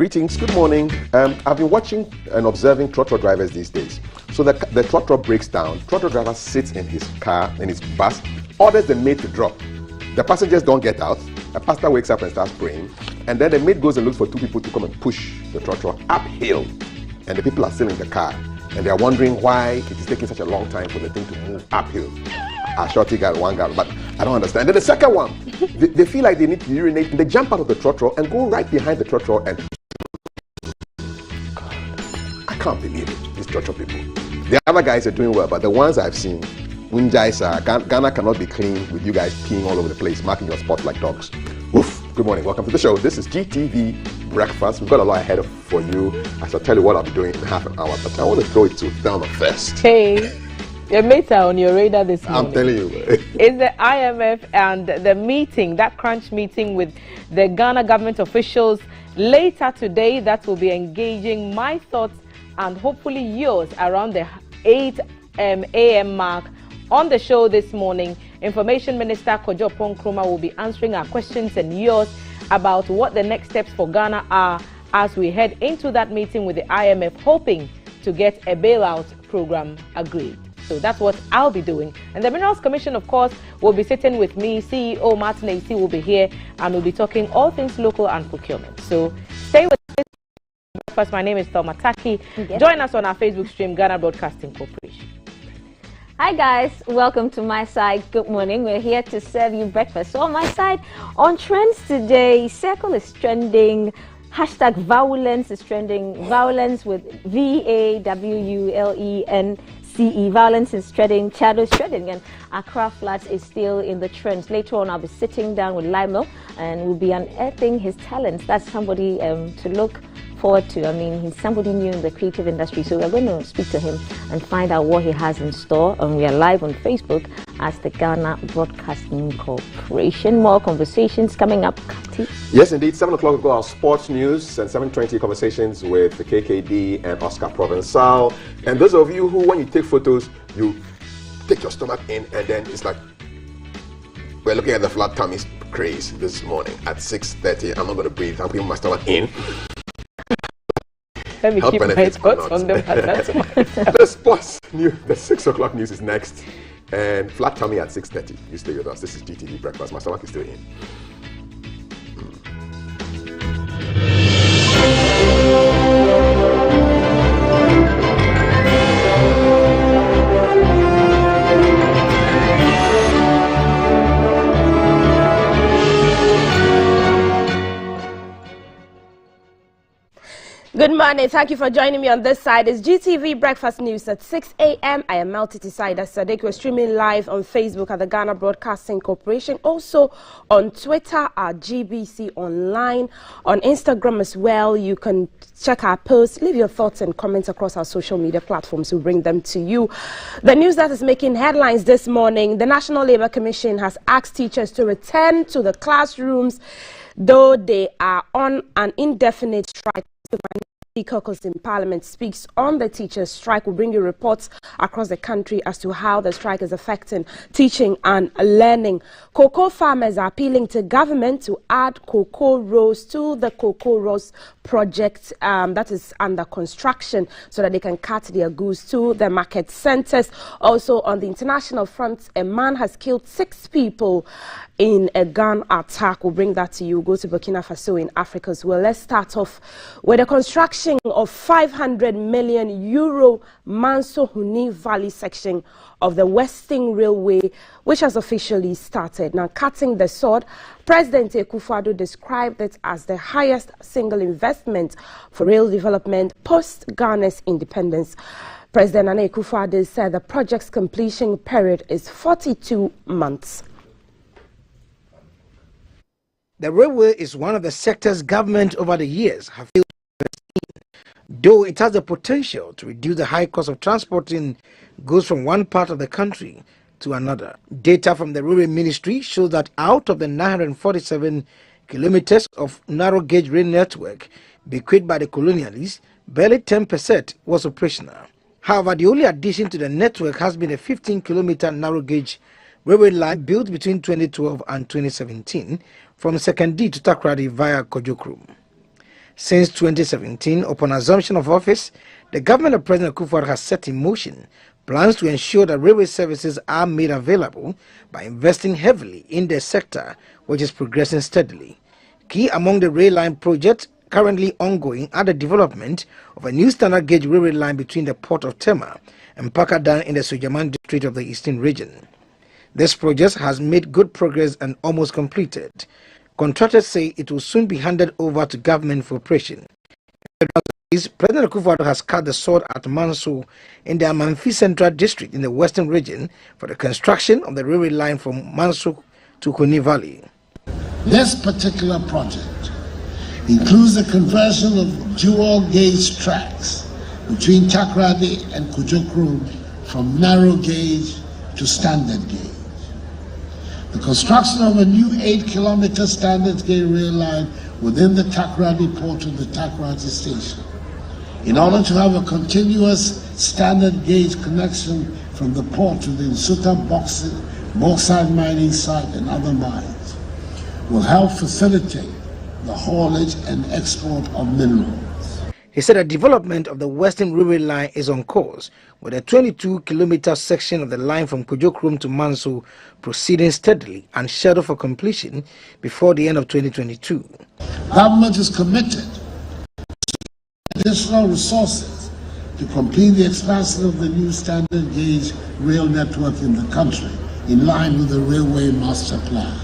Greetings, good morning. I've been watching and observing trotro drivers these days. So the trotro breaks down, trotro driver sits in his car, in his bus, orders the maid to drop. The passengers don't get out. A pastor wakes up and starts praying, and then the maid goes and looks for two people to come and push the trotro uphill. And the people are still in the car, and they are wondering why it is taking such a long time for the thing to move uphill. A shorty guy, one guy, but I don't understand. Then the second one, they feel like they need to urinate, and they jump out of the trotro and go right behind the trotro, and I can't believe it, these trotro people. The other guys are doing well, but the ones I've seen, Ghana cannot be clean with you guys peeing all over the place, marking your spots like dogs. Woof. Good morning, welcome to the show. This is GTV Breakfast. We've got a lot ahead for you. I shall tell you what I'll be doing in half an hour, but I want to throw it to Thelma first. Hey. Your mates are on your radar this morning. I'm telling you. It's the IMF and the meeting, that crunch meeting with the Ghana government officials later today that will be engaging my thoughts and hopefully yours around the 8 a.m. mark. On the show this morning, Information Minister Kojo Nkrumah will be answering our questions and yours about what the next steps for Ghana are as we head into that meeting with the IMF, hoping to get a bailout program agreed. So that's what I'll be doing. And the Minerals Commission, of course, will be sitting with me. CEO Martin AC will be here and we'll be talking all things local and procurement. So stay with us. First, my name is Thelma Taki. Yes. Join us on our Facebook stream, Ghana Broadcasting Corporation. Hi guys, welcome to my side. Good morning. We're here to serve you breakfast. So on my side, on trends today, Circle is trending. Hashtag violence is trending. Violence with VAWULENCE. Violence is trending. Chado is trending. And Accra floods is still in the trends. Later on, I'll be sitting down with Lionel and we'll be unearthing his talents. That's somebody to look forward to. I mean, he's somebody new in the creative industry. So we're going to speak to him and find out what he has in store. And we are live on Facebook as the Ghana Broadcasting Corporation. More conversations coming up. Yes, indeed. 7 o'clock, we've got our sports news and 7:20 conversations with the KKD and Oscar Provençal. And those of you who, when you take photos, you take your stomach in and then it's like, we're looking at the flat tummy craze this morning at 6:30. I'm not going to breathe. I'm putting my stomach in. Let me keep my spots on them. The sports news, the 6 o'clock news is next. And flat tummy at 6:30. You stay with us. This is GTV Breakfast. My stomach is still in. Good morning. Thank you for joining me on this side. It's GTV Breakfast News at 6 a.m. I am Melty Tisai Sadiq. We're streaming live on Facebook at the Ghana Broadcasting Corporation. Also on Twitter at GBC Online. On Instagram as well. You can check our posts. Leave your thoughts and comments across our social media platforms. We'll bring them to you. The news that is making headlines this morning. The National Labour Commission has asked teachers to return to the classrooms, though they are on an indefinite strike. The caucus in Parliament speaks on the teachers' strike. We'll bring you reports across the country as to how the strike is affecting teaching and learning. Cocoa farmers are appealing to government to add cocoa rows to the cocoa rows project that is under construction so that they can cut their goods to the market centers. Also on the international front, a man has killed 6 people in a gun attack. We'll bring that to you. We'll go to Burkina Faso in Africa as well. Let's start off with the construction of 500 million euro Manso-Huni Valley section of the Western Railway, which has officially started. Now, cutting the sword, President Akufo-Addo described it as the highest single investment for rail development post-Ghana's independence. President Nana Akufo-Addo said the project's completion period is 42 months. The railway is one of the sectors government over the years have failed to invest in, though it has the potential to reduce the high cost of transporting goods from one part of the country to another. Data from the Railway Ministry shows that out of the 947 kilometers of narrow gauge rail network bequeathed by the colonialists, barely 10% was operational. However, the only addition to the network has been a 15-kilometer narrow gauge railway line built between 2012 and 2017 from Sekondi to Takoradi via Kojokrom. Since 2017, upon assumption of office, the government of President Akufo-Addo has set in motion plans to ensure that railway services are made available by investing heavily in the sector, which is progressing steadily. Key among the rail line projects currently ongoing are the development of a new standard gauge railway line between the port of Tema and Pakadan in the Sujaman district of the Eastern region. This project has made good progress and almost completed. Contractors say it will soon be handed over to government for operation. President Akufo-Addo has cut the sword at Manso in the Amanfi Central District in the Western region for the construction of the railway line from Manso to Kuni Valley. This particular project includes the conversion of dual gauge tracks between Takrady and Kujokrum from narrow gauge to standard gauge. The construction of a new 8-kilometer standard gauge rail line within the Takrady port of the Takrady station, in order to have a continuous standard gauge connection from the port to the Nsuta bauxite mining site and other mines, will help facilitate the haulage and export of minerals. He said the development of the Western Railway Line is on course, with a 22-kilometer section of the line from Kujokrum to Manso proceeding steadily and scheduled for completion before the end of 2022. Government is committed to additional resources to complete the expansion of the new standard gauge rail network in the country, in line with the Railway Master Plan.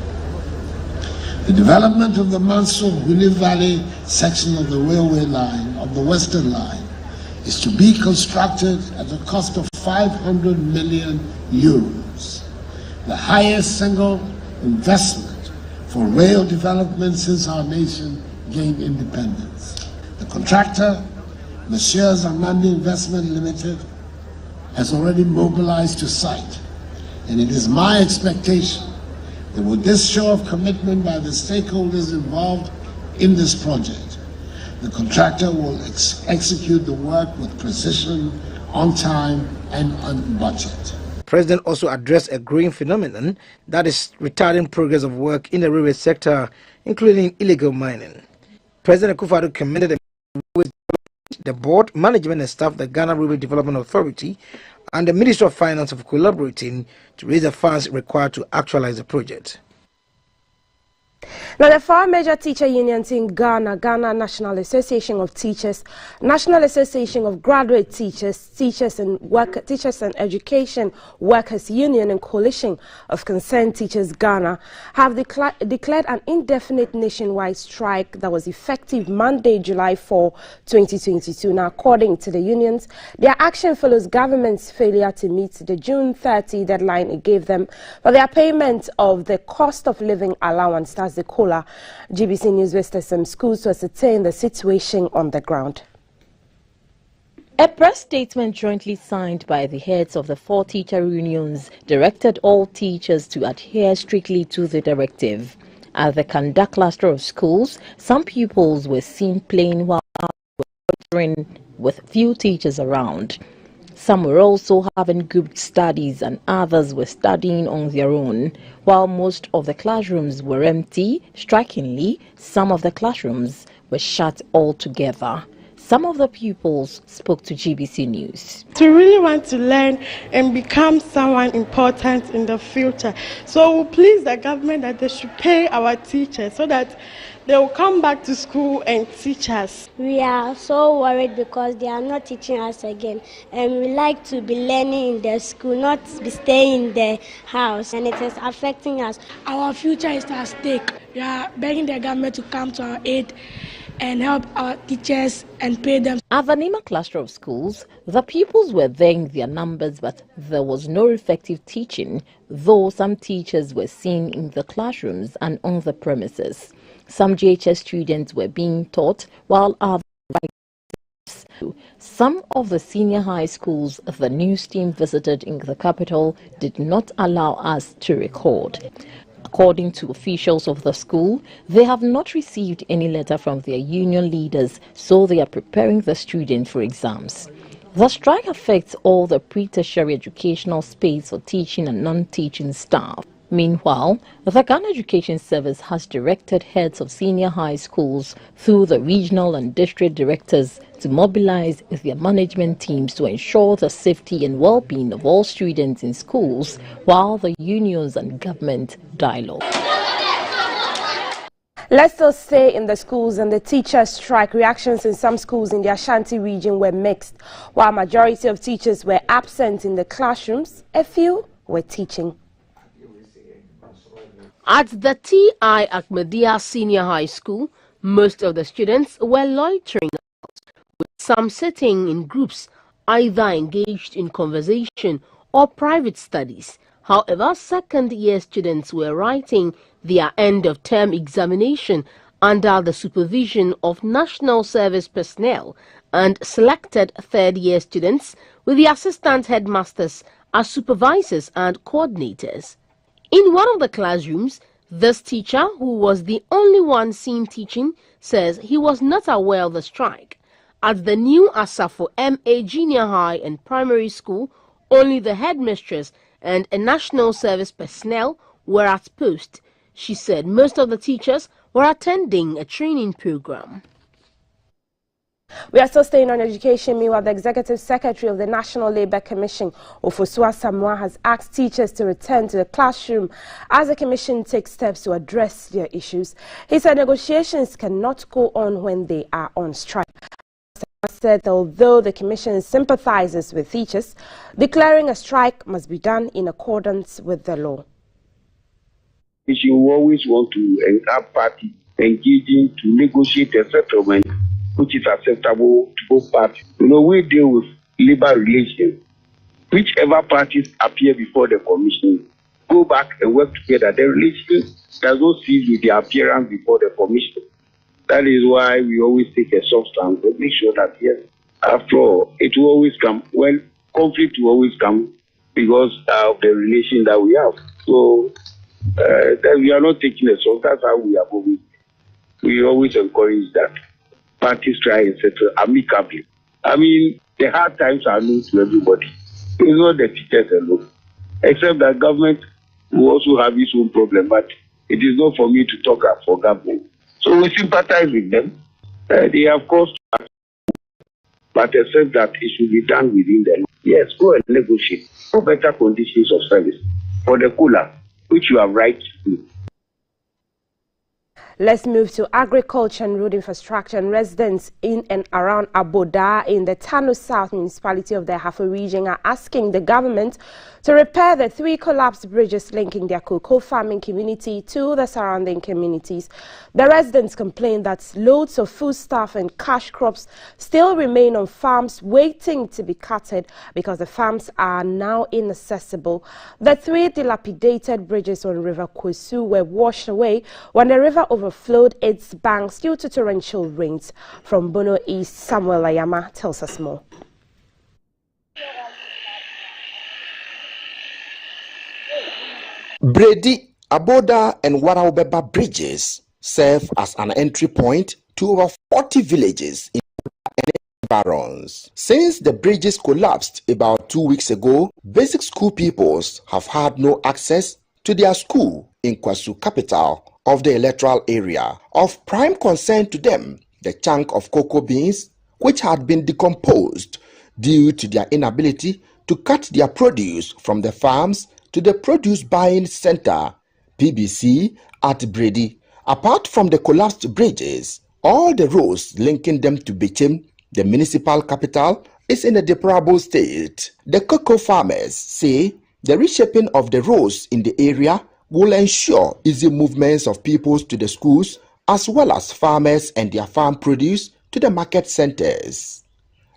The development of the Manso-Huni Valley section of the railway line, of the Western Line, is to be constructed at a cost of 500 million euros, the highest single investment for rail development since our nation gained independence. The contractor, Messrs. Amandi Investment Limited, has already mobilized to site, and it is my expectation that with this show of commitment by the stakeholders involved in this project, the contractor will execute the work with precision, on time, and on budget. The President also addressed a growing phenomenon that is retarding progress of work in the railway sector, including illegal mining. President Akufo-Addo commended the board, management and staff of the Ghana Railway Development Authority and the Ministry of Finance for collaborating to raise the funds required to actualize the project. Now, the four major teacher unions in Ghana, Ghana National Association of Teachers, National Association of Graduate Teachers, Teachers and Education Workers Union, and Coalition of Concerned Teachers Ghana have declared an indefinite nationwide strike that was effective Monday, July 4, 2022. Now, according to the unions, their action follows government's failure to meet the June 30 deadline it gave them for their payment of the cost of living allowance. That's the COLA. GBC News visited some schools to ascertain the situation on the ground. A press statement jointly signed by the heads of the four teacher unions directed all teachers to adhere strictly to the directive. At the Kanda cluster of schools, some pupils were seen playing while others with few teachers around. Some were also having group studies and others were studying on their own. While most of the classrooms were empty, strikingly, some of the classrooms were shut altogether. Some of the pupils spoke to GBC News. To really want to learn and become someone important in the future. So we please the government that they should pay our teachers so that they will come back to school and teach us. We are so worried because they are not teaching us again. And we like to be learning in the school, not be staying in the house. And it is affecting us. Our future is at stake. We are begging the government to come to our aid and help our teachers and pay them. At the Nima cluster of schools, the pupils were there in their numbers, but there was no effective teaching, though some teachers were seen in the classrooms and on the premises. Some JHS students were being taught, while others. Some of the senior high schools the news team visited in the capital did not allow us to record. According to officials of the school, they have not received any letter from their union leaders, so they are preparing the students for exams. The strike affects all the pre-tertiary educational space for teaching and non-teaching staff. Meanwhile, the Ghana Education Service has directed heads of senior high schools through the regional and district directors to mobilize their management teams to ensure the safety and well-being of all students in schools while the unions and government dialogue. Let's still stay in the schools and the teachers' strike. Reactions in some schools in the Ashanti region were mixed. While majority of teachers were absent in the classrooms, a few were teaching. At the T.I. Ahmadiyya Senior High School, most of the students were loitering out, with some sitting in groups, either engaged in conversation or private studies. However, second-year students were writing their end-of-term examination under the supervision of National Service personnel and selected third-year students with the assistant headmasters as supervisors and coordinators. In one of the classrooms, this teacher, who was the only one seen teaching, says he was not aware of the strike. At the new Asafo MA Junior High and Primary School, only the headmistress and a National Service personnel were at post. She said most of the teachers were attending a training program. We are still staying on education. Meanwhile, the Executive Secretary of the National Labour Commission, Ofosua Samoa, has asked teachers to return to the classroom as the Commission takes steps to address their issues. He said negotiations cannot go on when they are on strike. Samoa said that although the Commission sympathizes with teachers, declaring a strike must be done in accordance with the law. You always want to have parties engaging to negotiate a settlement which is acceptable to both parties. We deal with labor relations. Whichever parties appear before the commission go back and work together. The relation does not cease with the appearance before the commission. That is why we always take a soft stance and make sure that, yes, after all, it will always come. Well, conflict will always come because of the relation that we have. So that we are not taking a soft. That's how we are moving. We always encourage that parties try and settle amicably. I mean, the hard times are known to everybody. It's not the teachers alone. Except that government will also have its own problem, but it is not for me to talk for government. So we sympathize with them. They have caused, but except that it should be done within them. Yes, go and negotiate for better conditions of service for the cooler, which you have right to do. Let's move to agriculture and road infrastructure. And residents in and around Aboda in the Tano South municipality of the Ahafo region are asking the government to repair the 3 collapsed bridges linking their cocoa farming community to the surrounding communities. The residents complain that loads of foodstuff and cash crops still remain on farms waiting to be cutted because the farms are now inaccessible. The 3 dilapidated bridges on River Kwesu were washed away when the river overflowed its banks due to torrential rains. From Bono East, Samuel Ayama tells us more. Bredi, Aboda and Waraobeba bridges serve as an entry point to over 40 villages in barons. Since the bridges collapsed about 2 weeks ago, basic school pupils have had no access to their school in Kwasu, capital of the electoral area. Of prime concern to them, the chunk of cocoa beans, which had been decomposed due to their inability to cut their produce from the farms to the produce buying center, PBC, at Bredi. Apart from the collapsed bridges, all the roads linking them to Bechem, the municipal capital, is in a deplorable state. The cocoa farmers say the reshaping of the roads in the area will ensure easy movements of people to the schools as well as farmers and their farm produce to the market centers.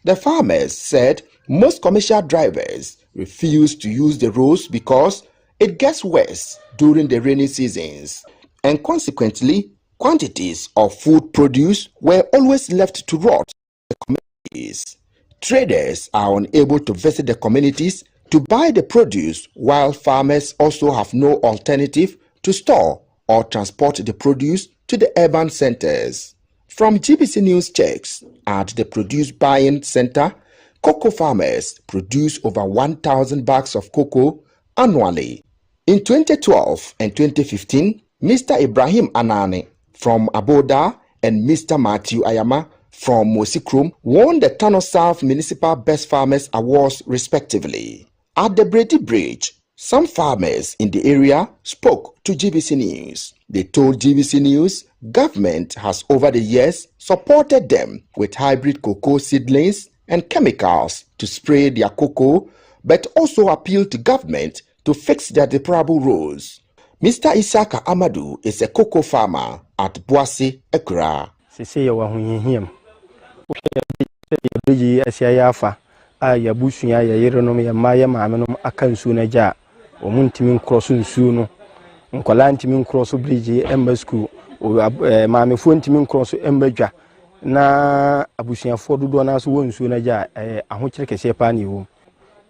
The farmers said most commercial drivers refuse to use the roads because it gets worse during the rainy seasons, and consequently, quantities of food produce were always left to rot in the communities. Traders are unable to visit the communities to buy the produce, while farmers also have no alternative to store or transport the produce to the urban centers. From GBC News checks at the produce buying center, cocoa farmers produce over 1,000 bags of cocoa annually. In 2012 and 2015, Mr. Ibrahim Anane from Aboda and Mr. Matthew Ayama from Mosikrum won the Tano South Municipal Best Farmers Awards respectively. At the Brady Bridge, some farmers in the area spoke to GBC News. They told GBC News government has over the years supported them with hybrid cocoa seedlings and chemicals to spray their cocoa, but also appealed to government to fix their deplorable roads. Mr. Isaka Amadou is a cocoa farmer at Boise, Ekura. Omuntimin cross nsuno nkola ntimin cross bridge emba school maame fo ntimin cross embadwa na abusuafo dodo na so wonsuo na ja ahokyere kese pa ne wo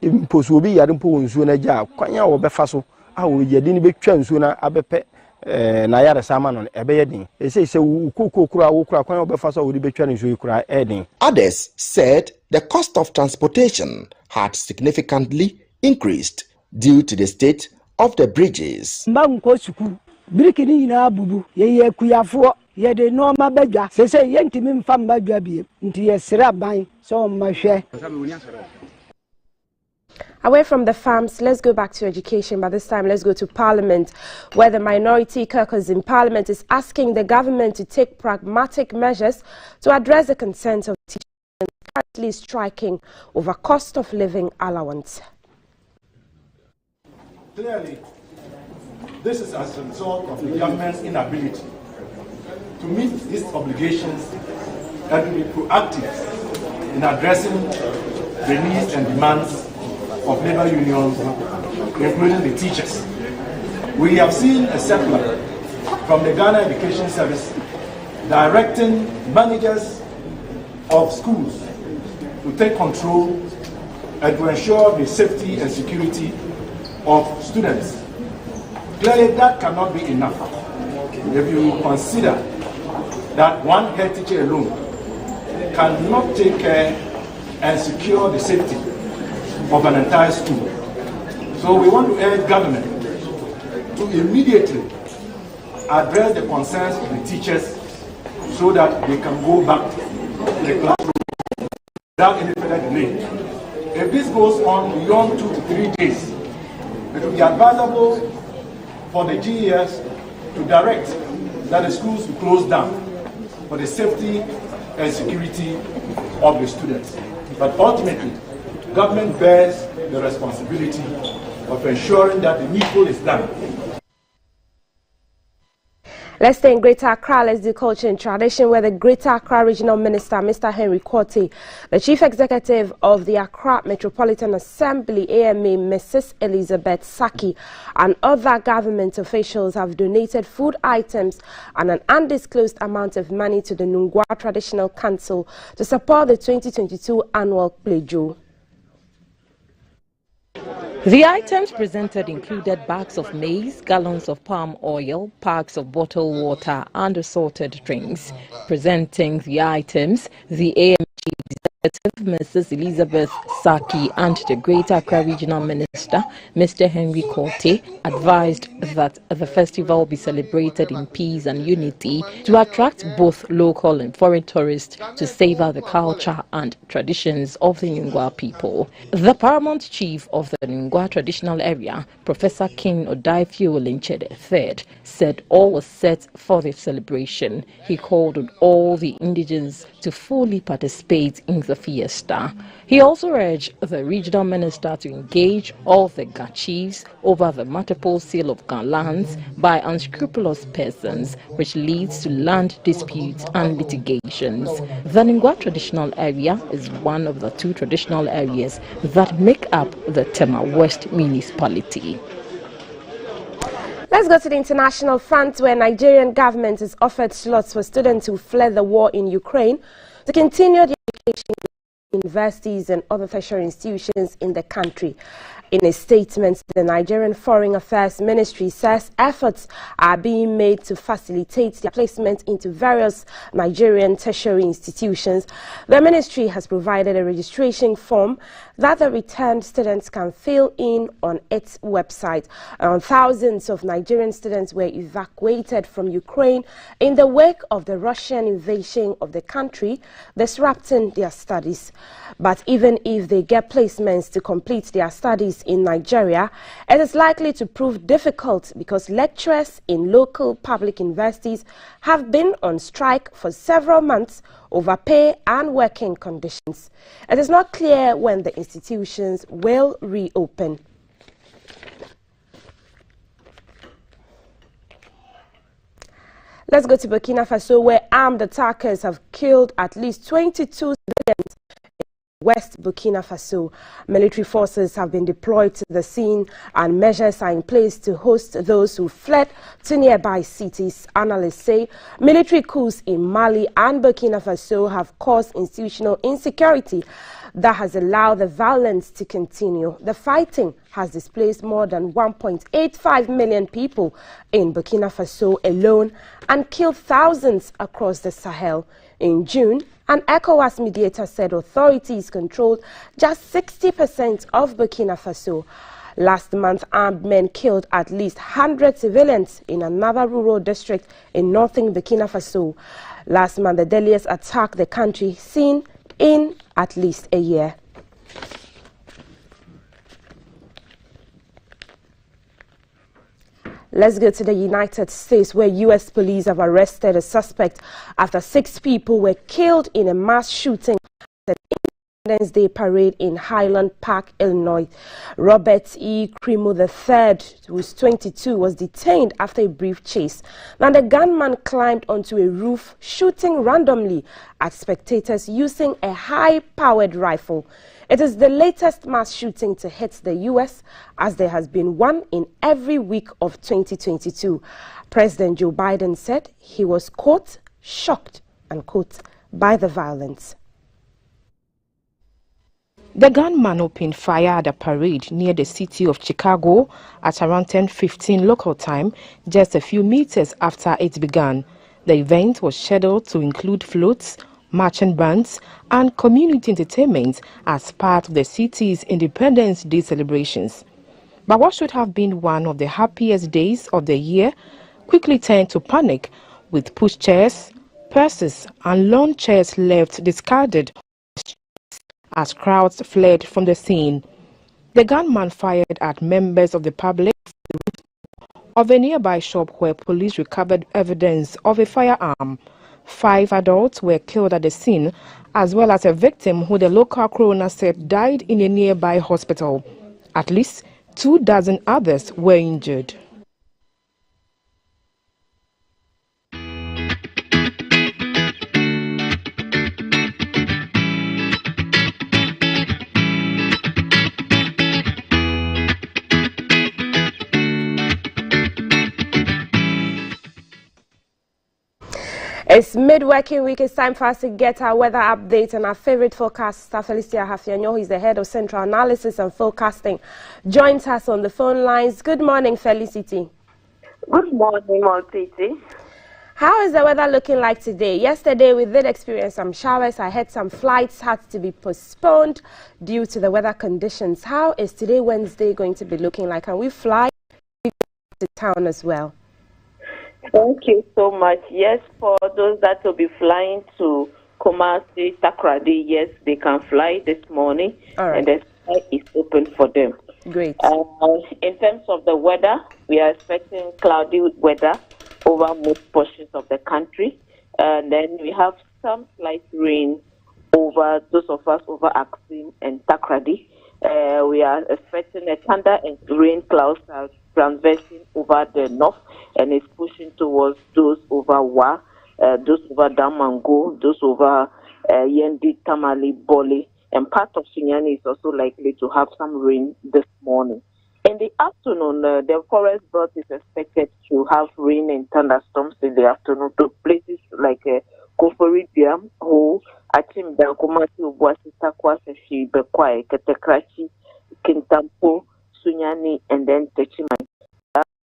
imposo obi yare mpo wonsuo na ja kwanya wo befa so a wo yade ni betwa nsuo na abepe na yare sama no ebeye din ese kokokura wo kura kwanya wo befa so wo betwa nsuo kura edin. Others said the cost of transportation had significantly increased due to the state of the bridges. Mbanko suku birikini ina bubu ye kuyafo ye de no mabadwa sese ye ntimi mfa mbadwa bie nti ye sira ban so mahwe. Away from the farms, let's go back to education, but this time let's go to Parliament, where the minority caucus in Parliament is asking the government to take pragmatic measures to address the concerns of teachers currently striking over cost of living allowance. Clearly, this is as a result of the government's inability to meet its obligations and to be proactive in addressing the needs and demands of labor unions, including the teachers. We have seen a circular from the Ghana Education Service directing managers of schools to take control and to ensure the safety and security of students. Clearly, that cannot be enough. If you consider that one head teacher alone cannot take care and secure the safety of an entire school. So we want to urge government to immediately address the concerns of the teachers so that they can go back to the classroom without any further delay. If this goes on beyond 2 to 3 days, it will be advisable for the GES to direct that the schools be closed down for the safety and security of the students. But ultimately, government bears the responsibility of ensuring that the needful is done. Let's stay in Greater Accra. Let's do culture and tradition, where the Greater Accra Regional Minister, Mr. Henry Korte, the Chief Executive of the Accra Metropolitan Assembly, AMA, Mrs. Elizabeth Saki, and other government officials have donated food items and an undisclosed amount of money to the Nungwa Traditional Council to support the 2022 annual Plejo. The items presented included bags of maize, gallons of palm oil, packs of bottled water, and assorted drinks. Presenting the items, the AMG Executive, Mrs. Elizabeth Saki, and the Greater Accra Regional Minister, Mr. Henry Korte, advised that the festival be celebrated in peace and unity to attract both local and foreign tourists to savor the culture and traditions of the Nungwa people. The paramount chief of the Nungwa traditional area, Professor King Odaifio Linchede III, said all was set for the celebration. He called on all the indigenes to fully participate in the fiesta. He also urged the regional minister to engage all the Ga chiefs over the multiple sale of Ga lands by unscrupulous persons, which leads to land disputes and litigations. The Nungwa traditional area is one of the 2 traditional areas that make up the Tema West municipality. Let's go to the international front, where Nigerian government has offered slots for students who fled the war in Ukraine to continue their education in universities and other tertiary institutions in the country. In a statement, the Nigerian Foreign Affairs Ministry says efforts are being made to facilitate their placement into various Nigerian tertiary institutions. The ministry has provided a registration form that the returned students can fill in on its website. Thousands of Nigerian students were evacuated from Ukraine in the wake of the Russian invasion of the country, disrupting their studies. But even if they get placements to complete their studies in Nigeria, it is likely to prove difficult because lecturers in local public universities have been on strike for several months over pay and working conditions. It is not clear when the institutions will reopen. Let's go to Burkina Faso, where armed attackers have killed at least 22 civilians in West Burkina Faso. Military forces have been deployed to the scene and measures are in place to host those who fled to nearby cities. Analysts say military coups in Mali and Burkina Faso have caused institutional insecurity that has allowed the violence to continue. The fighting has displaced more than 1.85 million people in Burkina Faso alone and killed thousands across the Sahel. In June, an ECOWAS mediator said authorities controlled just 60% of Burkina Faso. Last month, armed men killed at least 100 civilians in another rural district in northern Burkina Faso. Last month, the deadliest attack the country seen in at least a year. Let's go to the United States, where U.S. police have arrested a suspect after 6 people were killed in a mass shooting at an Independence Day parade in Highland Park, Illinois. Robert E. Crimo III, who is 22, was detained after a brief chase. Now, the gunman climbed onto a roof, shooting randomly at spectators using a high-powered rifle. It is the latest mass shooting to hit the U.S., as there has been one in every week of 2022. President Joe Biden said he was, quote, shocked, unquote, by the violence. The gunman opened fire at a parade near the city of Chicago at around 10:15 local time, just a few meters after it began. The event was scheduled to include floats, marching bands, and community entertainment as part of the city's Independence Day celebrations. But what should have been one of the happiest days of the year quickly turned to panic, with pushchairs, purses, and lawn chairs left discarded as crowds fled from the scene. The gunman fired at members of the public of a nearby shop where police recovered evidence of a firearm. 5 adults were killed at the scene, as well as a victim who the local coroner said died in a nearby hospital. At least 24 others were injured. It's mid-working week. It's time for us to get our weather update, and our favorite forecaster, Felicia Hafianyo, who is the head of Central Analysis and Forecasting, joins us on the phone lines. Good morning, Felicity. Good morning, Maltiti. How is the weather looking like today? Yesterday, we did experience some showers. I heard some flights had to be postponed due to the weather conditions. How is today, Wednesday, going to be looking like? Can we fly to town as well? Thank you so much. Yes, for those that will be flying to Kumasi, Takrady, yes, they can fly this morning. All right. And the sky is open for them. Great. In terms of the weather, we are expecting cloudy weather over most portions of the country. And then we have some slight rain over those of us over Aksim and Takrady. We are expecting a thunder and rain clouds are transversing over the north, and it's pushing towards those over Wa, those over Damango, those over Yendi, Tamale, Bole, and part of Sunyani is also likely to have some rain this morning. In the afternoon, the forest belt is expected to have rain and thunderstorms in the afternoon to places like Koforidia, Ho, Achimba, Kumasi, Ubuasi, Takwa, Seshi, Bekwai, Ketekrachi, Kintampo, Anyani, and then Techimai.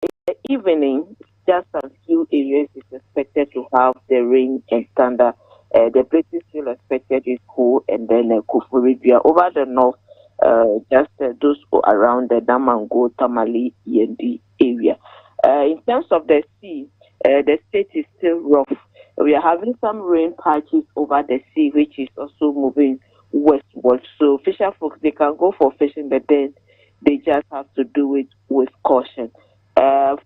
In the evening, just a few areas is expected to have the rain and thunder. The places still expected is cool, and then Kufuribia. Over the north, just those around the Damango, Tamale, Yendi area. In terms of the sea, the state is still rough. We are having some rain patches over the sea, which is also moving westward. So fisher folks, they can go for fishing, but then they just have to do it with caution.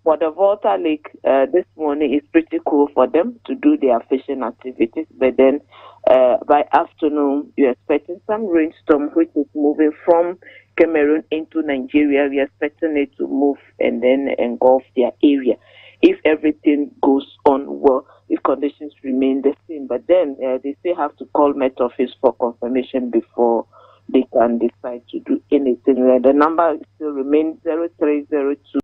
For the Volta Lake, this morning is pretty cool for them to do their fishing activities, but then by afternoon, you're expecting some rainstorm, which is moving from Cameroon into Nigeria. We're expecting it to move and then engulf their area. If everything goes on well, if conditions remain the same, but then they still have to call Met Office for confirmation before they can decide to do anything. The number still remains 0302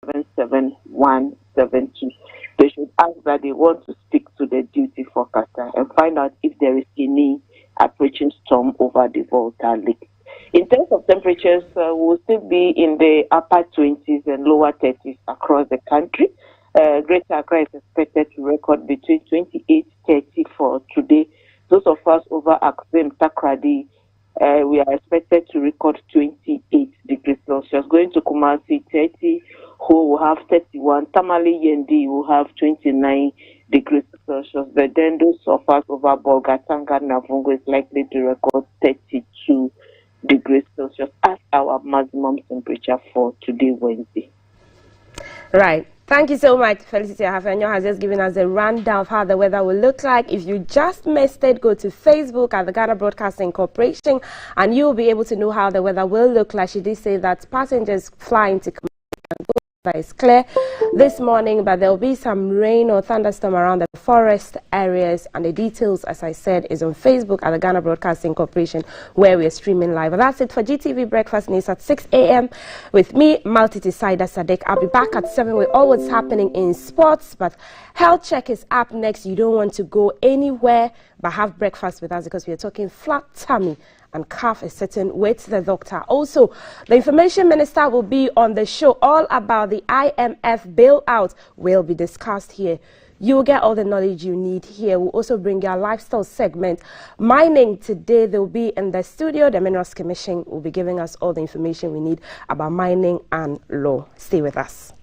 77172. They should ask that they want to stick to the duty forecaster and find out if there is any approaching storm over the Volta Lake. In terms of temperatures, we'll still be in the upper 20s and lower 30s across the country. Greater Accra is expected to record between 28-30 for today. Those of us over Axim, Takrady, we are expected to record 28 degrees Celsius. Going to Kumasi, 30, who will have 31. Tamale Yendi will have 29 degrees Celsius. But then those of us over Bolgatanga, Navungo is likely to record 32 degrees Celsius as our maximum temperature for today, Wednesday. Right. Thank you so much. Felicity Ahafenyo has just given us a rundown of how the weather will look like. If you just missed it, go to Facebook at the Ghana Broadcasting Corporation and you'll be able to know how the weather will look like. She did say that passengers flying to that is clear this morning, but there will be some rain or thunderstorm around the forest areas, and the details, as I said, is on Facebook at the Ghana Broadcasting Corporation, where we are streaming live. And that's it for GTV Breakfast News at 6 a.m. with me, Maltiti Saida Sadek. I'll be back at 7 with all what's happening in sports, but health check is up next. You don't want to go anywhere but have breakfast with us, because we are talking flat tummy and cough is sitting with the doctor. Also, the information minister will be on the show. All about the IMF bailout will be discussed here. You'll get all the knowledge you need here. We'll also bring you a lifestyle segment. Mining today, they'll be in the studio. The Minerals Commission will be giving us all the information we need about mining and law. Stay with us.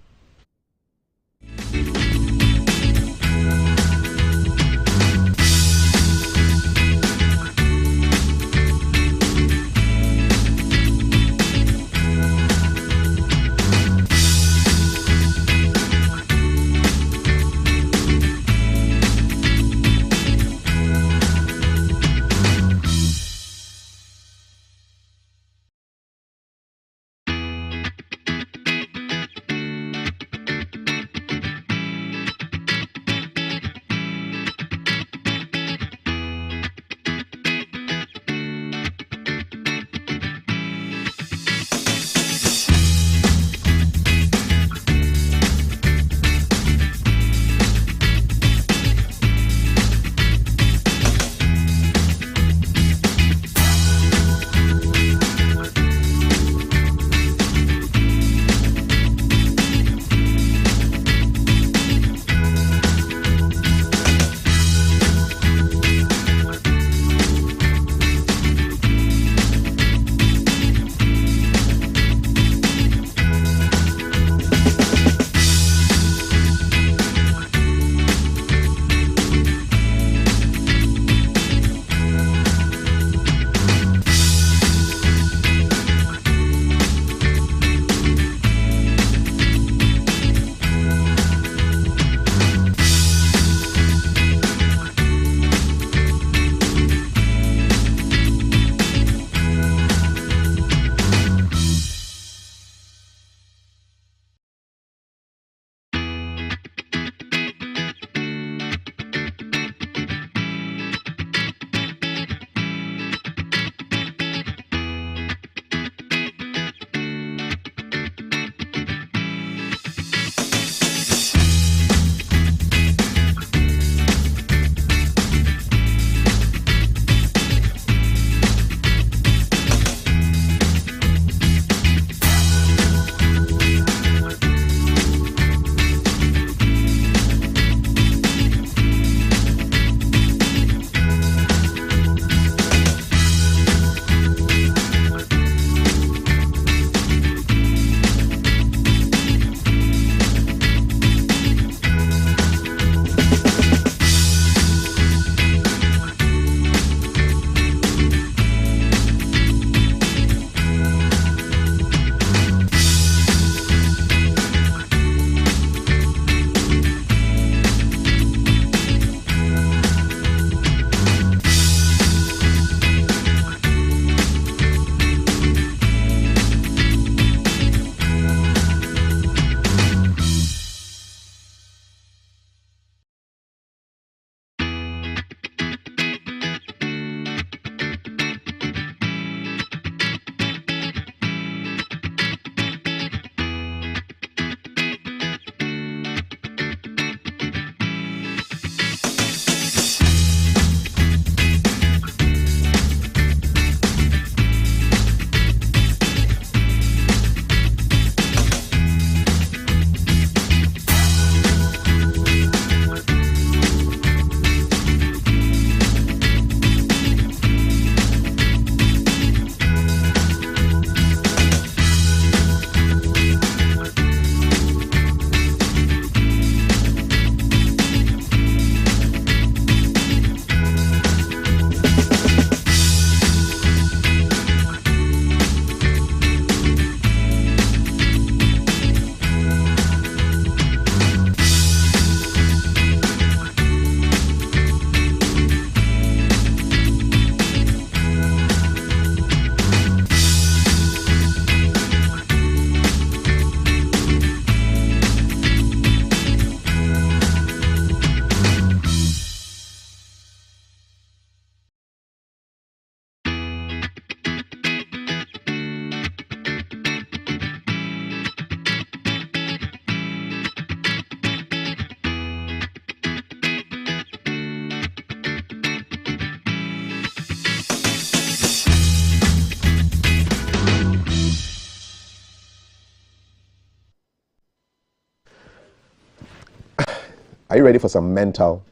Are you ready for some mental?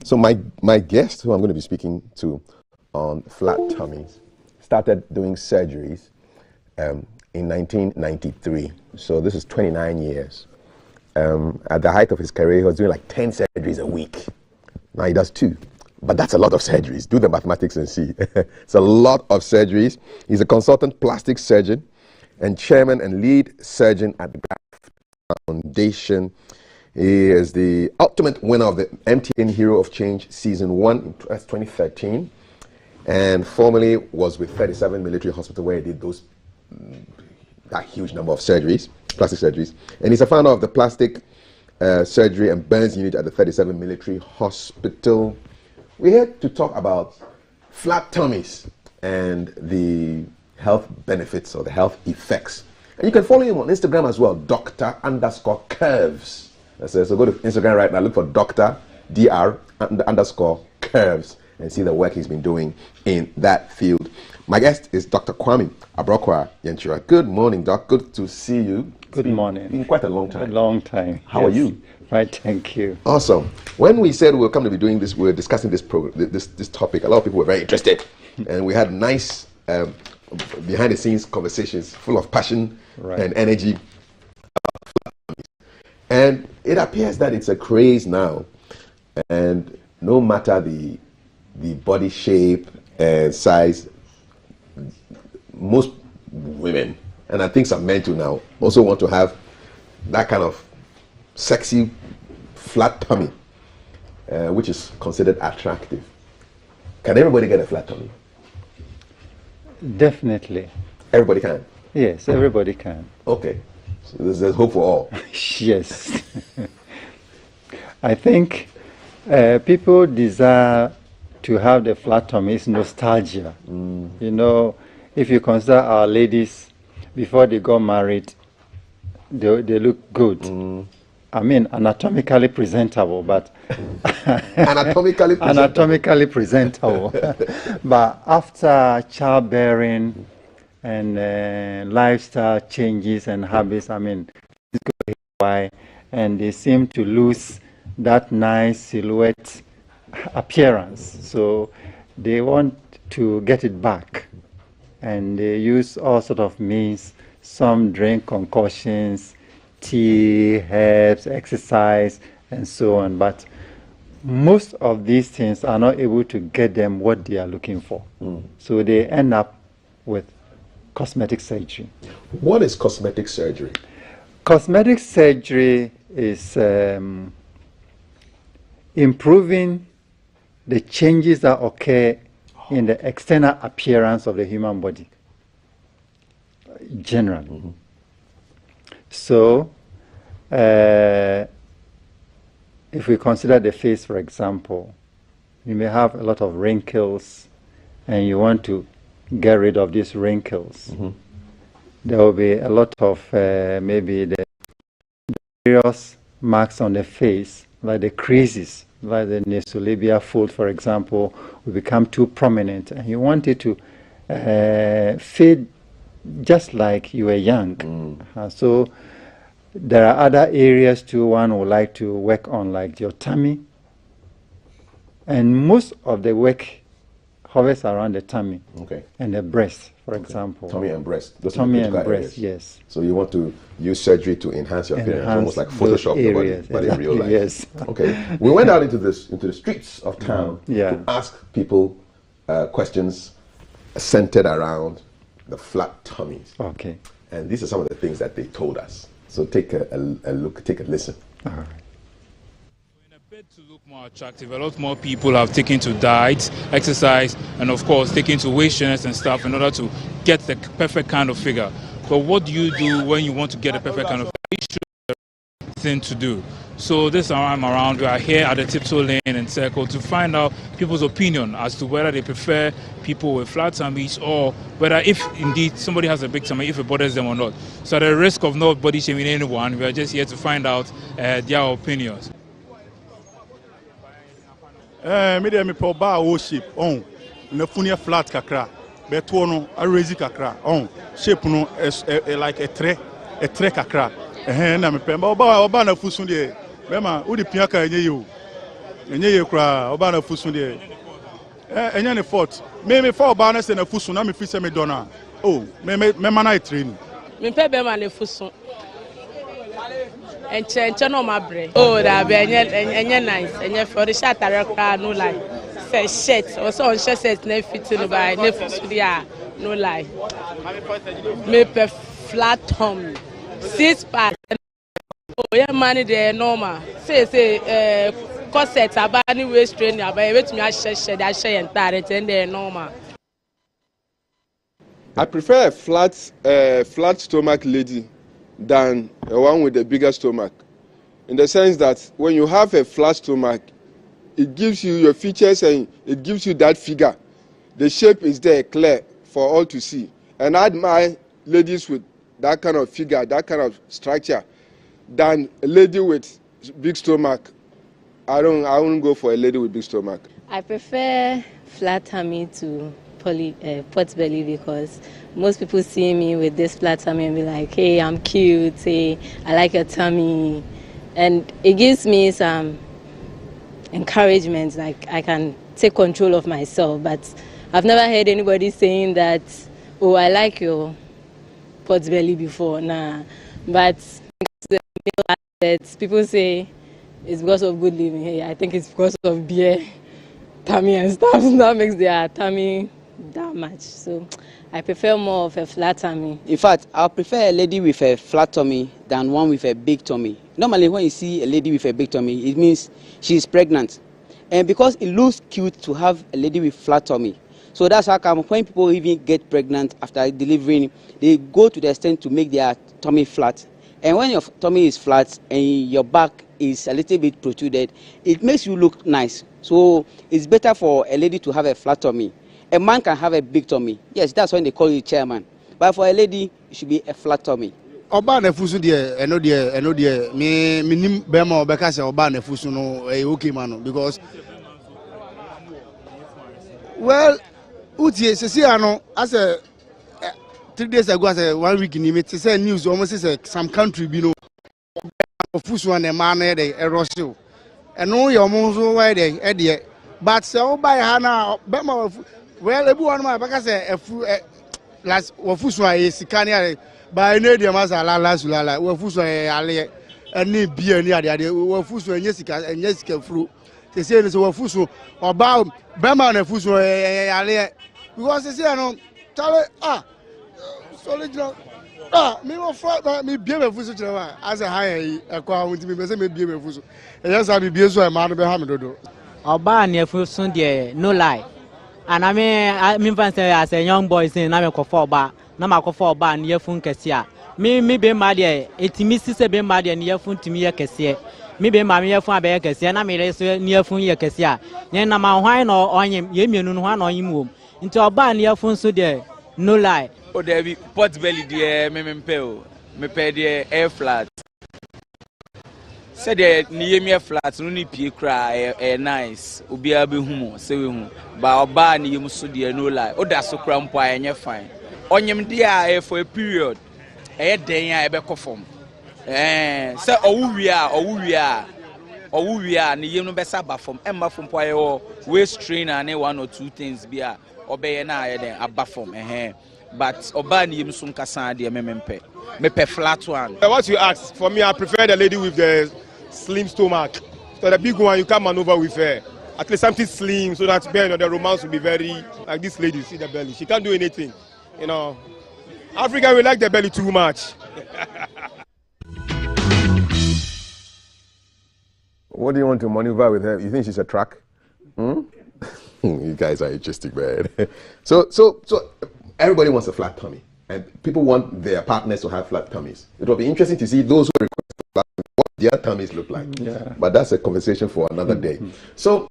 So my guest, who I'm going to be speaking to on flat tummies, started doing surgeries in 1993. So this is 29 years. At the height of his career, he was doing like 10 surgeries a week. Now he does 2. But that's a lot of surgeries. Do the mathematics and see. It's a lot of surgeries. He's a consultant plastic surgeon and chairman and lead surgeon at the Foundation. He is the ultimate winner of the MTN Hero of Change Season 1 in 2013, and formerly was with 37 Military Hospital, where he did that huge number of surgeries, plastic surgeries. And he's a founder of the Plastic Surgery and Burns Unit at the 37 Military Hospital. We're here to talk about flat tummies and the health benefits or the health effects. And you can follow him on Instagram as well, Dr_Curves. So go to Instagram right now, look for Dr. Dr_Curves and see the work he's been doing in that field. My guest is Dr. Kwame Abrokwa Yenchira. Good morning, Doc. Good to see you. Good morning. Been quite a long time. A long time. How are you? Right, thank you. Awesome. When we said we were coming to be doing this, we were discussing this topic. A lot of people were very interested, and we had nice behind the scenes conversations full of passion and energy. And it appears that it's a craze now, and no matter the body shape and size, most women, and I think some men too now, also want to have that kind of sexy flat tummy, which is considered attractive. Can everybody get a flat tummy? Definitely. Everybody can? Yes, everybody can. Okay. So there's hope for all. Yes. I think people desire to have the flat tummy. It's nostalgia. You know, if you consider our ladies, before they got married, they look good. I mean, anatomically presentable, but anatomically presentable. But after childbearing and lifestyle changes and habits, I mean, it's going by, and they seem to lose that nice silhouette appearance. So they want to get it back, and they use all sort of means. Some drink concoctions, tea, herbs, exercise, and so on. But most of these things are not able to get them what they are looking for. So they end up with cosmetic surgery. What is cosmetic surgery? Cosmetic surgery is improving the changes that occur in the external appearance of the human body, generally. So, if we consider the face, for example, you may have a lot of wrinkles and you want to get rid of these wrinkles. There will be a lot of maybe the various marks on the face, like the creases, like the nasolabial fold, for example, will become too prominent, and you want it to fade just like you were young. So there are other areas too one would like to work on, like your tummy, and most of the work hovers around the tummy and the breast, for example. Tummy and breast. Those tummy are and breast, areas. Yes. So you want to use surgery to enhance your appearance, almost like Photoshop the body, but in real life. Yes. Okay. We went out into the streets of town to ask people questions centered around the flat tummies. Okay. And these are some of the things that they told us. So take a look, take a listen. All right. To look more attractive, a lot more people have taken to diet, exercise, and of course taken to weight trainers and stuff in order to get the perfect kind of figure. But what do you do when you want to get a perfect kind of figure? The thing to do. So this time around, we are here at the Tiptoe Lane and Circle to find out people's opinion as to whether they prefer people with flat tummies or whether, if indeed somebody has a big tummy, if it bothers them or not. So at the risk of not body shaming anyone, we are just here to find out their opinions. Me me po ba o shape on na funia flat kakra beto no arezi kakra on shape no like a tre kakra na me pe ba na fusun de Bema, who the piaka enye ye kra oba na fusu de. Enye ne fort. Me for oba na se na fusu na me fi se me dona. Oh, me mana train. Me pe be ma ne fusu. Enche no ma bre. Oh, da be enye nice. Enye for the shirt kra no lie. Say shirt. Also on shirt na fit no by na fusu dia no lie. Me pe flat tummy. 6 pack. Oh, yeah, money there normal. Say corset abani waist training abai wetumi ahye da hye entare ten there normal. I prefer a flat stomach lady than a one with a bigger stomach. In the sense that when you have a flat stomach, it gives you your features and it gives you that figure. The shape is there clear for all to see. And I admire ladies with that kind of figure, that kind of structure, than a lady with big stomach. I wouldn't go for a lady with big stomach. I prefer flat tummy to pot belly because most people see me with this flat tummy and be like, hey, I'm cute, hey, I like your tummy. And it gives me some encouragement, like I can take control of myself. But I've never heard anybody saying that, oh, I like your pot belly before. Nah. But people say it's because of good living. Hey, I think it's because of beer, tummy and stuff. That makes their tummy that much. So I prefer more of a flat tummy. In fact, I prefer a lady with a flat tummy than one with a big tummy. Normally, when you see a lady with a big tummy, it means she's pregnant. And because it looks cute to have a lady with flat tummy. So that's how come when people even get pregnant after delivering, they go to the extent to make their tummy flat. And when your tummy is flat and your back is a little bit protruded, it makes you look nice. So it's better for a lady to have a flat tummy. A man can have a big tummy. Yes, that's when they call you chairman. But for a lady, it should be a flat tummy. Oba na fusu de eno de me nim be ma obeka se oba na fusu no okay man because well utie sesi ano as a 3 days ago as a 1 week ni me say news almost say some country bi no fusu na ma na de erosio eno ye omo so why de e de but se oba ha na be ma well ebu one ma beka say efu last wofusu aye sikani by no dey masa la sulala wofusu ale ani bia ni ade wofusu enye sika furu te say so wofusu oba be ma na fusu ale because say no tell solid me mo fra me bia me fusu kire as a high ekwa wonti me say me bia me fusu yes I be bia so e ma no be ha me dodo oba na fusu de no lie. And I mean, as a young boy saying, I'm a coffee na makofa oba na yefun kese a me be ma de etimi sise be ma de na yefun timi ye kese me be ma me yefun abe ye kese na me reso na yefun ye kese a yen na ma hwan na onyem ye mienu no hwan na onyem wom nti oba na yefun so de no lie o there be pot belly de me mpe o me pe de air flat said ni yemi flat no ni pie kra nice obi a be hu se we hu ba oba na yem so de no lie o da so kra mpo a enye fine onyem de a for a period den a ebe kofom say owuwi a ne yem no be sa ba fom emba fom po aye waist trainer na one or two things bi a obeye na aye den aba fom but oba na yem so nkasa de me pe flat one. What you ask for me, I prefer the lady with the slim stomach. So the big one you can maneuver with her. At least something slim so that the romance will be very like this lady. You see the belly, she can't do anything. You know, Africa we like the belly too much. What do you want to maneuver with her? You think she's a truck? You guys are interesting, man. So everybody wants a flat tummy, and people want their partners to have flat tummies. It will be interesting to see those who request flat tummies, what their tummies look like. Yeah. But that's a conversation for another day. So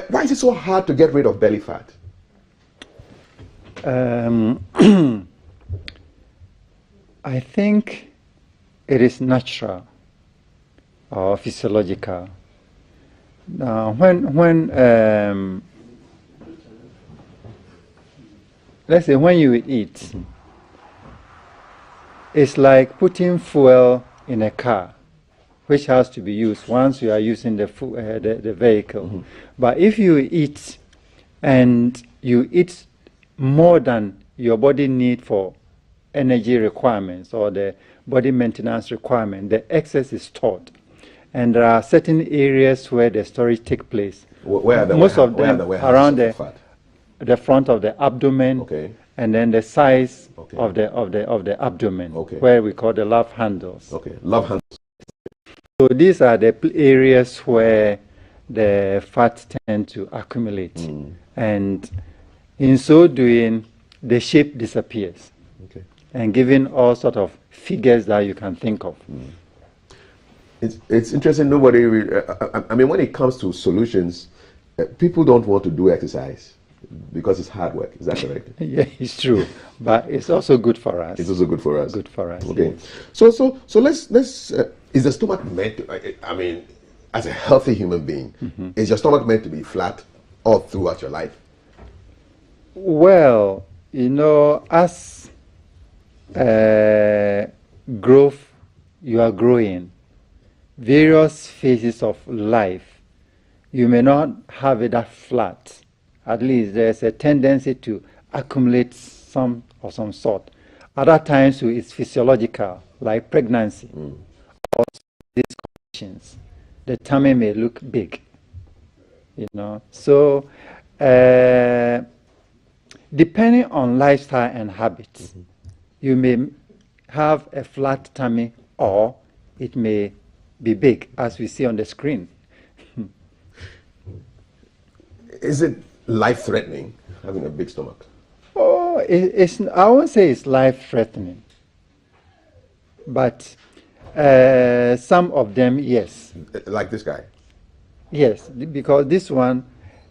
why is it so hard to get rid of belly fat? I think it is natural or physiological. Now, when let's say when you eat, it's like putting fuel in a car. which has to be used once you are using the vehicle. But if you eat and you eat more than your body need for energy requirements or the body maintenance requirement, the excess is stored. And there are certain areas where the storage takes place. Where are the Most of them around the front of the abdomen, and then the sides of the abdomen, where we call the love handles. Love handles. So these are the areas where the fat tend to accumulate, and in so doing, the shape disappears, and giving all sort of figures that you can think of. It's interesting. Nobody. I mean, when it comes to solutions, people don't want to do exercise because it's hard work. Is that correct? Yeah, it's true, but it's also good for us. It's also good for us. Good for us. Okay. Yes. So let's. Is the stomach meant to? I mean, as a healthy human being, is your stomach meant to be flat all throughout your life? Well, you know, as growth, you are growing. Various phases of life, you may not have it that flat. At least there's a tendency to accumulate some of some sort. Other times it's physiological, like pregnancy or these conditions. The tummy may look big, you know. So depending on lifestyle and habits, you may have a flat tummy or it may be big, as we see on the screen. Is it life-threatening, having a big stomach? Oh, I won't say it's life-threatening, but some of them, yes. Like this guy? Yes, because this one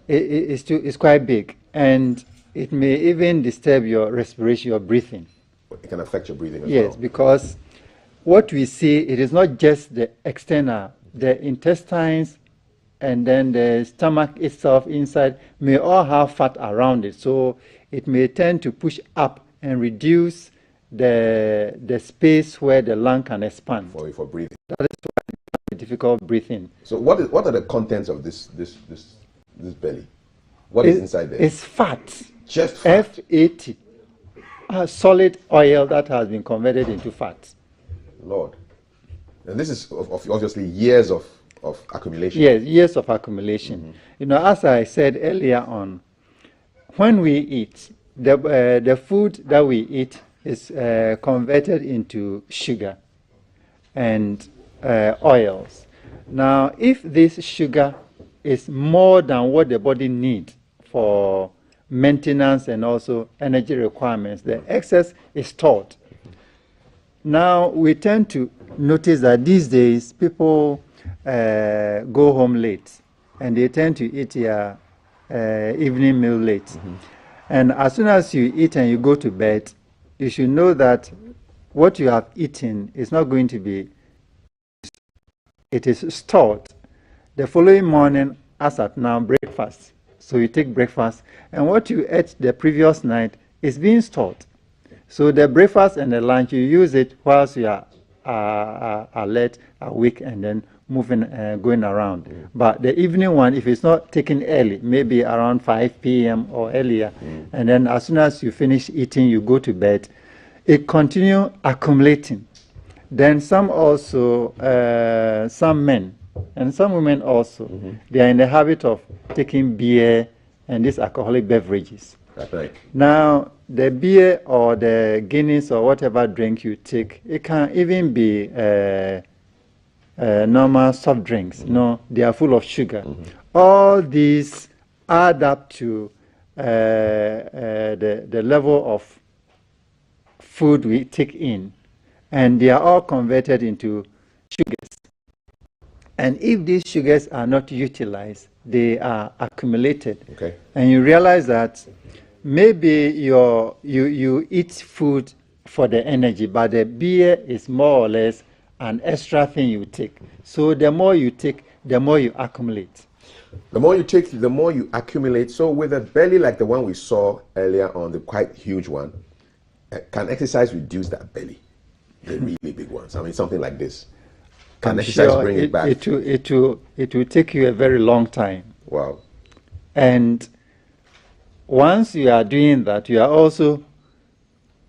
is quite big, and it may even disturb your respiration, your breathing. It can affect your breathing as well? Yes, because what we see, it is not just the external, the intestines and then the stomach itself inside may all have fat around it. So it may tend to push up and reduce the space where the lung can expand. For breathing. That is why it's difficult breathing. So what are the contents of this belly? What is inside there? It's fat. Just fat? F80. Solid oil that has been converted into fat. Lord. And this is obviously years of accumulation. Yes, years of accumulation. You know, as I said earlier on, when we eat, the food that we eat is converted into sugar and oils. Now, if this sugar is more than what the body needs for maintenance and also energy requirements, the excess is stored. Now, we tend to notice that these days people go home late and they tend to eat their evening meal late. And as soon as you eat and you go to bed, you should know that what you have eaten is not going to be, it is stored. The following morning, as at now, breakfast. So you take breakfast, and what you ate the previous night is being stored. So the breakfast and the lunch, you use it whilst you are alert, awake, and then moving, going around. But the evening one, if it's not taken early, maybe around 5 p.m. or earlier, and then as soon as you finish eating, you go to bed, it continues accumulating. Then some also, some men and some women also, they are in the habit of taking beer and these alcoholic beverages. That's right. Now, the beer or the Guinness or whatever drink you take, it can even be normal soft drinks. No, they are full of sugar. All these add up to the level of food we take in, and they are all converted into sugars. And if these sugars are not utilized, they are accumulated. Okay. And you realize that maybe you eat food for the energy, but the beer is more or less an extra thing you take. So the more you take, the more you accumulate. The more you take, the more you accumulate. So with a belly like the one we saw earlier on, the quite huge one, can exercise reduce that belly? The really big ones. I mean, something like this. Can I'm exercise sure bring it back? It will take you a very long time. Wow. And once you are doing that, you are also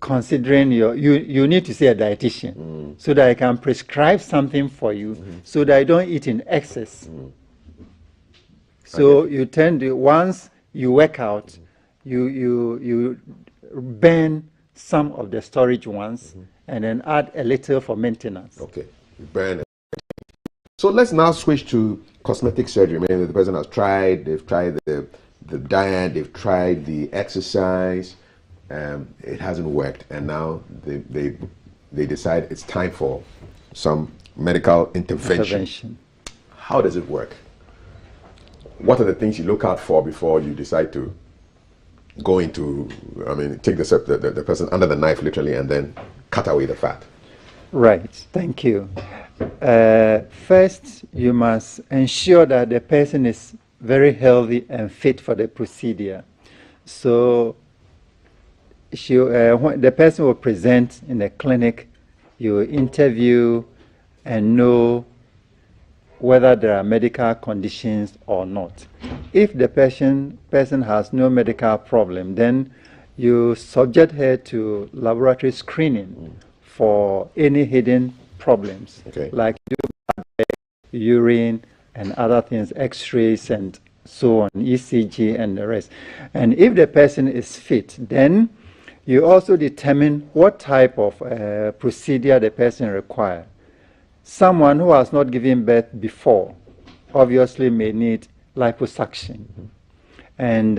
considering you need to see a dietitian so that I can prescribe something for you so that I don't eat in excess. So you tend to, once you work out, you burn some of the storage ones and then add a little for maintenance. Okay, you burn it. So let's now switch to cosmetic surgery. Maybe the person has tried, they've tried the diet, they've tried the exercise, it hasn't worked, and now they decide it's time for some medical intervention. How does it work? What are the things you look out for before you decide to go into, take the person under the knife literally and then cut away the fat? Right, thank you. First, you must ensure that the person is very healthy and fit for the procedure. So when the person will present in the clinic, you will interview and know whether there are medical conditions or not. If the person has no medical problem, then you subject her to laboratory screening for any hidden problems, like urine and other things, x-rays and so on, ECG and the rest. And if the person is fit, then you also determine what type of procedure the person requires. Someone who has not given birth before obviously may need liposuction. And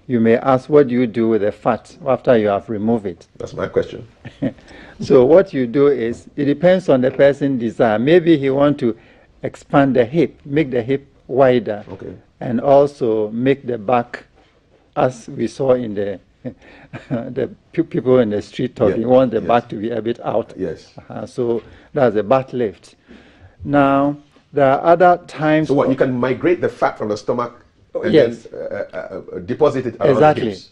you may ask, what do you do with the fat after you have removed it? That's my question. So what you do is, it depends on the person's desire. Maybe he wants to expand the hip, make the hip wider, and also make the back, as we saw in the people in the street talking, want the back to be a bit out. Yes. So that's a back lift. Now, there are other times... So what, you can migrate the fat from the stomach and then deposit it around the hips?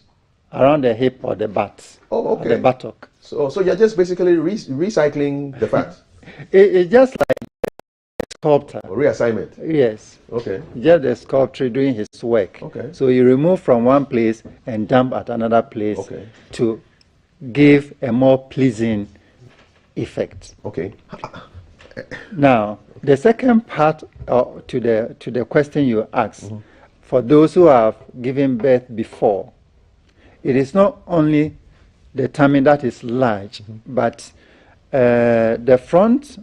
Around the hip or the butt. Oh, okay. Or the buttock. So you're just basically recycling the fat? It's just like a sculptor. Reassignment? Yes. Okay. Just the sculptor doing his work. Okay. So you remove from one place and dump at another place to give a more pleasing effect. Okay. Now, the second part to the question you asked, for those who have given birth before, it is not only the tummy that is large, but the front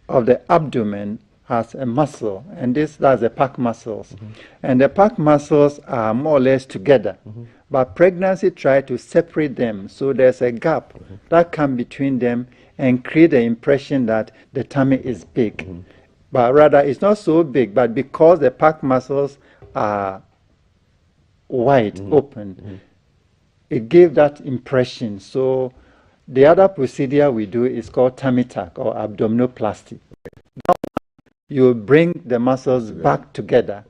of the abdomen has a muscle, and that's the pec muscles. And the pec muscles are more or less together. But pregnancy tries to separate them, so there's a gap that comes between them and create the impression that the tummy is big. But rather, it's not so big, but because the pec muscles are wide open, it gave that impression. So the other procedure we do is called tummy tuck or abdominoplasty. Now you bring the muscles back together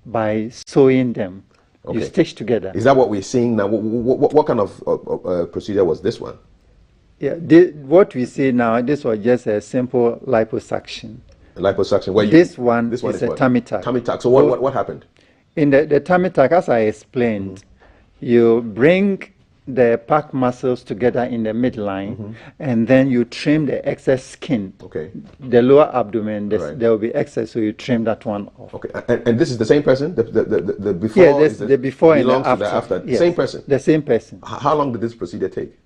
by sewing them. You stitch together. Is that what we're seeing now? What kind of procedure was this one? Yeah, what we see now, this was just a simple liposuction. Liposuction. Where this one is a tummy tuck. Tummy tuck. So what happened? In the tummy tuck, as I explained, you bring the pec muscles together in the midline, and then you trim the excess skin. The lower abdomen, there will be excess, so you trim that one off. And this is the same person? The before? Yeah, the before and the after. Yes, same person? The same person. How long did this procedure take?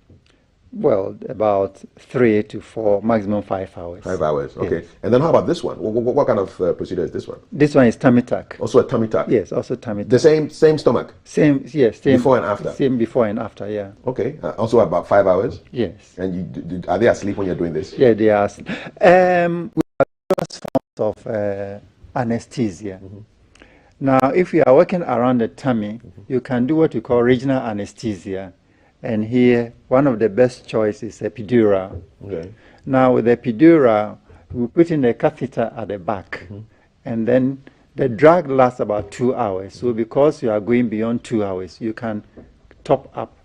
Well, about 3 to 4, maximum 5 hours. 5 hours, okay. Yes. And then how about this one? What kind of procedure is this one? This one is tummy tuck. Also a tummy tuck? Yes, also tummy tuck. The same stomach? Same, yes. Same, before and after? Same before and after, yeah. Okay. Also about 5 hours? Yes. And are they asleep when you're doing this? Yeah, they are asleep. We have various forms of anesthesia. Now, if you are working around the tummy, you can do what we call regional anesthesia. And here, one of the best choices is epidural. Now, with the epidural, we put in a catheter at the back, and then the drug lasts about 2 hours. So because you are going beyond 2 hours, you can top up.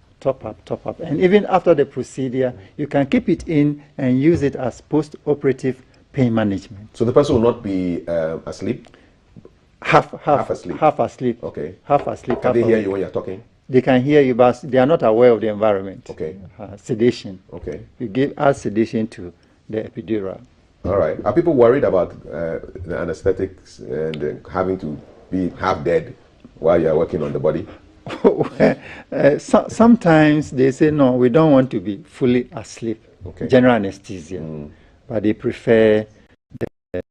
And even after the procedure, you can keep it in and use it as post-operative pain management. So the person will not be asleep? Half asleep. Half asleep. Okay. Half asleep. Can they hear you when you're talking? They can hear you, but they are not aware of the environment. Okay. Sedation. Okay. You add sedation to the epidural. All right. Are people worried about the anesthetics and having to be half dead while you are working on the body? Sometimes they say, no, we don't want to be fully asleep. Okay. General anesthesia. But they prefer the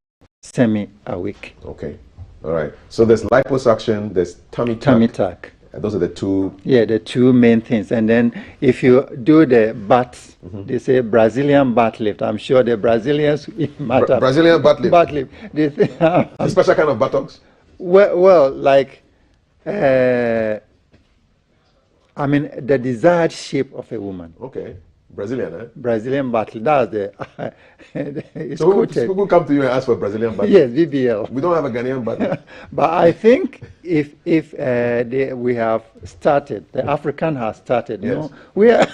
semi-awake. Okay. All right. So there's liposuction, there's tummy tuck. Those are the two. Yeah, the two main things. And then if you do the butt, they say Brazilian butt lift. I'm sure the Brazilians matter. Brazilian butt lift. Butt lift. They think, a special kind of buttocks? Well, like, I mean, the desired shape of a woman. Okay. Brazilian, eh? Brazilian butt lift. That's the. It's so who come to you and ask for Brazilian butt lift? Yes, BBL. We don't have a Ghanaian butt lift. But I think if we have started, the African has started. Yes. We are.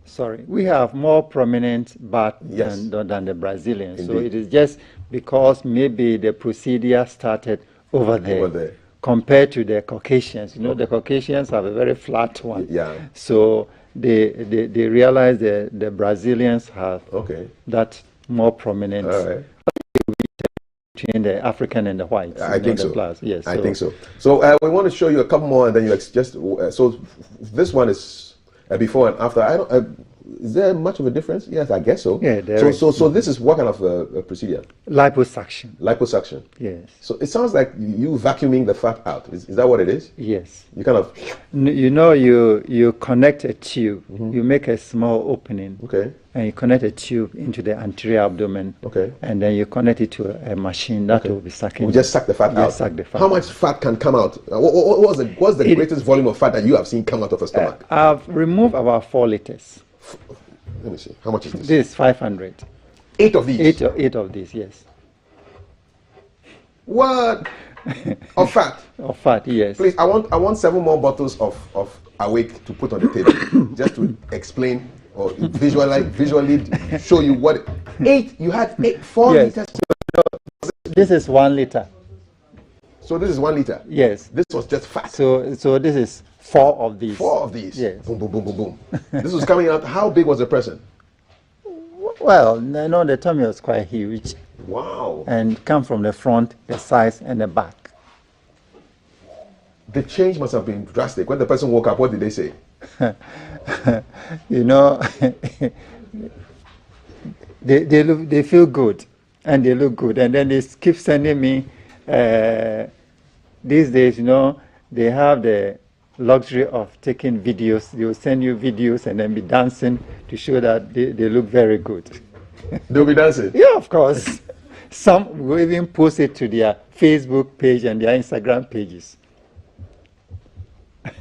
Sorry, we have more prominent butt than the Brazilians. Indeed. So it is just because maybe the procedure started over there. Compared to the Caucasians. The Caucasians have a very flat one. Yeah. So they realize the Brazilians have that more prominent between the African and the whites. I think so. Yes, I think so. So we want to show you a couple more, and then you just so this one is before and after. I don't. Is there much of a difference? Yes, I guess so. Yeah, there is. So this is what kind of procedure? Liposuction. Liposuction. Yes. So it sounds like you vacuuming the fat out. Is that what it is? Yes. You kind of. You connect a tube. You make a small opening. Okay. And you connect a tube into the anterior abdomen. Okay. And then you connect it to a machine that will be sucking. We just suck the fat out. Suck the fat. How much fat can come out? What's the greatest volume of fat that you have seen come out of a stomach? I've removed about 4 liters. Let me see. How much is this? This is 500. 8 of these? 8 of these, yes. What? Of fat? Of fat, yes. Please, I want 7 more bottles of Awake to put on the table, just to explain or visually show you what. 8? You had 4 liters? This is 1 liter. So this is 1 liter? Yes. This was just fat? So this is 4 of these. 4 of these? Yes. Boom, boom, boom, boom, boom. This was coming out. How big was the person? Well, the tummy was quite huge. Wow. And come from the front, the sides, and the back. The change must have been drastic. When the person woke up, what did they say? They feel good, and they look good, and then they keep sending me. These days, they have the luxury of taking videos. They will send you videos and then be dancing to show that they look very good. They'll be dancing? Yeah, of course. Some will even post it to their Facebook page and their Instagram pages.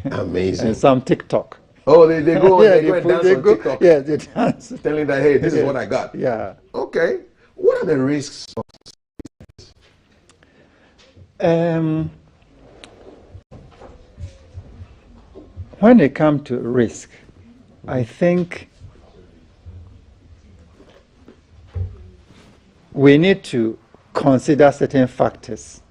Amazing. And some TikTok. Oh, they go and dance on TikTok. Yeah, they dance. Telling that, hey, this is what I got. Yeah. Okay. What are the risks of when it comes to risk, I think we need to consider certain factors.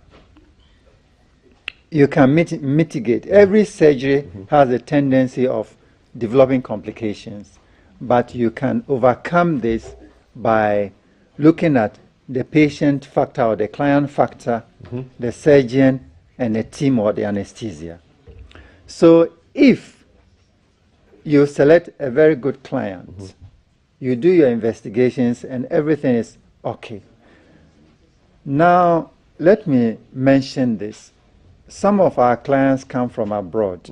You can mitigate. Every surgery has a tendency of developing complications, but you can overcome this by looking at the patient factor or the client factor, the surgeon, and the team or the anesthesia. So if you select a very good client, you do your investigations and everything is okay. Now, let me mention this. Some of our clients come from abroad,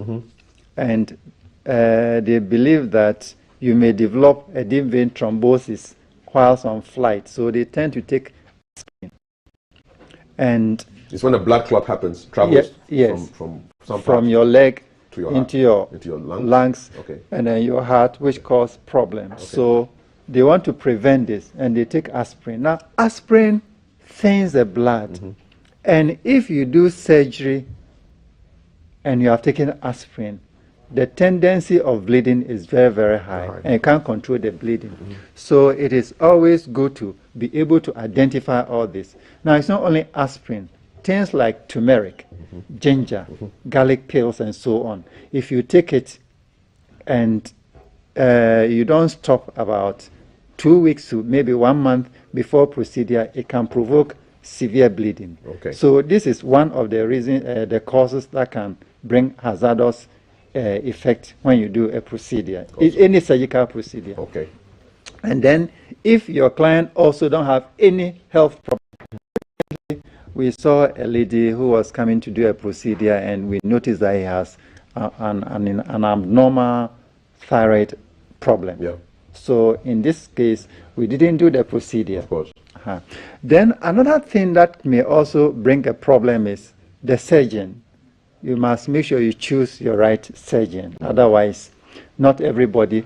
and they believe that you may develop a deep vein thrombosis whilst on flight, so they tend to take aspirin. And it's when a blood clot happens, travels from your leg to your into your lungs, and then your heart, which cause problems. So they want to prevent this, and they take aspirin. Now, aspirin thins the blood, and if you do surgery and you have taken aspirin, the tendency of bleeding is very, very high, and you can't control the bleeding. So it is always good to be able to identify all this. Now, it's not only aspirin, things like turmeric, ginger, garlic pills, and so on. If you take it and you don't stop about 2 weeks to maybe 1 month before procedure, it can provoke severe bleeding. Okay. So this is one of the reasons, the causes that can bring hazardous effect when you do a procedure, any surgical procedure. Okay. And then, if your client also don't have any health problem, we saw a lady who was coming to do a procedure, and we noticed that he has an abnormal thyroid problem. Yeah. So in this case, we didn't do the procedure. Of course. Then another thing that may also bring a problem is the surgeon. You must make sure you choose your right surgeon. Otherwise, not everybody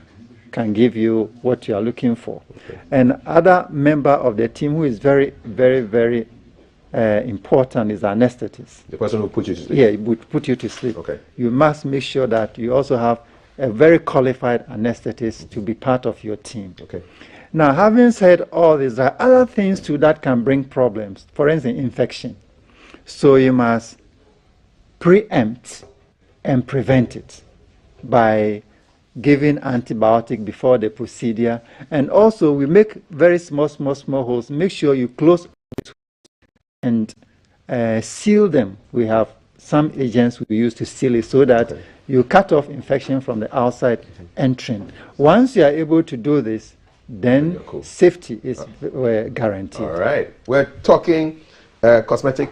can give you what you are looking for. Okay. And other member of the team who is very, very, very important is anesthetist. The person who puts you to sleep? Yeah, it would put you to sleep. Okay. You must make sure that you also have a very qualified anesthetist to be part of your team. Okay. Now, having said all this, there are other things too that can bring problems. For instance, infection. So you must preempt and prevent it by giving antibiotic before the procedure. And also, we make very small holes. Make sure you close and seal them. We have some agents we use to seal it so that you cut off infection from the outside entering. Once you are able to do this, then safety is guaranteed. All right. We're talking cosmetic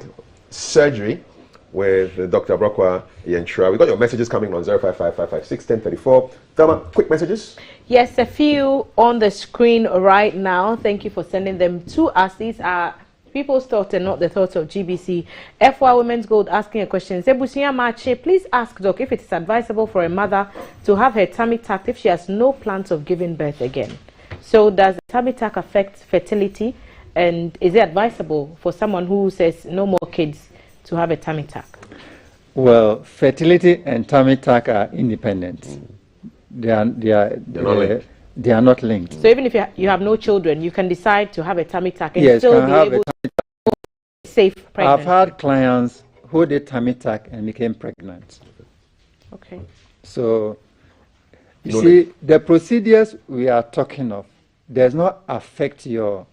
surgery with Dr. Brokwa Yenchua. We got your messages coming on 05555561034. Thelma, quick messages? Yes, a few on the screen right now. Thank you for sending them to us. These are people's thoughts and not the thoughts of GBC. FY Women's Gold asking a question. Sebusia Mache, please ask Doc if it is advisable for a mother to have her tummy tucked if she has no plans of giving birth again. So does the tummy tuck affect fertility? And is it advisable for someone who says no more kids to have a tummy tuck? Well, fertility and tummy tuck are independent. They are not linked. So even if you have no children, you can decide to have a tummy tuck and yes, still be able to safe pregnancy. I've had clients who did tummy tuck and became pregnant. Okay. So, you see, the procedures we are talking of does not affect your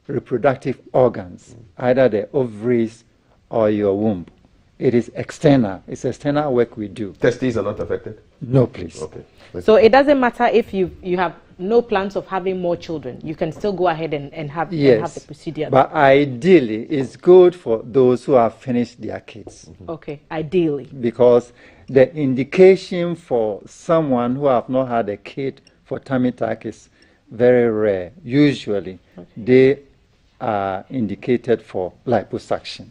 reproductive organs, either the ovaries or your womb. It is external. It's external work we do. Testes are not affected? No, please. Okay. So it doesn't matter if you have no plans of having more children. You can still go ahead and have the procedure. But ideally, it's good for those who have finished their kids. Okay, ideally. Because the indication for someone who have not had a kid for tummy tuck is very rare. Usually, they are indicated for liposuction.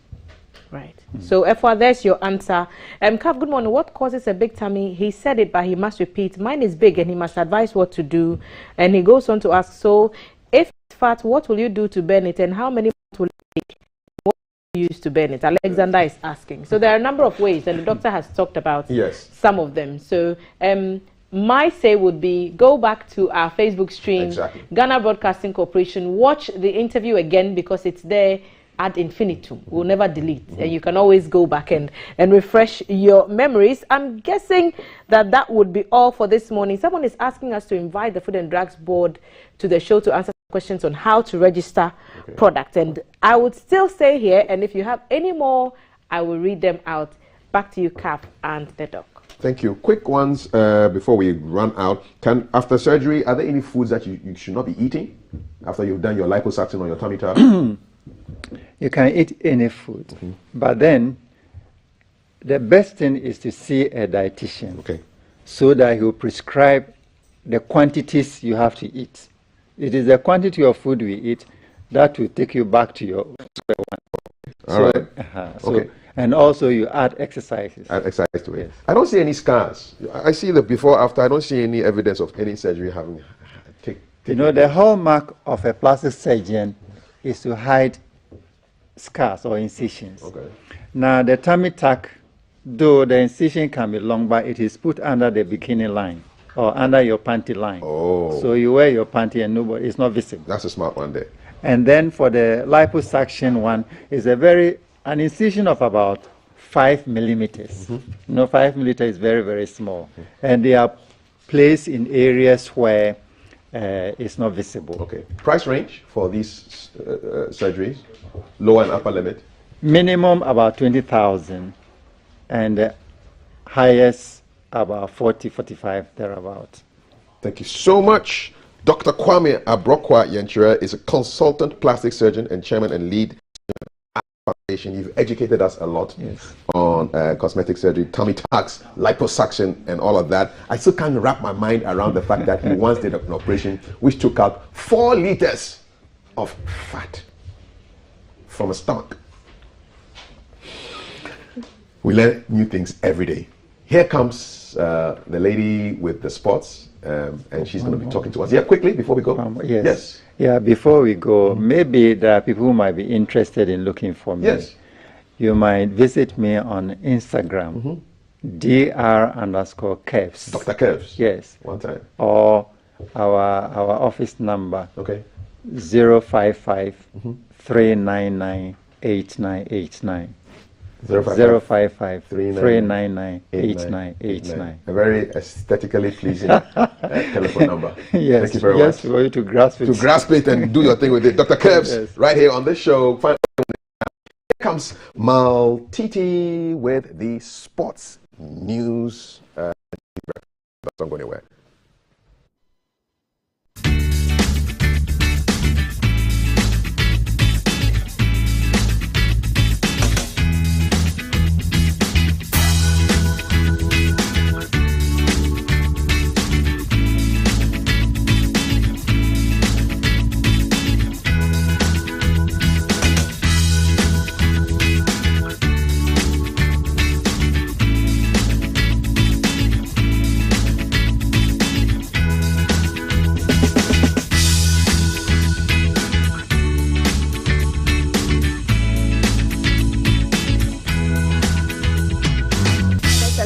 Right. So, Efwa, there's your answer. Kav, good morning. What causes a big tummy? He said it, but he must repeat. Mine is big, and he must advise what to do. And he goes on to ask, so, if it's fat, what will you do to burn it, and how many months will it take? What will you use to burn it? Alexander is asking. So, there are a number of ways, and the doctor has talked about some of them. So, my say would be go back to our Facebook stream, Ghana Broadcasting Corporation, watch the interview again because it's there ad infinitum. We'll never delete. And you can always go back and refresh your memories. I'm guessing that would be all for this morning. Someone is asking us to invite the Food and Drugs Board to the show to answer questions on how to register products. And I would still stay here, and if you have any more, I will read them out. Back to you, Kav and the doc. Thank you. Quick ones before we run out. After surgery, are there any foods that you should not be eating after you've done your liposuction or your tummy tuck? You can eat any food, but then the best thing is to see a dietitian so that he will prescribe the quantities you have to eat. It is the quantity of food we eat that will take you back to your All right. And also you add exercises. Add exercise to it. Yes. I don't see any scars. I see the before, after. I don't see any evidence of any surgery having You know, the hallmark of a plastic surgeon is to hide scars or incisions. Now, the tummy tuck though the incision can be long, but it is put under the bikini line or under your panty line. Oh. So you wear your panty and nobody, it's not visible. That's a smart one there. And then for the liposuction one, is an incision of about 5 millimeters. 5 millimeters is very, very small. And they are placed in areas where it's not visible. Okay. Price range for these surgeries? Lower and upper limit? Minimum about 20,000 and highest about 40, 45, thereabout. Thank you so much. Dr. Kwame Abrokwa Yenchire is a consultant plastic surgeon and chairman and lead foundation. You've educated us a lot on cosmetic surgery, tummy tucks, liposuction, and all of that. I still can't wrap my mind around the fact that he once did an operation which took out 4 liters of fat from a stomach. We learn new things every day. Here comes the lady with the spots, and she's going to be talking to us. Yeah, quickly before we go. Yes. Yeah, before we go, maybe there are people who might be interested in looking for me. Yes. You might visit me on Instagram, Dr_Kevs. Dr. Kevs. Yes. One time. Or our office number. Okay. 055 399 8989. 055 399 8989. A very aesthetically pleasing telephone number. Yes. Thank you very much. For you to grasp it. To grasp it and do your thing with it. Dr. Kevs, right here on this show. Here comes Mal Titi with the sports news. Don't go anywhere.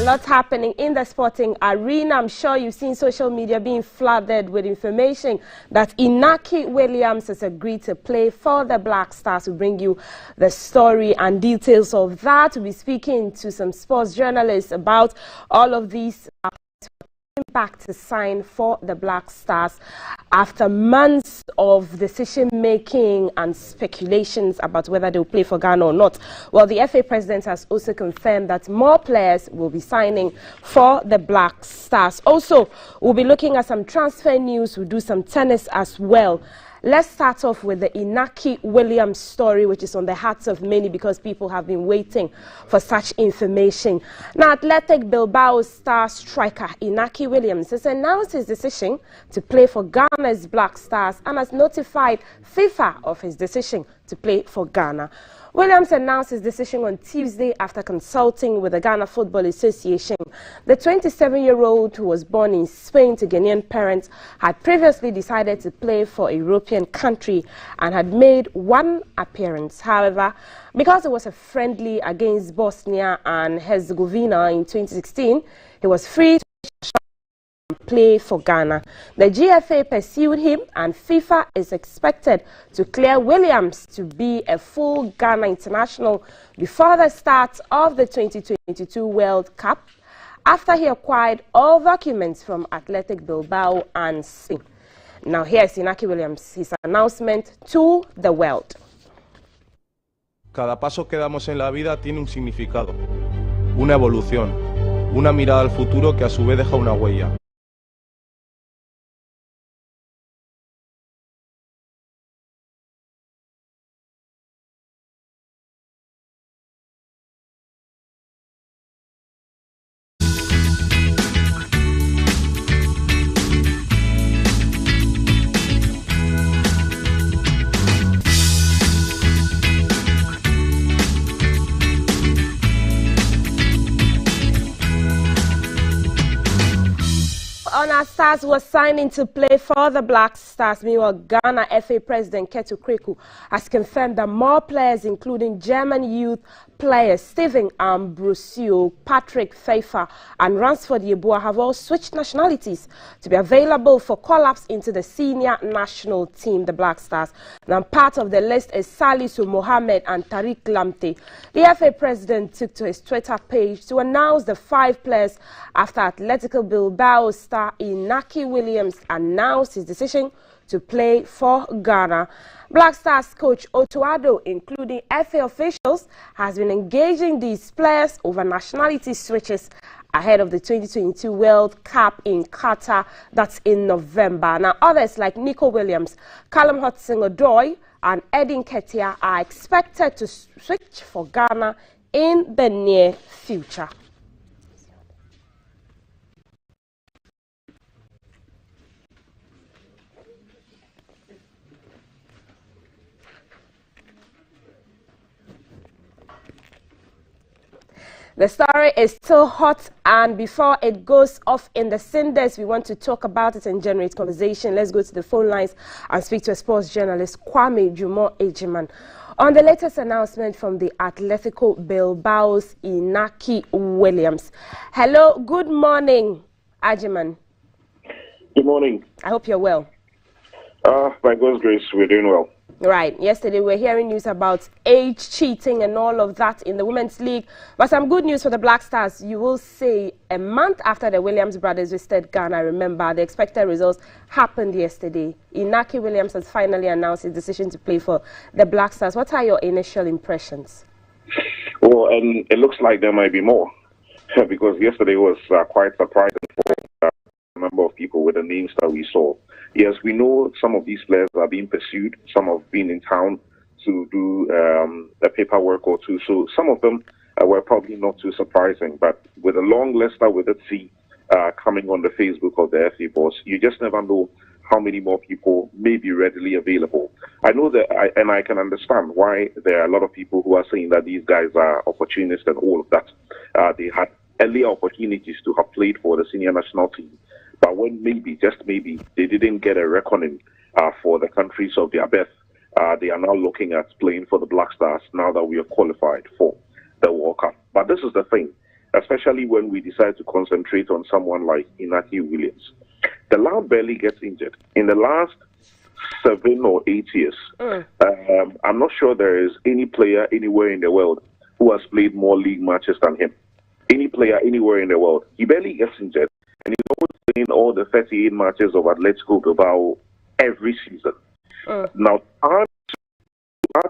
What's happening in the sporting arena? I'm sure you've seen social media being flooded with information that Inaki Williams has agreed to play for the Black Stars. We'll bring you the story and details of that. We'll be speaking to some sports journalists about all of these back to sign for the Black Stars after months of decision-making and speculations about whether they'll play for Ghana or not. Well, the FA president has also confirmed that more players will be signing for the Black Stars. Also, we'll be looking at some transfer news. We'll do some tennis as well. Let's start off with the Inaki Williams story, which is on the hearts of many because people have been waiting for such information. Now, Athletic Bilbao star striker Inaki Williams has announced his decision to play for Ghana's Black Stars and has notified FIFA of his decision to play for Ghana. Williams announced his decision on Tuesday after consulting with the Ghana Football Association. The 27-year-old, who was born in Spain to Ghanaian parents, had previously decided to play for a European country and had made one appearance. However, because it was a friendly against Bosnia and Herzegovina in 2016, he was free to play for Ghana. The GFA pursued him and FIFA is expected to clear Williams to be a full Ghana international before the start of the 2022 World Cup after he acquired all documents from Athletic Bilbao and Spain. Now here's Inaki Williams, his announcement to the world. Cada paso que damos en la vida tiene un significado, una evolución, una mirada al futuro que a su vez deja una huella. Honor Stars was signing to play for the Black Stars. Meanwhile, Ghana FA President Ketu Kreku has confirmed that more players, including German youth players Stephen Ambrosio, Patrick Pfeiffer and Ransford Yeboah, have all switched nationalities to be available for call-ups into the senior national team, the Black Stars. Now, part of the list is Salisu Mohammed and Tariq Lamte. The FA President took to his Twitter page to announce the 5 players after Atletico Bilbao star Inaki Williams announced his decision to play for Ghana. Black Stars coach Otuado, including FA officials, has been engaging these players over nationality switches ahead of the 2022 World Cup in Qatar, that's in November. Now, others like Nico Williams, Callum Hudson-Odoi and Edin Ketia are expected to switch for Ghana in the near future. The story is still hot, and before it goes off in the cinders, we want to talk about it and generate conversation. Let's go to the phone lines and speak to a sports journalist, Kwame Jumo Ejiman, on the latest announcement from the Atletico Bilbao's Inaki Williams. Hello, good morning, Ejiman. Good morning. I hope you're well. By God's grace, we're doing well. Right. Yesterday, we were hearing news about age cheating and all of that in the Women's League. But some good news for the Black Stars. You will say a month after the Williams brothers visited Ghana, remember, the expected results happened yesterday. Inaki Williams has finally announced his decision to play for the Black Stars. What are your initial impressions? Well, and it looks like there might be more. Because yesterday was quite surprising for a number of people with the names that we saw. Yes, we know some of these players are being pursued. Some have been in town to do a paperwork or two. So some of them were probably not too surprising. But with a long list that we did see coming on the Facebook of the FA boss, you just never know how many more people may be readily available. I know that, and I can understand why there are a lot of people who are saying that these guys are opportunists and all of that. They had earlier opportunities to have played for the senior national team. But when maybe, just maybe, they didn't get a reckoning for the countries of their birth, they are now looking at playing for the Black Stars now that we have qualified for the World Cup. But this is the thing, especially when we decide to concentrate on someone like Inaki Williams. The lad barely gets injured. In the last 7 or 8 years, I'm not sure there is any player anywhere in the world who has played more league matches than him. Any player anywhere in the world. He barely gets injured. And he's always playing all the 38 matches of Atletico Bilbao every season. Now, add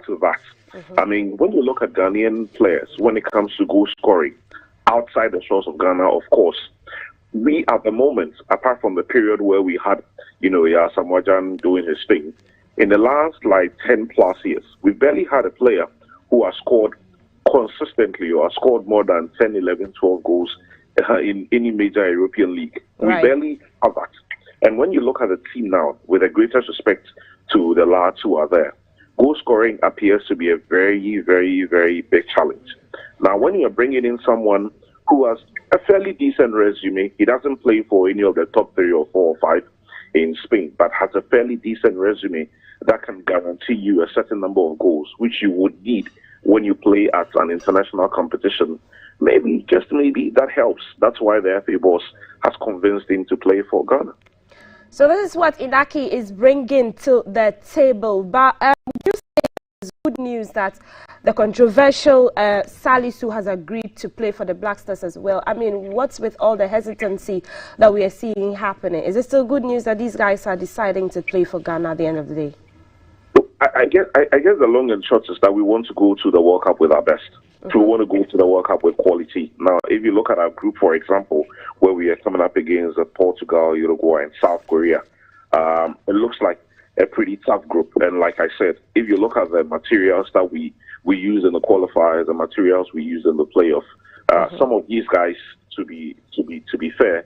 to that, I mean, when you look at Ghanaian players, when it comes to goal scoring, outside the shores of Ghana, of course, we at the moment, apart from the period where we had, Samoajan doing his thing, in the last, 10 plus years, we barely had a player who has scored consistently or has scored more than 10, 11, 12 goals in any major European league. Right. We barely have that. And when you look at the team now, with the greatest respect to the lads who are there, goal scoring appears to be a very, very, very big challenge. Now, when you're bringing in someone who has a fairly decent resume, he doesn't play for any of the top 3 or 4 or 5 in Spain, but has a fairly decent resume that can guarantee you a certain number of goals, which you would need when you play at an international competition. Maybe, just maybe, that helps. That's why the FA boss has convinced him to play for Ghana. So this is what Inaki is bringing to the table. But you say it's good news that the controversial Salisu has agreed to play for the Black Stars as well. I mean, what's with all the hesitancy that we are seeing happening? Is it still good news that these guys are deciding to play for Ghana at the end of the day? I guess the long and short is that we want to go to the World Cup with our best. So we want to go to the World Cup with quality. Now, if you look at our group, for example, where we are coming up against Portugal, Uruguay, and South Korea, it looks like a pretty tough group. And like I said, if you look at the materials that we use in the qualifiers, the materials we use in the playoff, some of these guys, to be fair,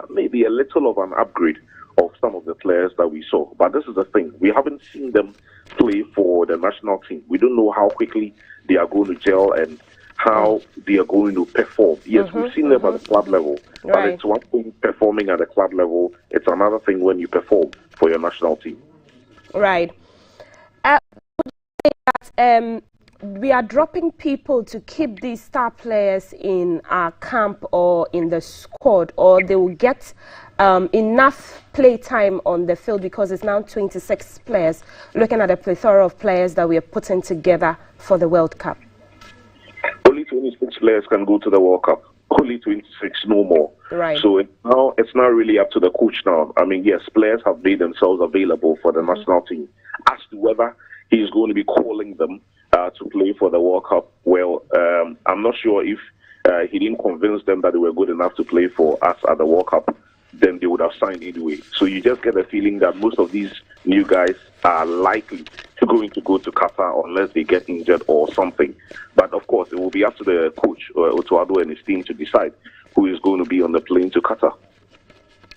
maybe a little of an upgrade of some of the players that we saw. But this is the thing, we haven't seen them play for the national team. We don't know how quickly they are going to gel and how they are going to perform. Yes, we've seen them at the club level, but it's one thing performing at the club level. It's another thing when you perform for your national team. Right. Would you say that we are dropping people to keep these star players in our camp or in the squad, or they will get enough play time on the field, because it's now 26 players, looking at the plethora of players that we are putting together for the World Cup? Only 26 players can go to the World Cup. Only 26, no more. Right. So it's now really up to the coach now. I mean, yes, players have made themselves available for the national team. As to whether he's going to be calling them to play for the World Cup, well, I'm not sure if he didn't convince them that they were good enough to play for us at the World Cup, then they would have signed anyway. So you just get the feeling that most of these new guys are likely to go to Qatar unless they get injured or something. But of course, it will be up to the coach, Otuado, and his team to decide who is going to be on the plane to Qatar.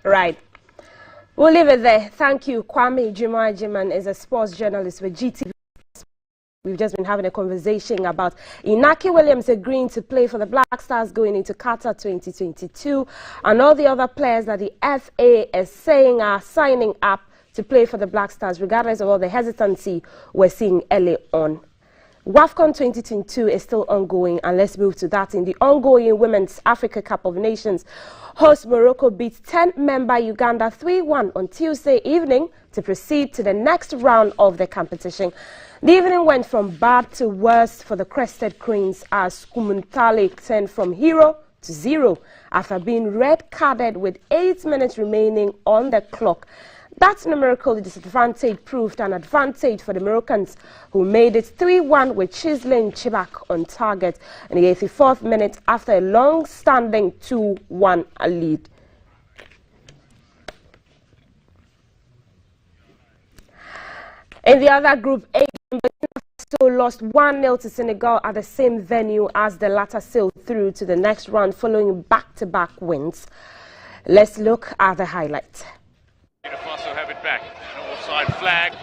Right. We'll leave it there. Thank you. Kwame Jiman is a sports journalist with GTV. We've just been having a conversation about Inaki Williams agreeing to play for the Black Stars going into Qatar 2022, and all the other players that the FA is saying are signing up to play for the Black Stars, regardless of all the hesitancy we're seeing early on. WAFCON 2022 is still ongoing, and let's move to that. In the ongoing Women's Africa Cup of Nations, host Morocco beat 10-member Uganda 3-1 on Tuesday evening to proceed to the next round of the competition. The evening went from bad to worse for the Crested Cranes as Kumuntale turned from hero to zero after being red-carded with 8 minutes remaining on the clock. That numerical disadvantage proved an advantage for the Moroccans, who made it 3-1 with Chislin Chibak on target in the 84th minute after a long-standing 2-1 lead. In the other Group A, Burkina Faso lost 1-0 to Senegal at the same venue as the latter sailed through to the next round following back-to-back wins. Let's look at the highlights. Burkina Faso have it back. An offside flag.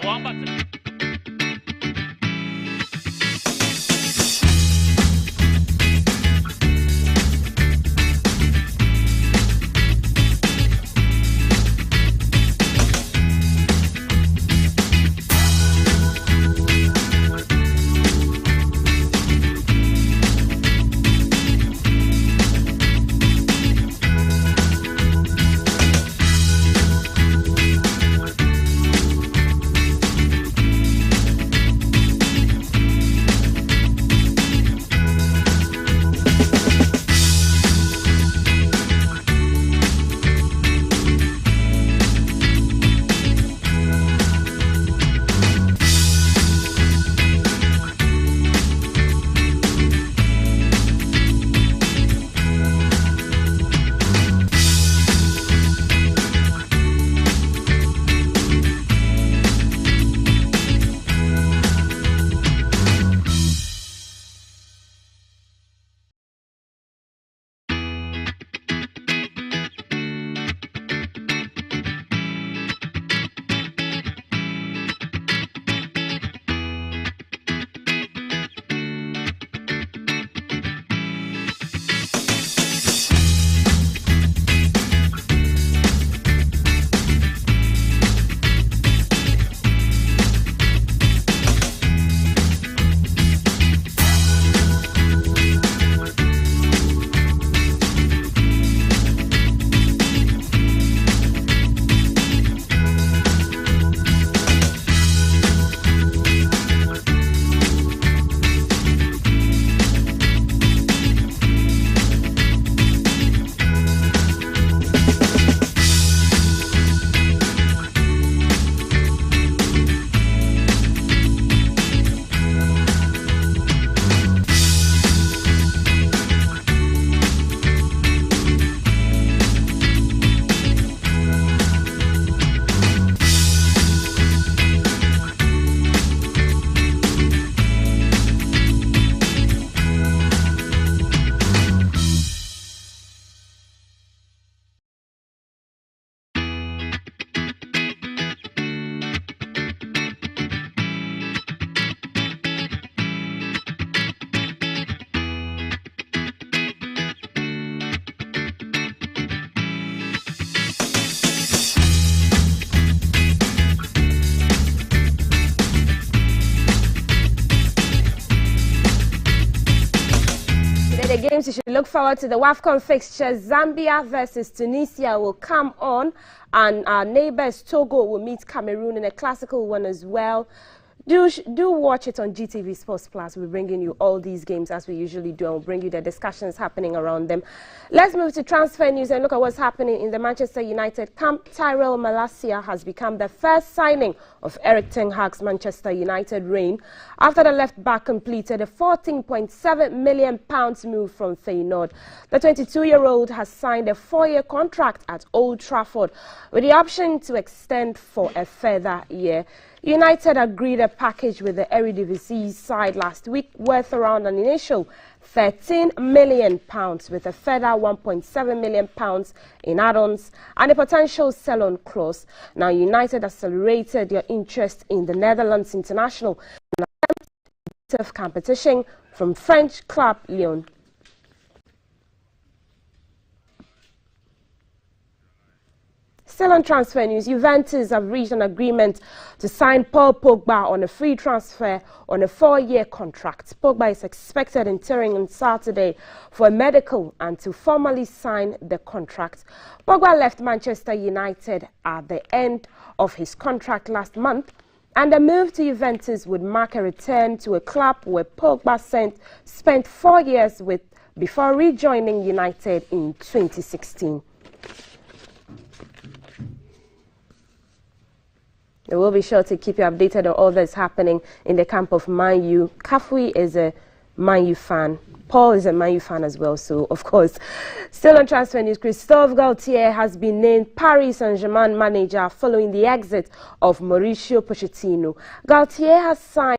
games you should look forward to, the WAFCON fixtures. Zambia versus Tunisia will come on, and our neighbors Togo will meet Cameroon in a classical one as well. Do watch it on GTV Sports Plus. We're bringing you all these games as we usually do, and we'll bring you the discussions happening around them. Let's move to transfer news and look at what's happening in the Manchester United camp. Tyrell Malacia has become the first signing of Eric Ten Hag's Manchester United reign after the left back completed a £14.7 million move from Feyenoord. The 22-year-old has signed a 4-year contract at Old Trafford with the option to extend for a further year. United agreed a package with the Eredivisie side last week worth around an initial £13 million with a further £1.7 million in add-ons and a potential sell-on clause. Now, United accelerated their interest in the Netherlands international in a tough competition from French club Lyon. Still on transfer news, Juventus have reached an agreement to sign Paul Pogba on a free transfer on a 4-year contract. Pogba is expected entering on Saturday for a medical and to formally sign the contract. Pogba left Manchester United at the end of his contract last month, and the move to Juventus would mark a return to a club where Pogba spent 4 years with before rejoining United in 2016. We will be sure to keep you updated on all that's happening in the camp of Man U. Kafui is a Man U fan. Paul is a Man U fan as well, so of course. Still on transfer news, Christophe Galtier has been named Paris Saint-Germain manager following the exit of Mauricio Pochettino. Galtier has signed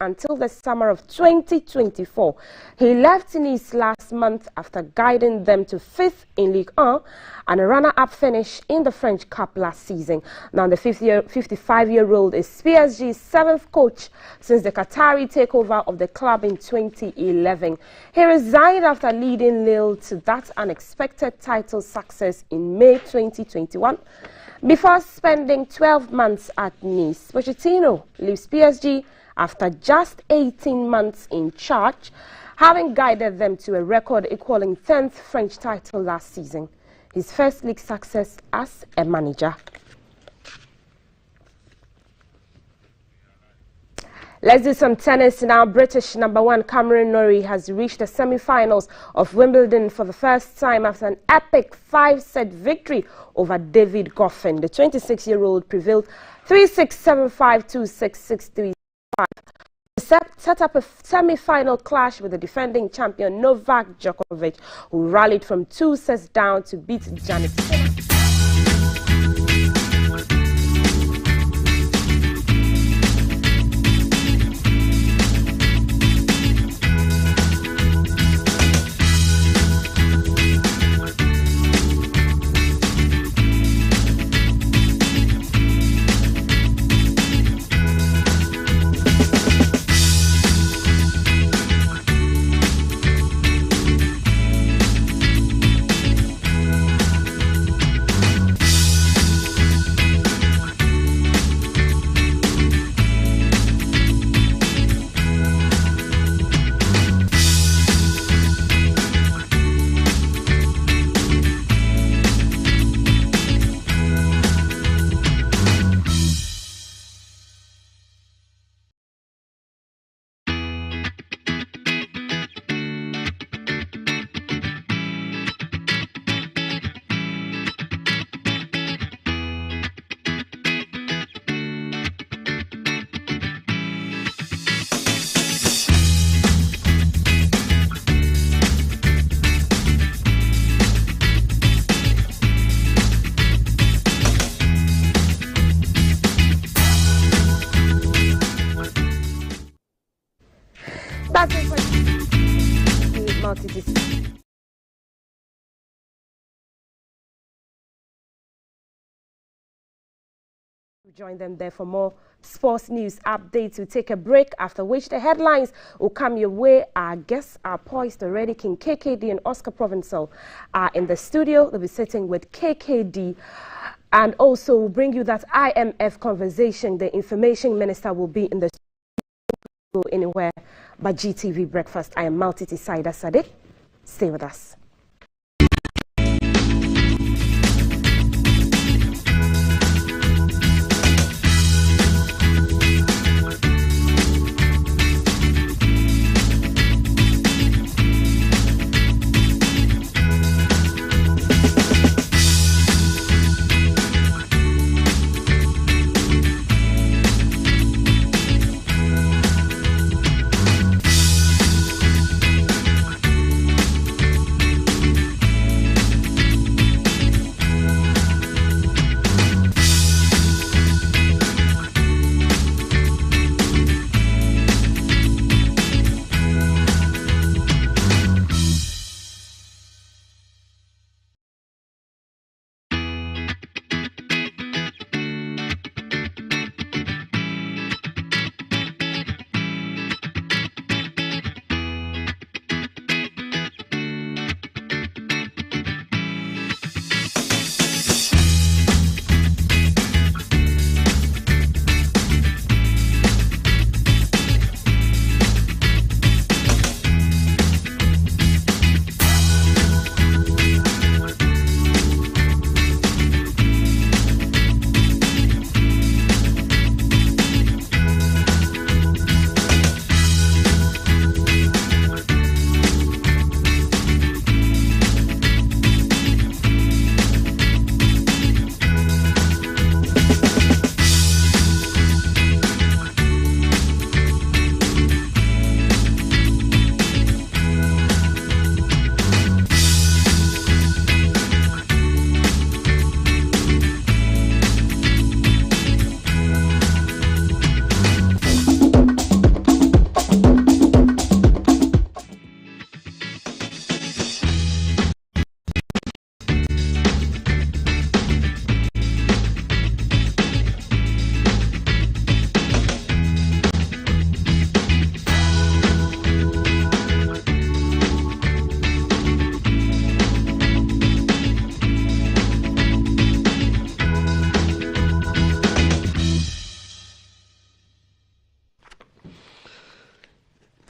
until the summer of 2024. He left Nice last month after guiding them to 5th in Ligue 1 and a runner-up finish in the French Cup last season. Now, the 55-year-old is PSG's 7th coach since the Qatari takeover of the club in 2011. He resigned after leading Lille to that unexpected title success in May 2021. Before spending 12 months at Nice, Pochettino leaves PSG after just 18 months in charge, having guided them to a record equaling 10th French title last season, his first league success as a manager. Let's do some tennis now. British #1 Cameron Norrie has reached the semi-finals of Wimbledon for the first time after an epic 5-set victory over David Goffin. The 26-year-old prevailed 3-6, 7-5, 2-6, 6-3. Set up a semi-final clash with the defending champion Novak Djokovic, who rallied from 2 sets down to beat Jannik Sinner. That's it for multi-discipline. Join them there for more sports news updates. We'll take a break, after which the headlines will come your way. Our guests are poised already. King KKD and Oscar Provençal are in the studio. They'll be sitting with KKD. And also we'll bring you that IMF conversation. The information minister will be in the studio. Go anywhere. by GTV Breakfast. I am Maltiti Saida Sadiq. Stay with us.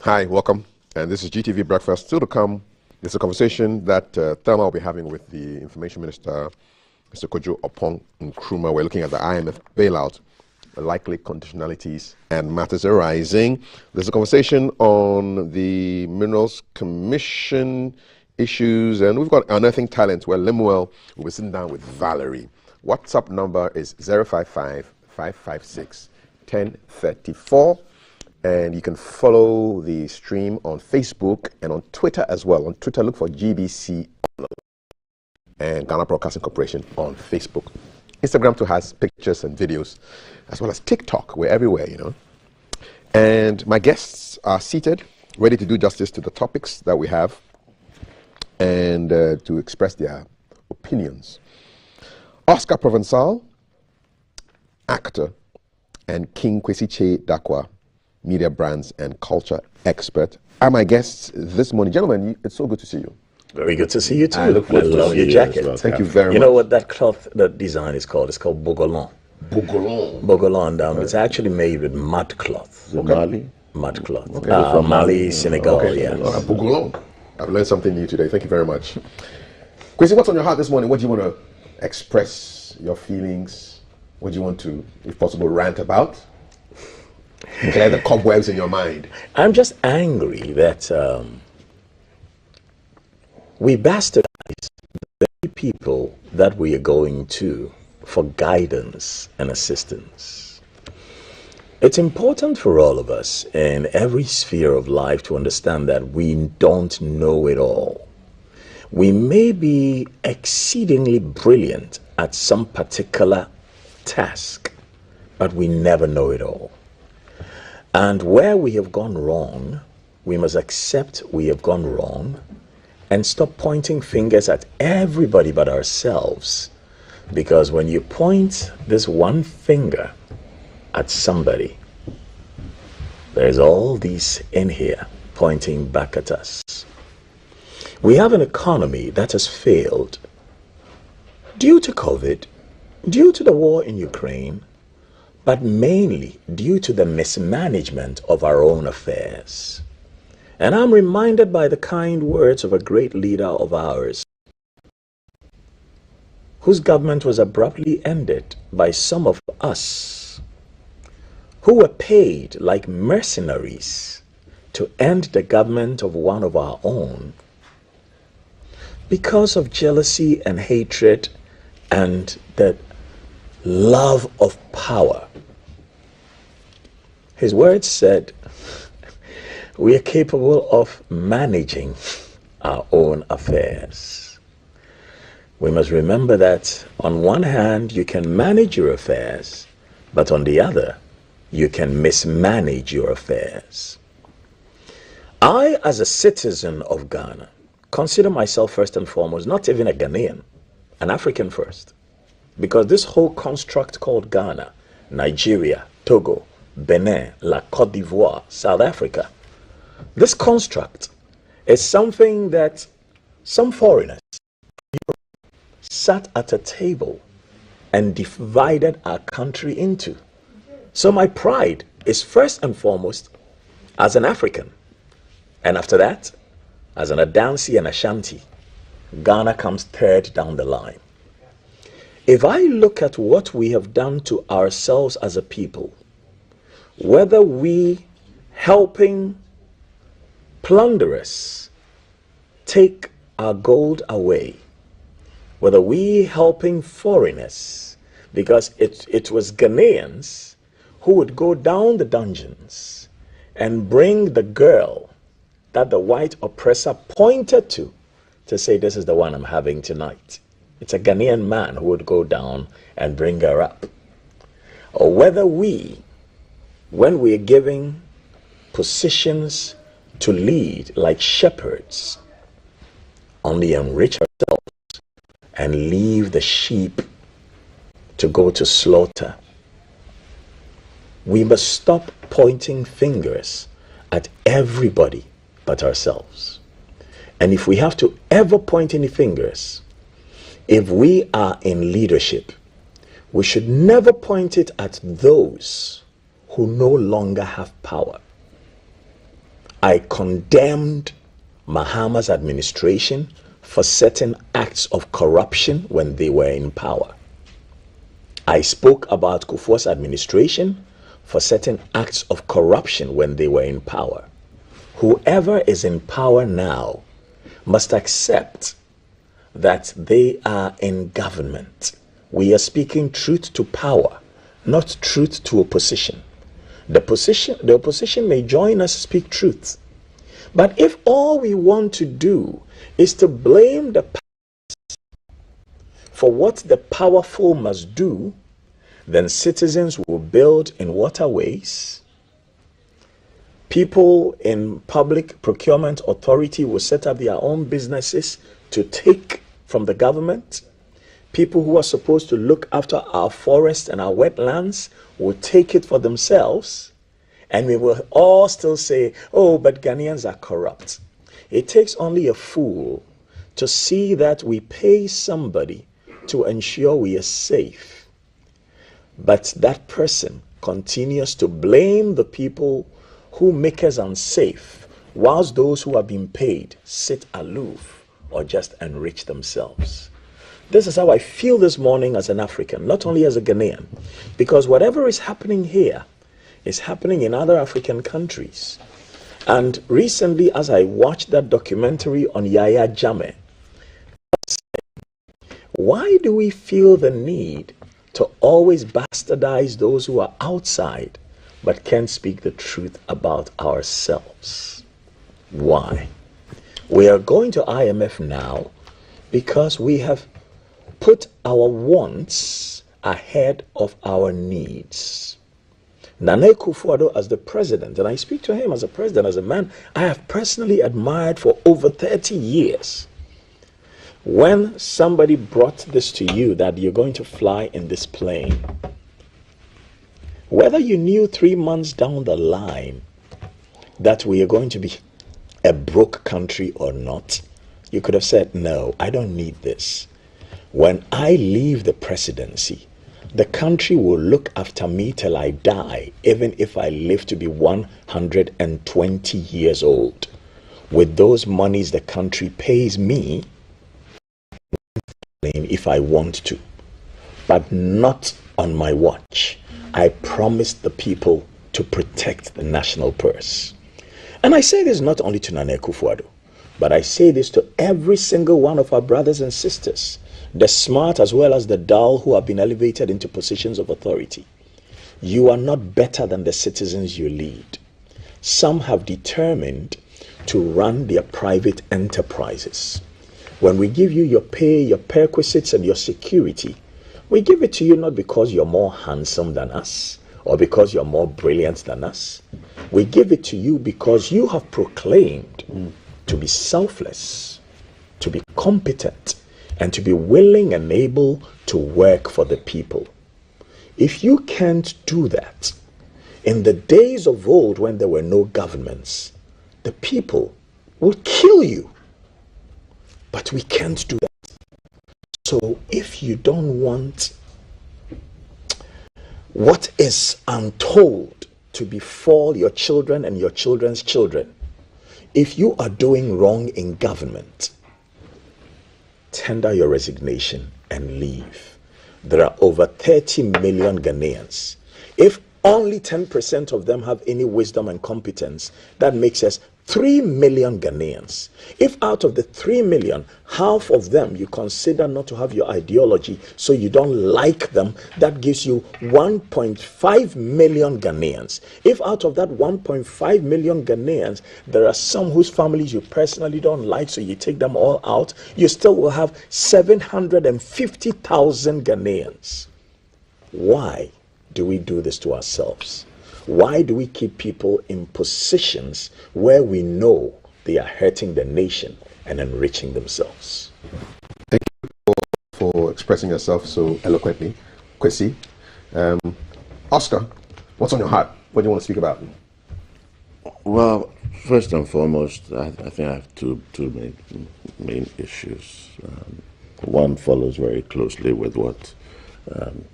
Hi, welcome. And this is GTV Breakfast. Still to come, it's a conversation that Thelma will be having with the Information Minister, Mr. Kojo Oppong Nkrumah. We're looking at the IMF bailout, the likely conditionalities and matters arising. There's a conversation on the Minerals Commission issues, and we've got Unearthing Talent, where Lemuel will be sitting down with Valerie. WhatsApp number is 055-556-1034. And you can follow the stream on Facebook and on Twitter as well. On Twitter, look for GBC and Ghana Broadcasting Corporation on Facebook. Instagram too has pictures and videos, as well as TikTok. We're everywhere, you know. And my guests are seated, ready to do justice to the topics that we have and to express their opinions. Oscar Provençal, actor, and King Kwesi Che Dakwa, media brands and culture expert, are my guests this morning. Gentlemen, it's so good to see you. Very good to see you too. I look forward to love your jacket. Well. Thank you very much. You know what that cloth, that design is called? It's called Bogolon. Bogolon. Bogolon. It's actually made with mud cloth. Okay. Mali? Mud cloth. Okay. Mali, Senegal, okay. yeah. Bogolon. I've learned something new today. Thank you very much. Kwesi, what's on your heart this morning? What do you want to express your feelings? What do you want to, if possible, rant about? Clear the cobwebs in your mind. I'm just angry that we bastardize the people that we are going to for guidance and assistance. It's important for all of us in every sphere of life to understand that we don't know it all. We may be exceedingly brilliant at some particular task, but we never know it all. And where we have gone wrong, we must accept we have gone wrong and stop pointing fingers at everybody but ourselves. Because when you point this one finger at somebody, there's all these in here pointing back at us. We have an economy that has failed due to COVID, due to the war in Ukraine, but mainly due to the mismanagement of our own affairs. And I'm reminded by the kind words of a great leader of ours, whose government was abruptly ended by some of us who were paid like mercenaries to end the government of one of our own because of jealousy and hatred and the love of power. His words said, we are capable of managing our own affairs. We must remember that on one hand, you can manage your affairs, but on the other, you can mismanage your affairs. I, as a citizen of Ghana, consider myself first and foremost not even a Ghanaian, an African first. Because this whole construct called Ghana, Nigeria, Togo, Benin, La Côte d'Ivoire, South Africa, this construct is something that some foreigners sat at a table and divided our country into. So my pride is first and foremost as an African. And after that, as an Adansi and Ashanti, Ghana comes third down the line. If I look at what we have done to ourselves as a people, whether we helping plunderers take our gold away, whether we helping foreigners, because it was Ghanaians who would go down the dungeons and bring the girl that the white oppressor pointed to say, this is the one I'm having tonight. It's a Ghanaian man who would go down and bring her up. Or whether we, when we're giving positions to lead like shepherds, only enrich ourselves and leave the sheep to go to slaughter. We must stop pointing fingers at everybody but ourselves. And if we have to ever point any fingers, if we are in leadership, we should never point it at those who no longer have power. I condemned Mahama's administration for certain acts of corruption when they were in power. I spoke about Kufuor's administration for certain acts of corruption when they were in power. Whoever is in power now must accept that they are in government. We are speaking truth to power, not truth to opposition. The opposition may join us speak truth. But if all we want to do is to blame the past for what the powerful must do, then citizens will build in waterways. People in public procurement authority will set up their own businesses to take from the government. People who are supposed to look after our forests and our wetlands will take it for themselves. And we will all still say, oh, but Ghanaians are corrupt. It takes only a fool to see that we pay somebody to ensure we are safe. But that person continues to blame the people who make us unsafe, whilst those who are being paid sit aloof or just enrich themselves. This is how I feel this morning as an African, not only as a Ghanaian, because whatever is happening here is happening in other African countries. And recently, as I watched that documentary on Yaya Jammeh, why do we feel the need to always bastardize those who are outside but can't speak the truth about ourselves? Why? We are going to IMF now because we have put our wants ahead of our needs. Nana Akufo-Addo as the president, and I speak to him as a president, as a man I have personally admired for over 30 years. When somebody brought this to you that you're going to fly in this plane, whether you knew 3 months down the line that we are going to be a broke country or not, you could have said, no, I don't need this. When I leave the presidency, the country will look after me till I die, even if I live to be 120 years old. With those monies the country pays me, if I want to, but not on my watch. I promised the people to protect the national purse. And I say this not only to Nana Akufo-Addo, but I say this to every single one of our brothers and sisters, the smart as well as the dull who have been elevated into positions of authority. You are not better than the citizens you lead. Some have determined to run their private enterprises. When we give you your pay, your perquisites, and your security, we give it to you not because you're more handsome than us or because you're more brilliant than us. We give it to you because you have proclaimed to be selfless, to be competent, and to be willing and able to work for the people. If you can't do that, in the days of old when there were no governments, the people will kill you. But we can't do that. So if you don't want what is untold to befall your children and your children's children, if you are doing wrong in government, tender your resignation and leave. There are over 30 million Ghanaians. If only 10% of them have any wisdom and competence, that makes us 3 million Ghanaians. If out of the 3 million, half of them you consider not to have your ideology, so you don't like them, that gives you 1.5 million Ghanaians. If out of that 1.5 million Ghanaians, there are some whose families you personally don't like, so you take them all out, you still will have 750,000 Ghanaians. Why do we do this to ourselves? Why do we keep people in positions where we know they are hurting the nation and enriching themselves? Thank you for expressing yourself so eloquently, Kwesi. Oscar, what's on your heart? What do you want to speak about? Well, first and foremost, I think I have two main issues. One follows very closely with what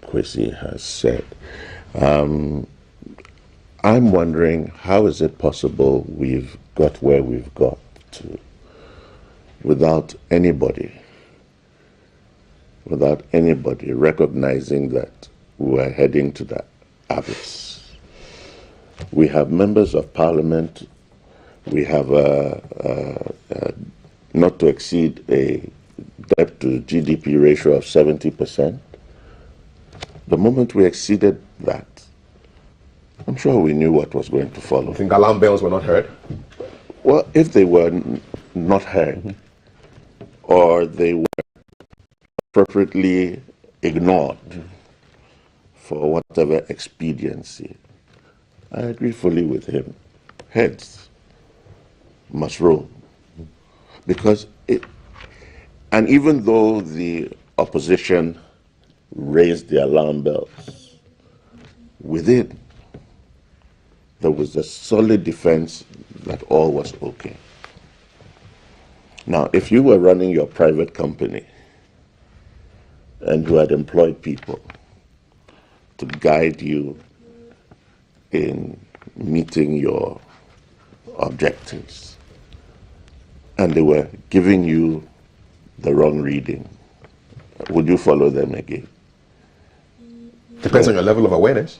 Kwesi has said. I'm wondering, how is it possible we've got where we've got to without anybody recognizing that we're heading to that abyss? We have members of parliament, we have not to exceed a debt to GDP ratio of 70%. The moment we exceeded that, I'm sure we knew what was going to follow. You think alarm bells were not heard? Well, if they were not heard, or they were appropriately ignored for whatever expediency, I agree fully with him. Heads must roll. Because and even though the opposition raised the alarm bells, within there was a solid defense that all was okay. Now, if you were running your private company and you had employed people to guide you in meeting your objectives, and they were giving you the wrong reading, would you follow them again? Depends on your level of awareness.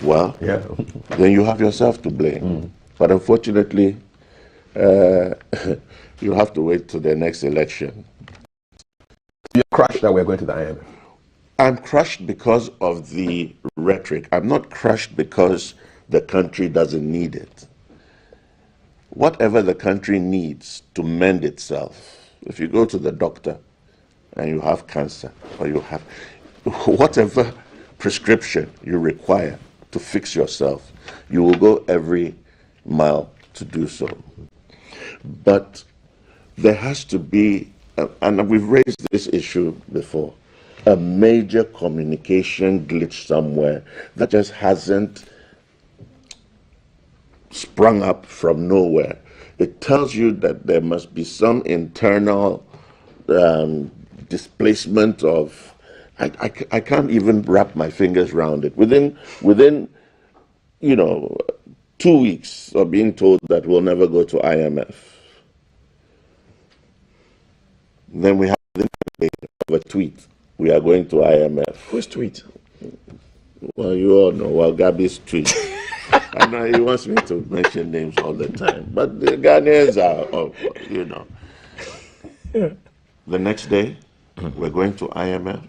Well, yeah. Then you have yourself to blame. But unfortunately, you have to wait till the next election. You're crushed that we're going to the IMF. I'm crushed because of the rhetoric. I'm not crushed because the country doesn't need it. Whatever the country needs to mend itself, if you go to the doctor and you have cancer, or you have whatever prescription you require to fix yourself, you will go every mile to do so. But there has to be, and we've raised this issue before, a major communication glitch somewhere that just hasn't sprung up from nowhere. It tells you that there must be some internal displacement of, I can't even wrap my fingers around it. Within, 2 weeks of being told that we'll never go to IMF. Then we have a tweet. We are going to IMF. Whose tweet? Well, you all know. Well, Gabi's tweet. I know he wants me to mention names all the time, but the Ghanaians are, you know. The next day, we're going to IMF,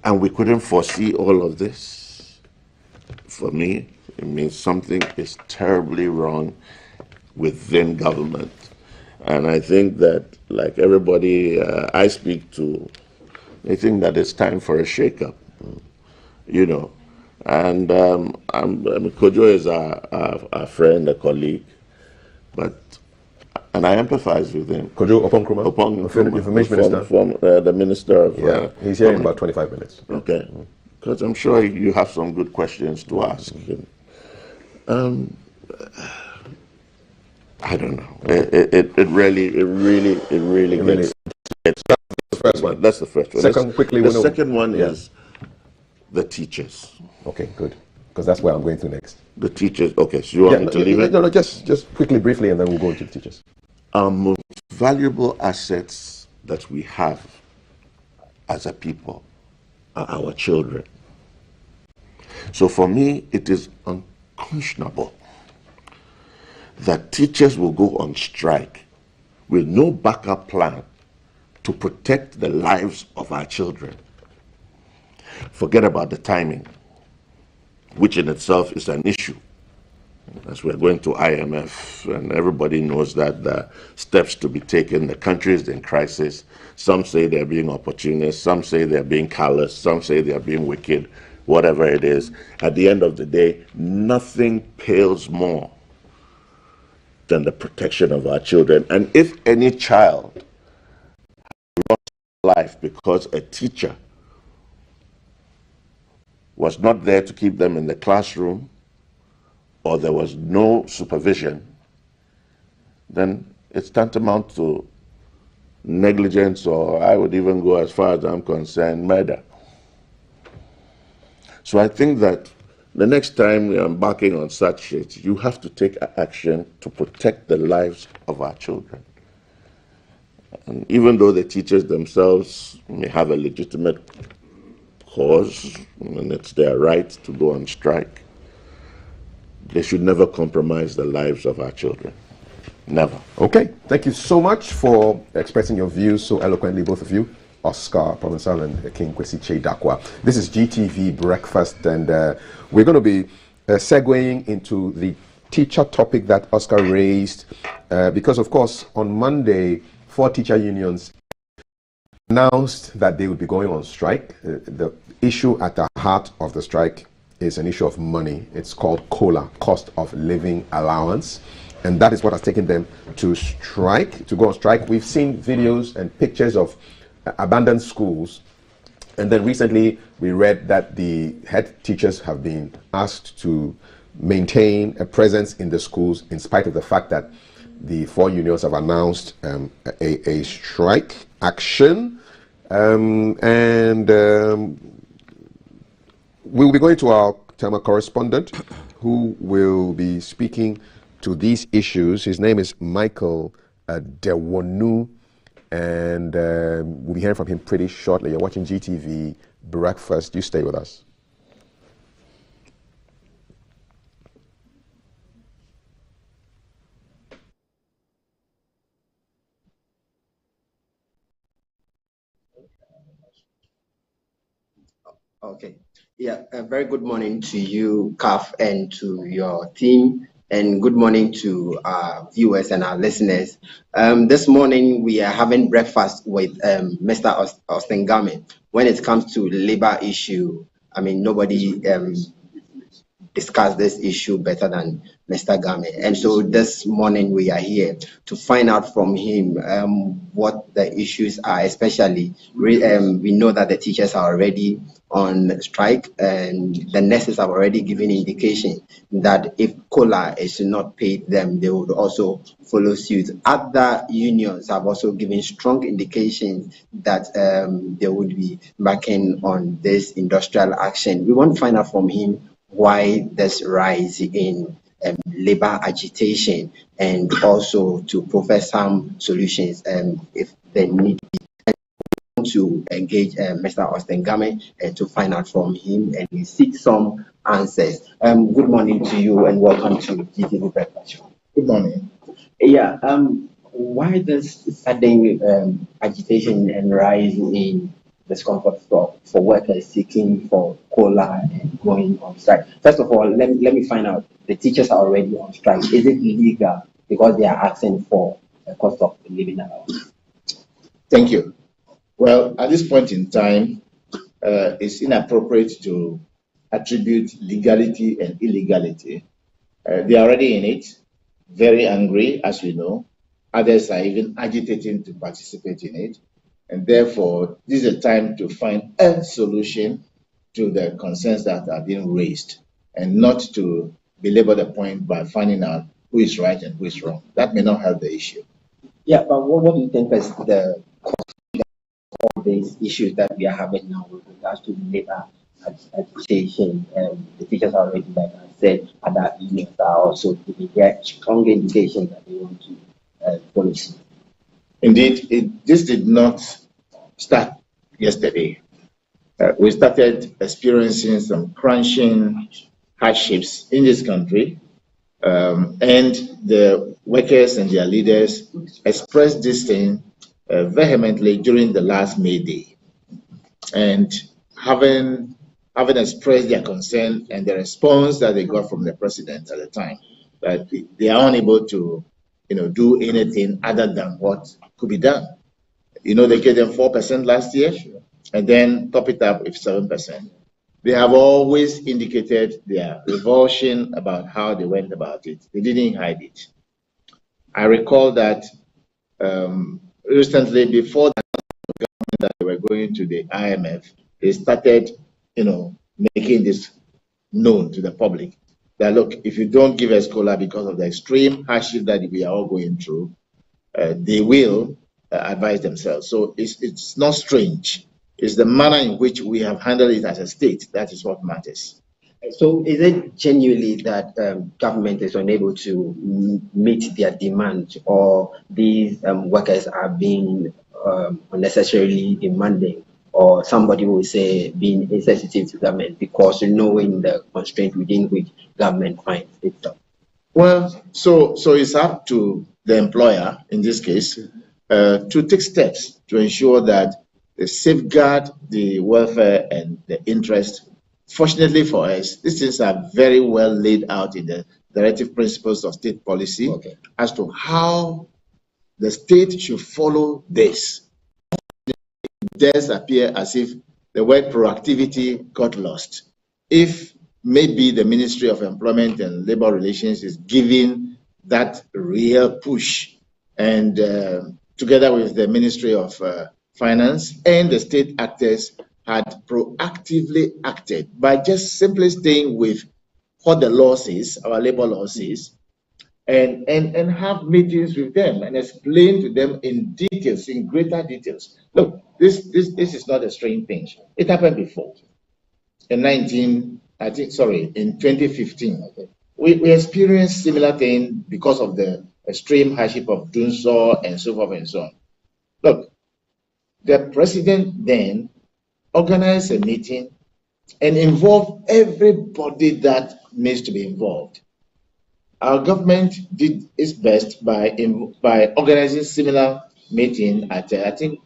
and we couldn't foresee all of this. For me, it means something is terribly wrong within government. And I think that, like everybody I speak to, they think that it's time for a shake-up, you know. And Kojo is our friend, a colleague, and I empathize with him. Kojo Opon-Nkrumah, Information Minister. The Minister of... he's here in about 25 minutes. Okay. Because I'm sure you have some good questions to ask. I don't know. It really gets... That's the first one. That's the first one. Second, quickly. The second one is the teachers. Okay, good. Because that's where I'm going to next. The teachers. Okay, so you want me to leave it? No, just quickly, briefly, and then we'll go into the teachers. Our most valuable assets that we have as a people are our children. So for me, it is unconscionable that teachers will go on strike with no backup plan to protect the lives of our children. Forget about the timing, which in itself is an issue. As we're going to IMF, and everybody knows that the steps to be taken, the country is in crisis. Some say they're being opportunist, some say they're being callous, some say they're being wicked, whatever it is. At the end of the day, nothing pales more than the protection of our children. And if any child lost life because a teacher was not there to keep them in the classroom, or there was no supervision, then it's tantamount to negligence, or I would even go as far as I'm concerned, murder. So I think that the next time you're embarking on such shit, you have to take action to protect the lives of our children. And even though the teachers themselves may have a legitimate cause, and it's their right to go on strike, they should never compromise the lives of our children. Never. Okay, thank you so much for expressing your views so eloquently, both of you. Oscar Promotional and King Kwesi Chedakwa. This is GTV Breakfast, and we're going to be segueing into the teacher topic that Oscar raised, because, of course, on Monday, 4 teacher unions announced that they would be going on strike. The issue at the heart of the strike is an issue of money. It's called COLA, Cost of Living Allowance. And that is what has taken them to strike, to go on strike. We've seen videos and pictures of abandoned schools. And then recently we read that the head teachers have been asked to maintain a presence in the schools in spite of the fact that the 4 unions have announced a strike action. We'll be going to our Tema correspondent who will be speaking to these issues. His name is Michael Dewonu, and we'll be hearing from him pretty shortly. You're watching GTV Breakfast. You stay with us. Okay. Yeah, a very good morning to you, Kaf, and to your team, and good morning to our viewers and our listeners. This morning we are having breakfast with Mr. Austin Game. When it comes to labor issue, I mean, nobody discuss this issue better than Mr. Game. And so this morning we are here to find out from him what the issues are, especially we know that the teachers are already on strike, and the nurses have already given indication that if COLA is not paid them, they would also follow suit. Other unions have also given strong indications that they would be backing on this industrial action. We want to find out from him why this rise in labor agitation, and also to provide some solutions if they need to engage Mr. Austin Game to find out from him and seek some answers. Good morning to you and welcome to GTV Breakfast Show. Good morning. Yeah, why this sudden agitation and rise in discomfort for workers seeking for COLA and going on strike? First of all, let me find out, the teachers are already on strike. Is it illegal because they are asking for a cost of living allowance? Thank you. Well, at this point in time, it's inappropriate to attribute legality and illegality. They are already in it, very angry, as we know. Others are even agitating to participate in it. And therefore, this is a time to find a solution to the concerns that are being raised, and not to belabor the point by finding out who is right and who is wrong. That may not help the issue. Yeah, but what do you think is the all these issues that we are having now with regards to labor agitation? The teachers are already, like I said, other unions are also giving their strong indication that they want to follow. Indeed, this did not start yesterday. We started experiencing some crunching hardships in this country, and the workers and their leaders expressed this thing vehemently during the last May Day. And having expressed their concern and the response that they got from the president at the time, that they are unable to do anything other than what could be done. They gave them 4% last year, and then top it up with 7%. They have always indicated their revulsion about how they went about it. They didn't hide it. I recall that recently, before the government that they were going to the IMF, they started, making this known to the public that, look, if you don't give us COLA because of the extreme hardship that we are all going through, they will advise themselves. So it's not strange. It's the manner in which we have handled it as a state that is what matters. So is it genuinely that government is unable to meet their demand, or these workers are being unnecessarily demanding, or somebody will say being insensitive to government because knowing the constraint within which government finds itself? Well, so it's up to the employer in this case to take steps to ensure that they safeguard the welfare and the interest. Fortunately for us, these things are very well laid out in the directive principles of state policy as to how the state should follow this. It does appear as if the word proactivity got lost. If maybe the Ministry of Employment and Labor Relations is giving that real push, and together with the Ministry of Finance and the state actors had proactively acted by just simply staying with what the law says, our labor law says, and have meetings with them and explain to them in details, in greater details. Look, this is not a strange thing. It happened before. In 2015, we experienced similar thing because of the extreme hardship of Dunso and so forth and so on. Look, the president then organized a meeting and involved everybody that needs to be involved. Our government did its best by organizing similar meeting at they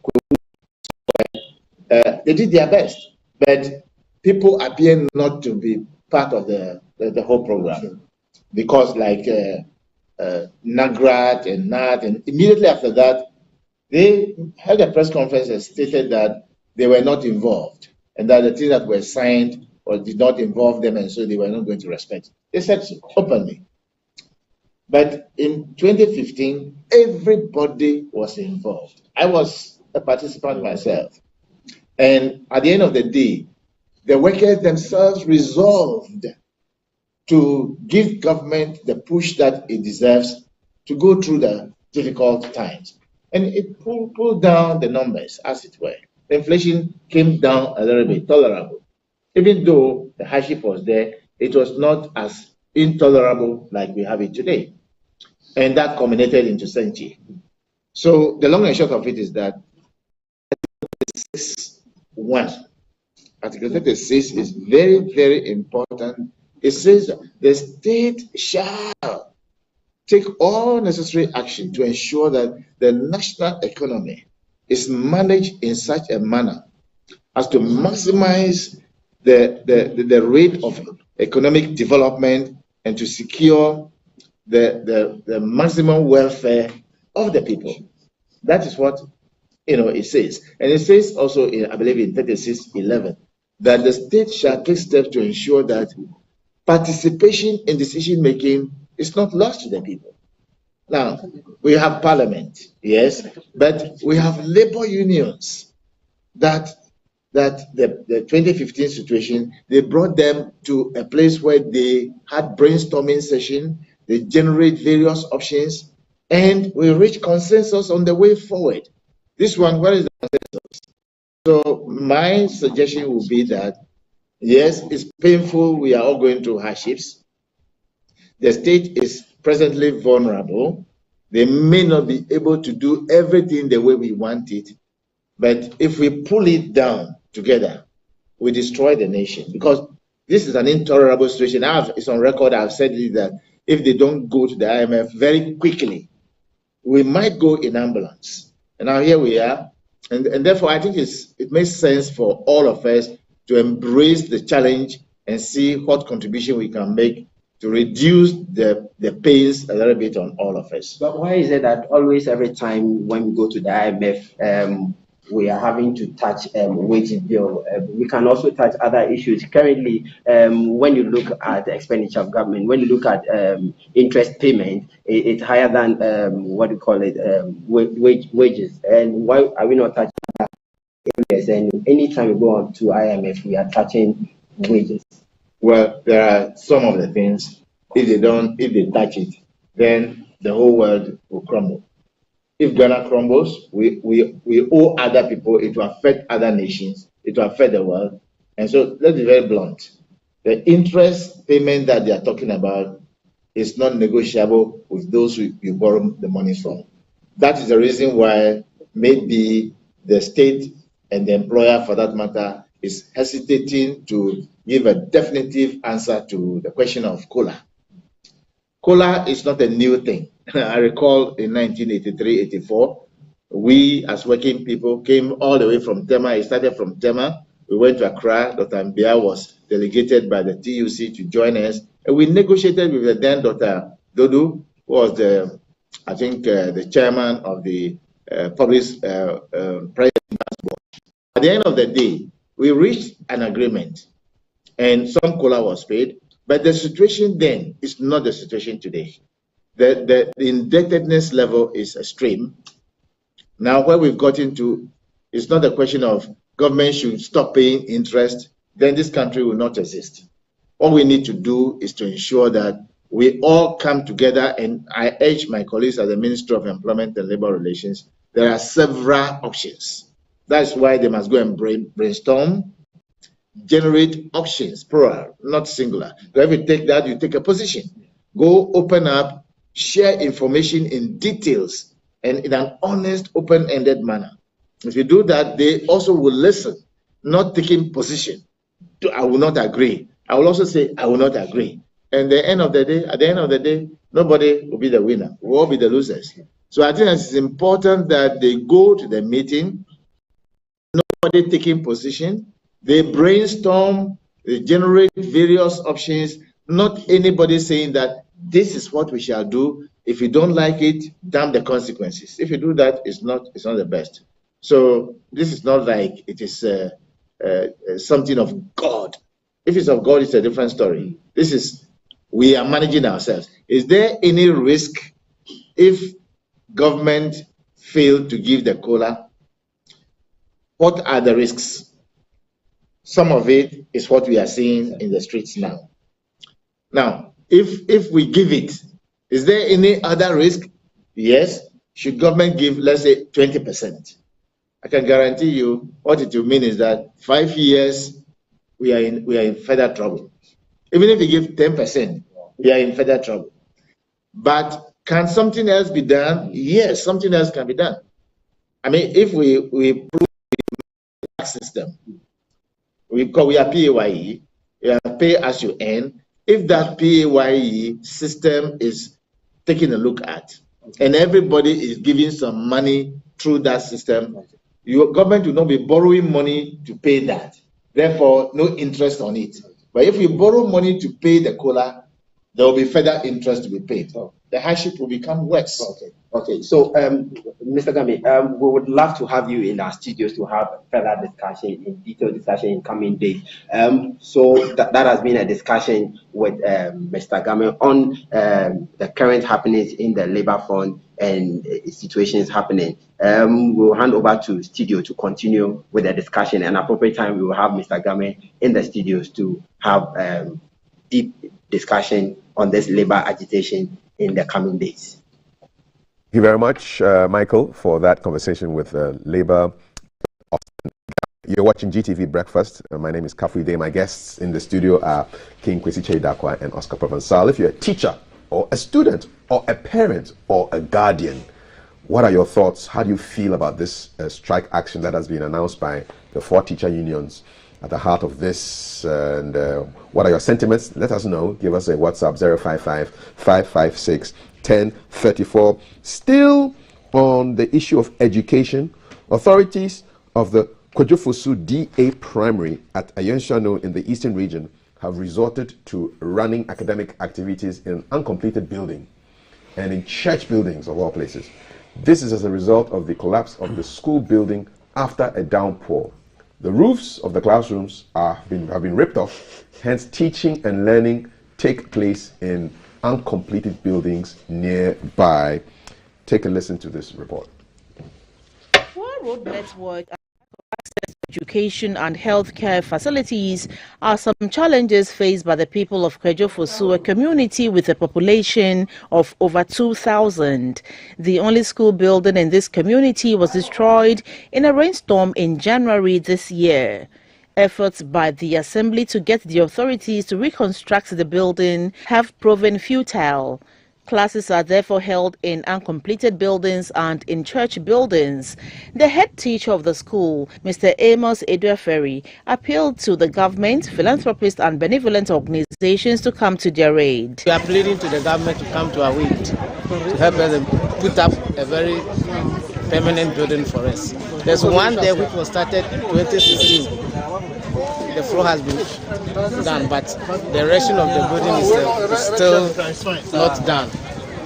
did their best, but people appear not to be part of the whole program, because like Nagrat and Nat, and immediately after that they held a press conference and stated that they were not involved and that the things that were signed or did not involve them, and so they were not going to respect it. They said so openly. But in 2015, everybody was involved. I was a participant myself. And at the end of the day, the workers themselves resolved to give government the push that it deserves to go through the difficult times. And it pulled down the numbers, as it were. The inflation came down a little bit, tolerable. Even though the hardship was there, it was not as intolerable like we have it today. And that culminated into Senchi. So the long and short of it is that Article 36 is very, very important. It says the state shall take all necessary action to ensure that the national economy is managed in such a manner as to maximize the rate of economic development and to secure the maximum welfare of the people. That is what it says. And it says also, I believe in 36:11, that the state shall take steps to ensure that participation in decision making is not lost to the people. Now, we have parliament, yes, but we have labor unions that the 2015 situation, they brought them to a place where they had brainstorming session, they generate various options, and we reach consensus on the way forward. This one, where is the consensus? So my suggestion would be that, yes, it's painful, we are all going through hardships. The state is presently vulnerable. They may not be able to do everything the way we want it, but if we pull it down together, we destroy the nation, because this is an intolerable situation. It's on record, I've said that if they don't go to the IMF very quickly, we might go in ambulance. And now here we are, and therefore I think it makes sense for all of us to embrace the challenge and see what contribution we can make to reduce the pains a little bit on all of us. But why is it that always every time when we go to the IMF, we are having to touch wage bill? We can also touch other issues. Currently, when you look at the expenditure of government, when you look at interest payment, it's higher than wages. And why are we not touching that areas? And anytime we go on to IMF, we are touching wages. Well, there are some of the things, if they touch it, then the whole world will crumble. If Ghana crumbles, we owe other people, it will affect other nations, it will affect the world. And so let's be very blunt. The interest payment that they are talking about is not negotiable with those who you borrow the money from. That is the reason why maybe the state and the employer, for that matter, is hesitating to give a definitive answer to the question of COLA. COLA is not a new thing. I recall in 1983-84, we as working people came all the way from Tema. It started from Tema. We went to Accra. Dr. Mbia was delegated by the TUC to join us. And we negotiated with the then Dr. Dodu, who was the chairman of the Public Private Board. At the end of the day, we reached an agreement, and some COLA was paid, but the situation then is not the situation today. The indebtedness level is extreme. Now, where we've got into, it's not a question of government should stop paying interest, then this country will not exist. All we need to do is to ensure that we all come together, and I urge my colleagues at the Ministry of Employment and Labor Relations, there are several options. That's why they must go and brainstorm, generate options, plural, not singular. So if you take that, you take a position. Go open up, share information in details and in an honest, open-ended manner. If you do that, they also will listen, not taking position. I will not agree. I will also say, I will not agree. And at the end of the day, nobody will be the winner. We'll all be the losers. So I think it's important that they go to the meeting, nobody taking position, they brainstorm, they generate various options, not anybody saying that this is what we shall do. If you don't like it, damn the consequences. If you do that, it's not the best. So this is not like it is something of God. If it's of God, it's a different story. We are managing ourselves. Is there any risk if government fail to give the COLA? What are the risks? Some of it is what we are seeing in the streets now. Now, if we give it, is there any other risk? Yes. Should government give, let's say, 20%? I can guarantee you what it will mean is that 5 years we are in further trouble. Even if you give 10%, you are in further trouble. But can something else be done? Yes, something else can be done. I mean, if we improve the tax system, we are PAYE, pay as you earn. If that PAYE system is taken a look at, and everybody is giving some money through that system, your government will not be borrowing money to pay that. Therefore, no interest on it. But if you borrow money to pay the COLA, there will be further interest to be paid. The hardship will become worse. Okay. So, Mr. Gami, we would love to have you in our studios to have further discussion, in detailed discussion in coming days. So that has been a discussion with Mr. Gami on the current happenings in the labor front and situations happening. We'll hand over to studio to continue with the discussion, and appropriate time we will have Mr. Gami in the studios to have deep discussion on this labor agitation in the coming days. Thank you very much, Michael, for that conversation with Labour. You're watching GTV Breakfast. My name is Kafu Ide. My guests in the studio are King Kwesi Cheidakwa and Oscar Provençal. If you're a teacher or a student or a parent or a guardian, what are your thoughts? How do you feel about this strike action that has been announced by the 4 teacher unions at the heart of this? And what are your sentiments? Let us know. Give us a WhatsApp 055-556-1034. Still on the issue of education, authorities of the Kwadwofosu DA Primary at Ayenshano in the Eastern Region have resorted to running academic activities in an uncompleted building and in church buildings of all places. This is as a result of the collapse of the school building after a downpour. The roofs of the classrooms have been ripped off, hence teaching and learning take place in uncompleted buildings nearby. Take a listen to this report. Poor road network, access to education and healthcare facilities are some challenges faced by the people of Kwadwofosu, a community with a population of over 2,000. The only school building in this community was destroyed in a rainstorm in January this year. Efforts by the assembly to get the authorities to reconstruct the building have proven futile. Classes are therefore held in uncompleted buildings and in church buildings. The head teacher of the school, Mr. Amos Eduaferi, appealed to the government, philanthropists and benevolent organizations to come to their aid. We are pleading to the government to come to our aid, to help us put up a very permanent building for us. There's one there which was started in 2016. The floor has been done, but the erection of the building is still not done.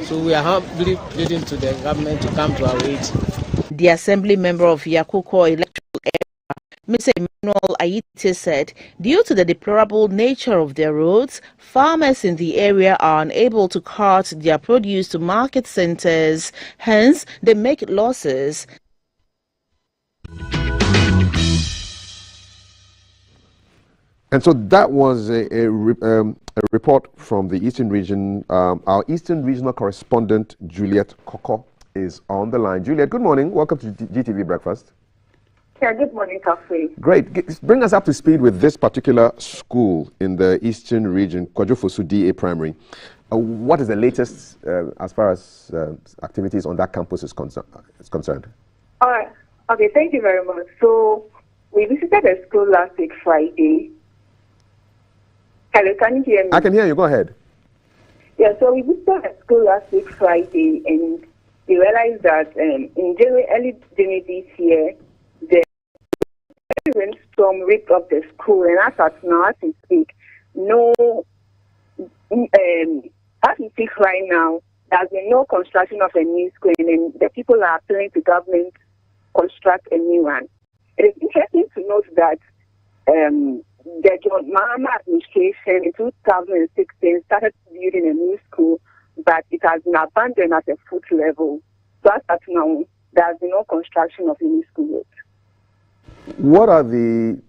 So we are humbly pleading to the government to come to our aid. The assembly member of Yakuko electoral area, Mr. Emmanuel Ayite, said, due to the deplorable nature of their roads, farmers in the area are unable to cart their produce to market centers. Hence, they make losses. And so that was a report from the Eastern Region. Our Eastern Regional correspondent, Juliet Koko, is on the line. Juliet, good morning. Welcome to GTV Breakfast. Yeah, good morning, Kafi. Great. Bring us up to speed with this particular school in the Eastern Region, Kwadwofosu DA Primary. What is the latest as far as activities on that campus is concerned? All right. Okay, thank you very much. So we visited the school last week, Friday. Hello, can you hear me? I can hear you. Go ahead. Yeah, so we visited the school last week, Friday, and we realized that in early January this year, the rainstorm ripped up the school, and as we speak, as we speak right now, there's been no construction of a new school, and the people are appealing to government construct a new one. It is interesting to note that the John Mahama administration in 2016 started building a new school, but it has been abandoned at a foot level. So as at now, there has been no construction of a new school yet. What are the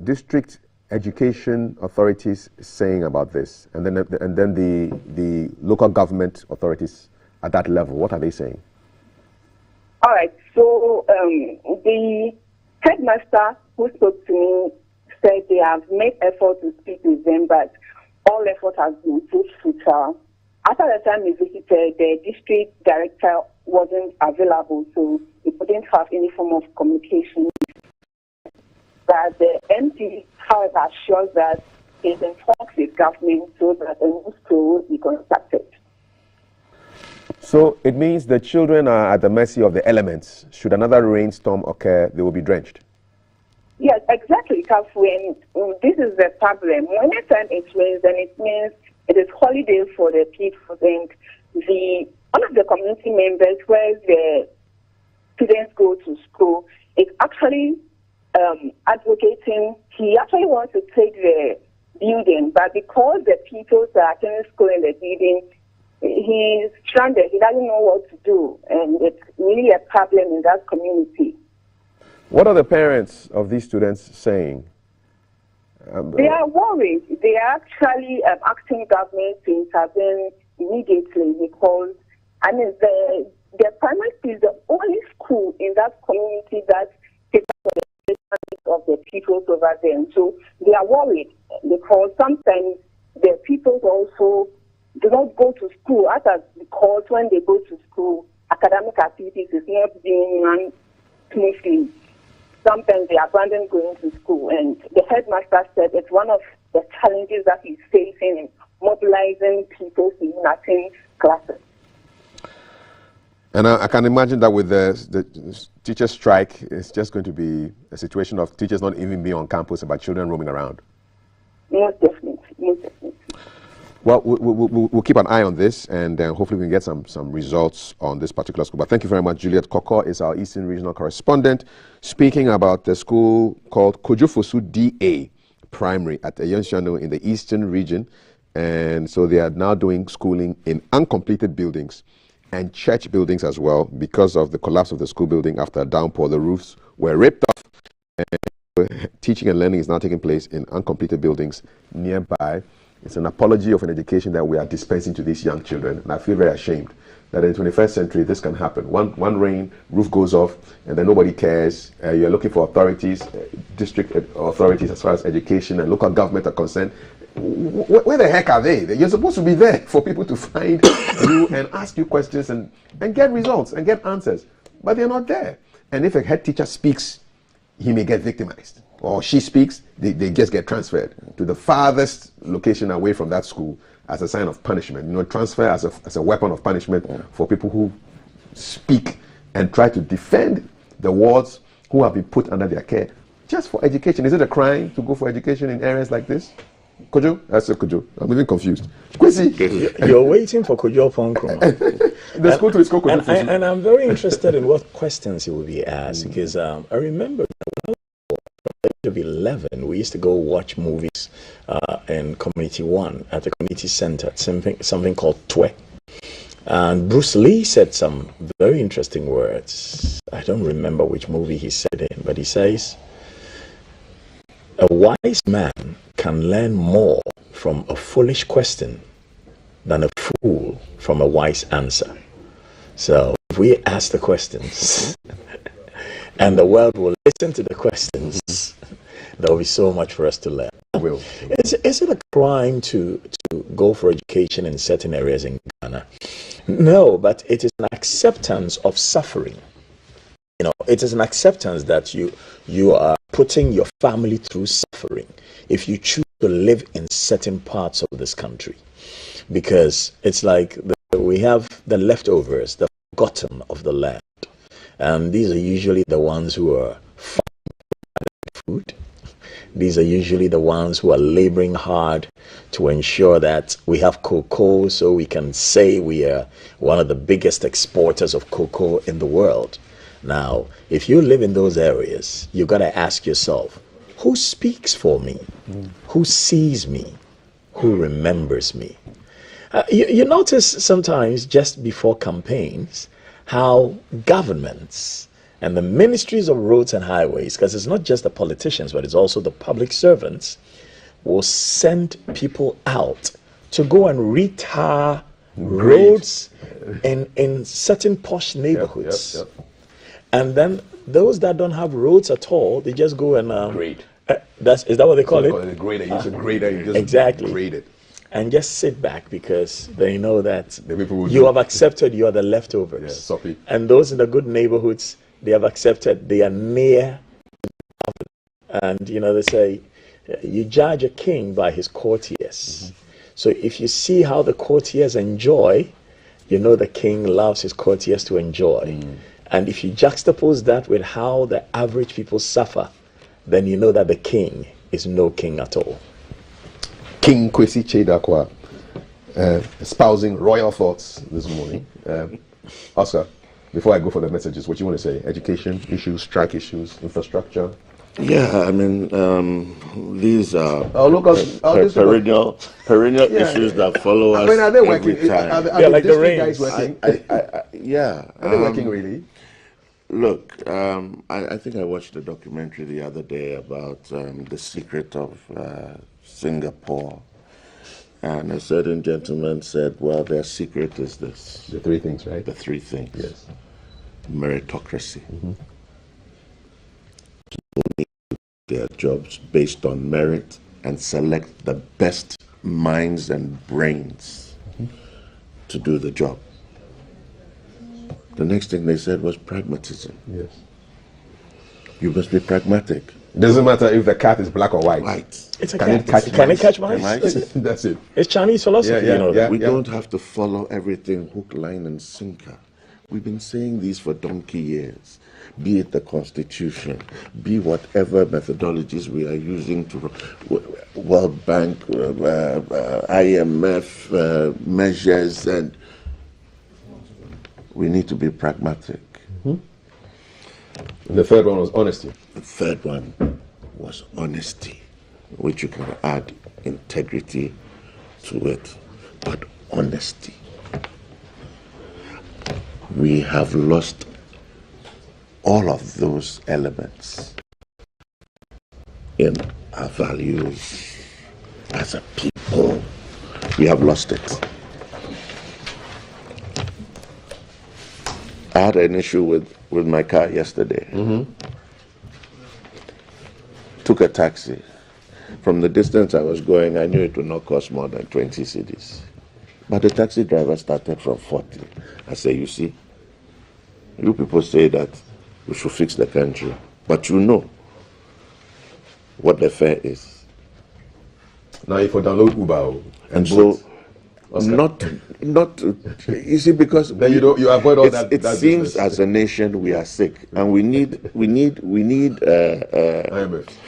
district education authorities saying about this, and then the local government authorities at that level? What are they saying? All right. So the headmaster who spoke to me said they have made effort to speak with them, but all effort has been put futile. After the time we visited, the district director wasn't available, so we couldn't have any form of communication. But the MP, however, assures that he's in talks with government so that a new school will be constructed. So it means the children are at the mercy of the elements. Should another rainstorm occur, they will be drenched. Yes, exactly, because when this is the problem. When the time it rains, then it means it is holiday for the people. And one of the community members where the students go to school is actually advocating. He actually wants to take the building, but because the people are attending school in the building, he's stranded. He doesn't know what to do, and it's really a problem in that community. What are the parents of these students saying? They are worried. They are actually asking government to intervene immediately because, I mean, the primary school is the only school in that community that takes up the of the people over there. So they are worried because sometimes the people also do not go to school, because when they go to school, academic activities is not being run smoothly. Sometimes they abandon going to school, and the headmaster said it's one of the challenges that he's facing in mobilizing people to attend classes. And I can imagine that with the teacher strike, it's just going to be a situation of teachers not even being on campus, but children roaming around. Most definitely, most definitely. Well, we'll keep an eye on this, and hopefully we can get some results on this particular school. But thank you very much. Juliet Koko is our Eastern Regional Correspondent, speaking about the school called Kojofosu DA Primary at Eyensiano in the Eastern Region. And so they are now doing schooling in uncompleted buildings and church buildings as well because of the collapse of the school building after a downpour. The roofs were ripped off, and teaching and learning is now taking place in uncompleted buildings nearby. It's an apology of an education that we are dispensing to these young children, and I feel very ashamed that in the 21st century this can happen. One rain, roof goes off, and then nobody cares. You're looking for authorities, district authorities as far as education and local government are concerned. Where the heck are they? You're supposed to be there for people to find you and ask you questions and get results and get answers, but they're not there. And if a head teacher speaks, he may get victimized. Or she speaks, they just get transferred to the farthest location away from that school as a sign of punishment. Transfer as a weapon of punishment for people who speak and try to defend the wards who have been put under their care just for education. Is it a crime to go for education in areas like this? Kojo? I said Kojo. I'm even confused. Kwesi? You're waiting for Kojo Ponkroma. The school to is called Kojo. And I'm very interested in what questions he will be asked, because I remember of 11, we used to go watch movies in Community 1 at the community center, something called Twe. And Bruce Lee said some very interesting words. I don't remember which movie he said it, but he says, a wise man can learn more from a foolish question than a fool from a wise answer. So if we ask the questions and the world will listen to the questions, there will be so much for us to learn. Is it a crime to go for education in certain areas in Ghana? No, but it is an acceptance of suffering. It is an acceptance that you are putting your family through suffering if you choose to live in certain parts of this country. Because it's like we have the leftovers, the forgotten of the land. And these are usually the ones who are finding food. These are usually the ones who are laboring hard to ensure that we have cocoa, so we can say we are one of the biggest exporters of cocoa in the world. Now, if you live in those areas, you got to ask yourself, who speaks for me? Who sees me? Who remembers me? You notice sometimes just before campaigns how governments and the ministries of roads and highways, because it's not just the politicians, but it's also the public servants, will send people out to go and retar roads in certain posh neighborhoods. Yep. And then those that don't have roads at all, they just go and grade. Is that what they call it? A grader. You use a grader. You just exactly. grade it. and just sit back, because they know that you have accepted you are the leftovers. Yeah, and those in the good neighborhoods, they have accepted they are near. And you know, they say you judge a king by his courtiers. So if you see how the courtiers enjoy, you know the king loves his courtiers to enjoy. And if you juxtapose that with how the average people suffer, then you know that the king is no king at all. King Kwesi Chedakwa, espousing royal thoughts this morning. Oscar, before I go for the messages, what you want to say? Education issues, strike issues, infrastructure? Yeah, I mean, these are perennial issues that follow us. I mean, are they working? Every time. Are like the guys working? Yeah. Are they working really? Look, I think I watched a documentary the other day about the secret of Singapore. And a certain gentleman said, well, their secret is this. The three things, right? The three things. Yes. Meritocracy. People need their jobs based on merit and select the best minds and brains to do the job. The next thing they said was pragmatism. Yes. You must be pragmatic. Doesn't matter if the cat is black or white. It's a Can cat. Can it catch mice? That's it. It's Chinese philosophy, you know. We don't have to follow everything hook, line, and sinker. We've been saying these for donkey years. Be it the Constitution, be whatever methodologies we are using to World Bank, IMF measures, and we need to be pragmatic. And the third one was honesty. The third one was honesty, which you can add integrity to it, but honesty. We have lost all of those elements in our values as a people. We have lost it. I had an issue with my car yesterday. Took a taxi. From the distance I was going, I knew it would not cost more than 20 cedis. But the taxi driver started from 40. I say, you see, you people say that we should fix the country, but you know what the fare is. Now if you download Uber and so not you see, because then you avoid all that. It seems business. As a nation we are sick, and we need IMF.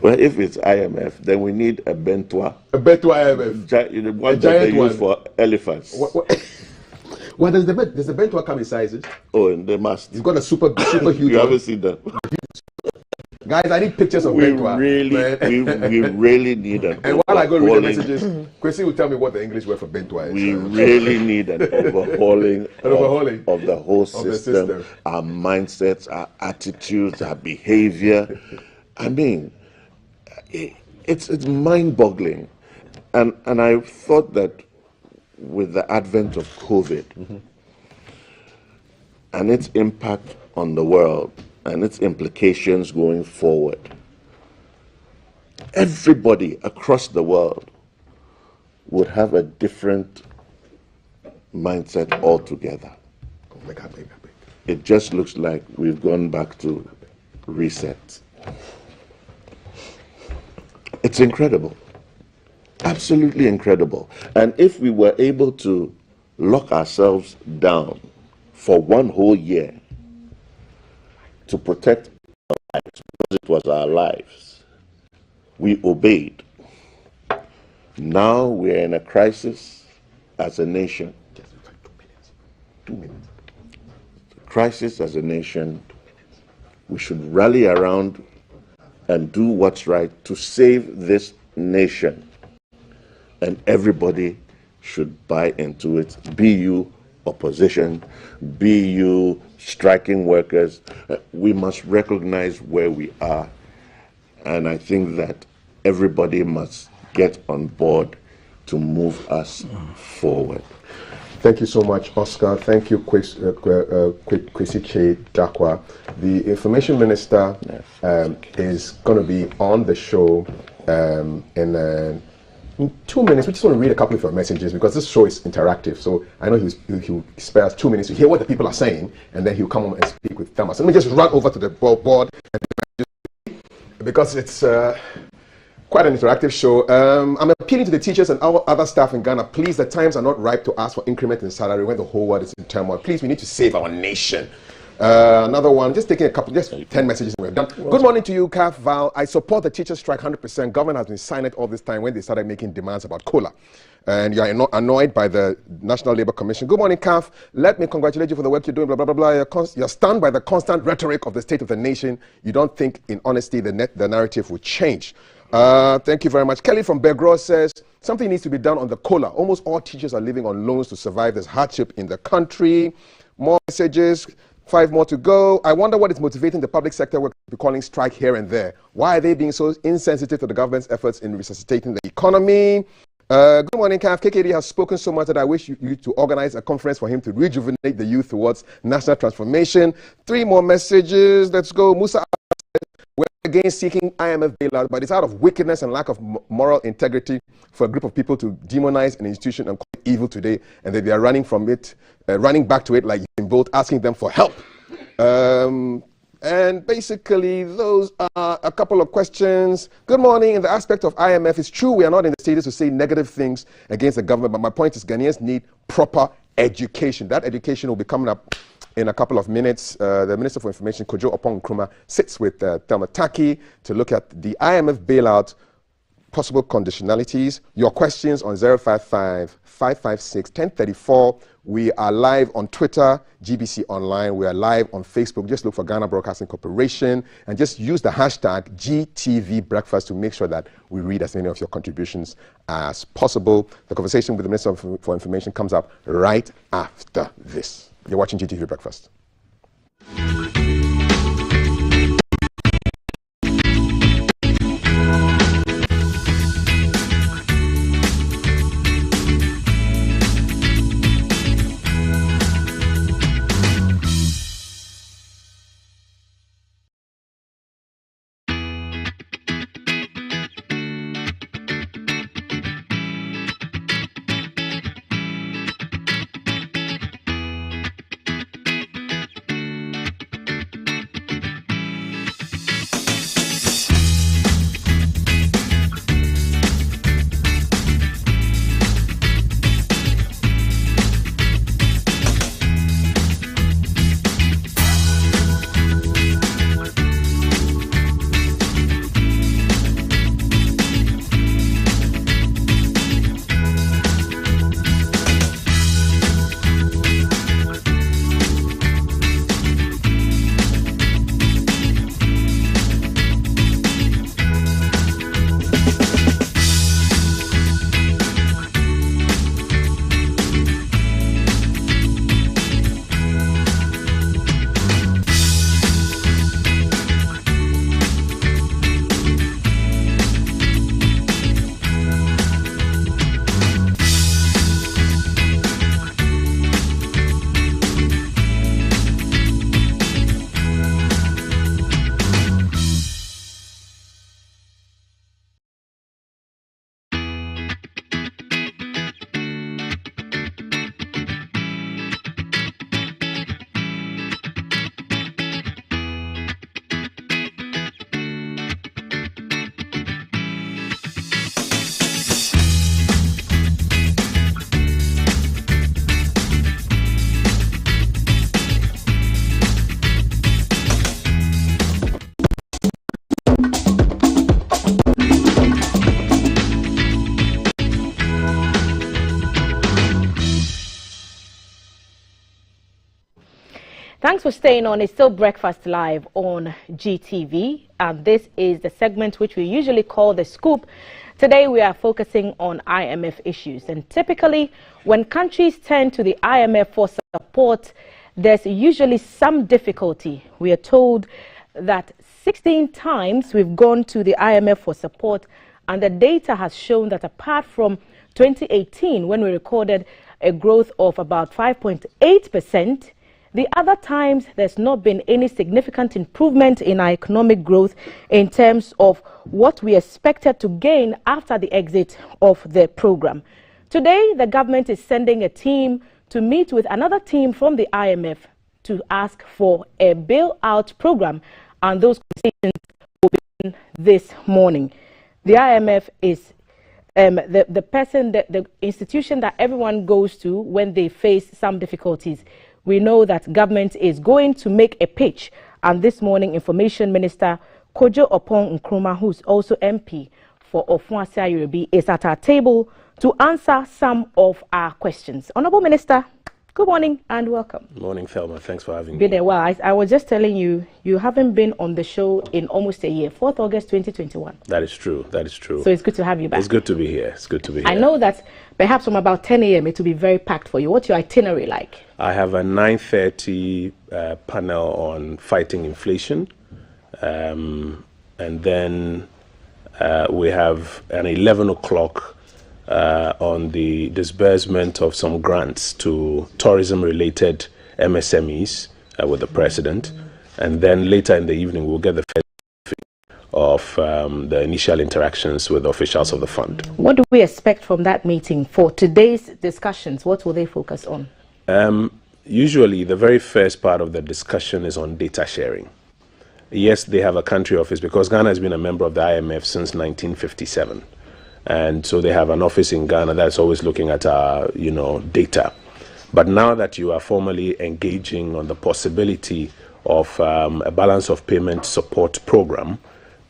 Well, if it's IMF, then we need a Bentua. A Bentua IMF. One that they use for elephants. Well, does the Bentua come in sizes? Oh, they must. It's got a super huge. You haven't seen that. Guys, I need pictures of Bentua. We really need an And while I go read the messages, Kwesi will tell me what the English word for Bentua is. We really need an overhauling of the whole system, our mindsets, our attitudes, our behavior. I mean, it's mind-boggling. And I thought that with the advent of COVID and its impact on the world and its implications going forward, everybody across the world would have a different mindset altogether. It just looks like we've gone back to reset. It's incredible. Absolutely incredible. And if we were able to lock ourselves down for one whole year to protect our lives, because it was our lives, we obeyed. Now we're in a crisis as a nation. 2 minutes. Crisis as a nation. We should rally around and do what's right to save this nation. And everybody should buy into it, be you opposition, be you striking workers. We must recognize where we are. And I think that everybody must get on board to move us forward. Thank you so much, Oscar. Thank you, Kwesi Chedakwa. The Information Minister is going to be on the show in in 2 minutes, we just want to read a couple of your messages because this show is interactive. So I know he'll spare us 2 minutes to hear what the people are saying, and then he'll come on and speak with Thomas. Let me just run over to the board because it's quite an interactive show. I'm appealing to the teachers and our other staff in Ghana. Please, the times are not ripe to ask for increment in salary when the whole world is in turmoil. Please, we need to save our nation. Another one, just taking a couple, just 10 messages and we're done. Good morning to you, CAF Val. I support the teachers' strike 100%. Government has been silent all this time when they started making demands about COLA. And you are annoyed by the National Labour Commission. Good morning, CAF. Let me congratulate you for the work you're doing, blah, blah, blah, blah. You're stunned by the constant rhetoric of the state of the nation. You don't think, in honesty, the narrative will change. Thank you very much. Kelly from Begro says, something needs to be done on the COLA. Almost all teachers are living on loans to survive this hardship in the country. More messages. 5 more to go. I wonder what is motivating the public sector workers to be calling strike here and there. Why are they being so insensitive to the government's efforts in resuscitating the economy? Good morning, CAF. KKD has spoken so much that I wish you to organize a conference for him to rejuvenate the youth towards national transformation. 3 more messages. Let's go. Musa, we're again seeking IMF bailout, but it's out of wickedness and lack of moral integrity for a group of people to demonize an institution and call it evil today, and they are running from it, running back to it like in both, asking them for help. And basically, those are a couple of questions. Good morning. In the aspect of IMF, it's true we are not in the status to say negative things against the government, but my point is Ghanaians need proper education. That education will be coming up in a couple of minutes. The Minister for Information, Kojo Oppong Nkrumah, sits with Thelma Taki to look at the IMF bailout, possible conditionalities. Your questions on 055-556-1034. We are live on Twitter, GBC Online. We are live on Facebook. Just look for Ghana Broadcasting Corporation and just use the hashtag GTV Breakfast to make sure that we read as many of your contributions as possible. The conversation with the Minister for Information comes up right after this. You're watching GTV Breakfast. Thanks for staying on. It's still Breakfast Live on GTV, and this is the segment which we usually call The Scoop. Today we are focusing on IMF issues, and typically when countries turn to the IMF for support, there's usually some difficulty. We are told that 16 times we've gone to the IMF for support, and the data has shown that apart from 2018, when we recorded a growth of about 5.8%, The other times, there's not been any significant improvement in our economic growth in terms of what we expected to gain after the exit of the program. Today, the government is sending a team to meet with another team from the IMF to ask for a bailout program, and those conversations will begin this morning. The IMF is the institution that everyone goes to when they face some difficulties. We know that government is going to make a pitch, and this morning Information Minister Kojo Opon Nkrumah, who's also MP for Ofuasia Yorubi, is at our table to answer some of our questions. Honorable Minister, good morning and welcome. Good morning, Thelma. Thanks for having me. Been a while. I was just telling you, you haven't been on the show in almost a year, 4th August 2021. That is true. That is true. So it's good to have you back. It's good to be here. It's good to be here. I know that perhaps from about 10 a.m. it will be very packed for you. What's your itinerary like? I have a 9:30 panel on fighting inflation. And then we have an 11 o'clock on the disbursement of some grants to tourism-related MSMEs with the president. And then later in the evening, we'll get the first of the initial interactions with officials of the fund. What do we expect from that meeting for today's discussions? What will they focus on? Usually, the very first part of the discussion is on data sharing. Yes, they have a country office because Ghana has been a member of the IMF since 1957. And so they have an office in Ghana that's always looking at our, data. But now that you are formally engaging on the possibility of a balance of payment support program,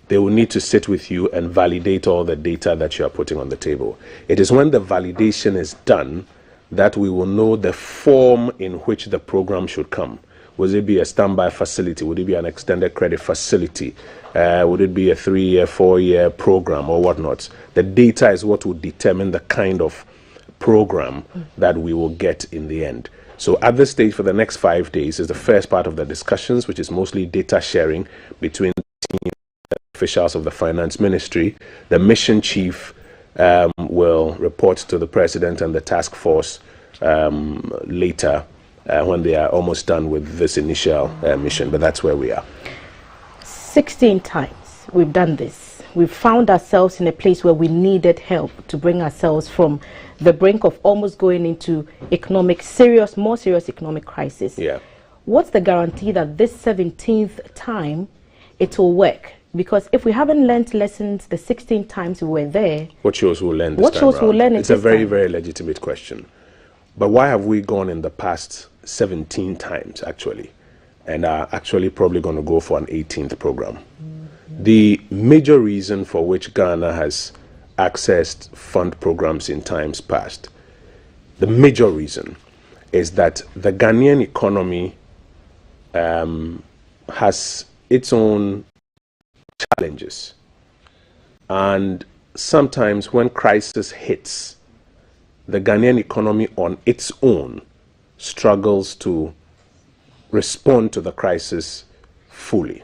they will need to sit with you and validate all the data that you are putting on the table. It is when the validation is done that we will know the form in which the program should come. Would it be a standby facility? Would it be an extended credit facility? Would it be a 3-year, 4-year program or whatnot? The data is what will determine the kind of program that we will get in the end. So at this stage, for the next 5 days, is the first part of the discussions, which is mostly data sharing between the officials of the finance ministry. The mission chief will report to the president and the task force later when they are almost done with this initial mission, but that's where we are. 16 times we've done this. We've found ourselves in a place where we needed help to bring ourselves from the brink of almost going into more serious economic crisis. Yeah. What's the guarantee that this 17th time it will work? Because if we haven't learned lessons the 16 times we were there, what shows we'll learn this time around? It's a very, very legitimate question. But why have we gone in the past 17 times, actually, and are actually probably going to go for an 18th program? The major reason for which Ghana has accessed fund programs in times past, the major reason is that the Ghanaian economy has its own challenges. And sometimes when crisis hits, the Ghanaian economy on its own struggles to respond to the crisis fully.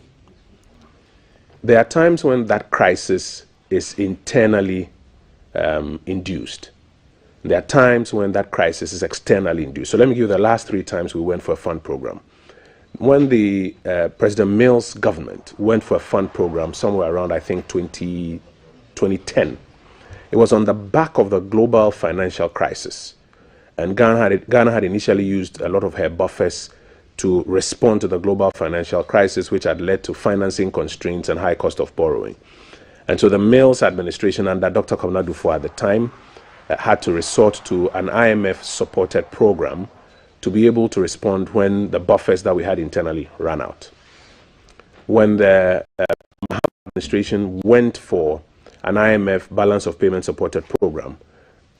There are times when that crisis is internally induced. There are times when that crisis is externally induced. So let me give you the last 3 times we went for a fund program. When the President Mills government went for a fund program somewhere around, I think, 2010, it was on the back of the global financial crisis. And Ghana had initially used a lot of her buffers to respond to the global financial crisis, which had led to financing constraints and high cost of borrowing. And so the Mills administration under Dr. Kwabena Duffuor at the time had to resort to an IMF-supported program to be able to respond when the buffers that we had internally ran out. When the administration went for an IMF balance of payment supported program,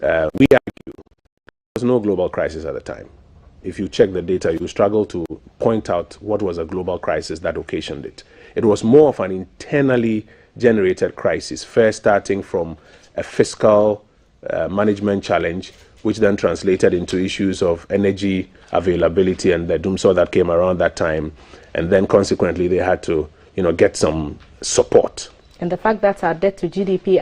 we argue there was no global crisis at the time. If you check the data, you struggle to point out what was a global crisis that occasioned it. It was more of an internally generated crisis, first starting from a fiscal management challenge, which then translated into issues of energy availability and the doomsday that came around that time. And then consequently, they had to, get some support. And the fact that our debt to GDP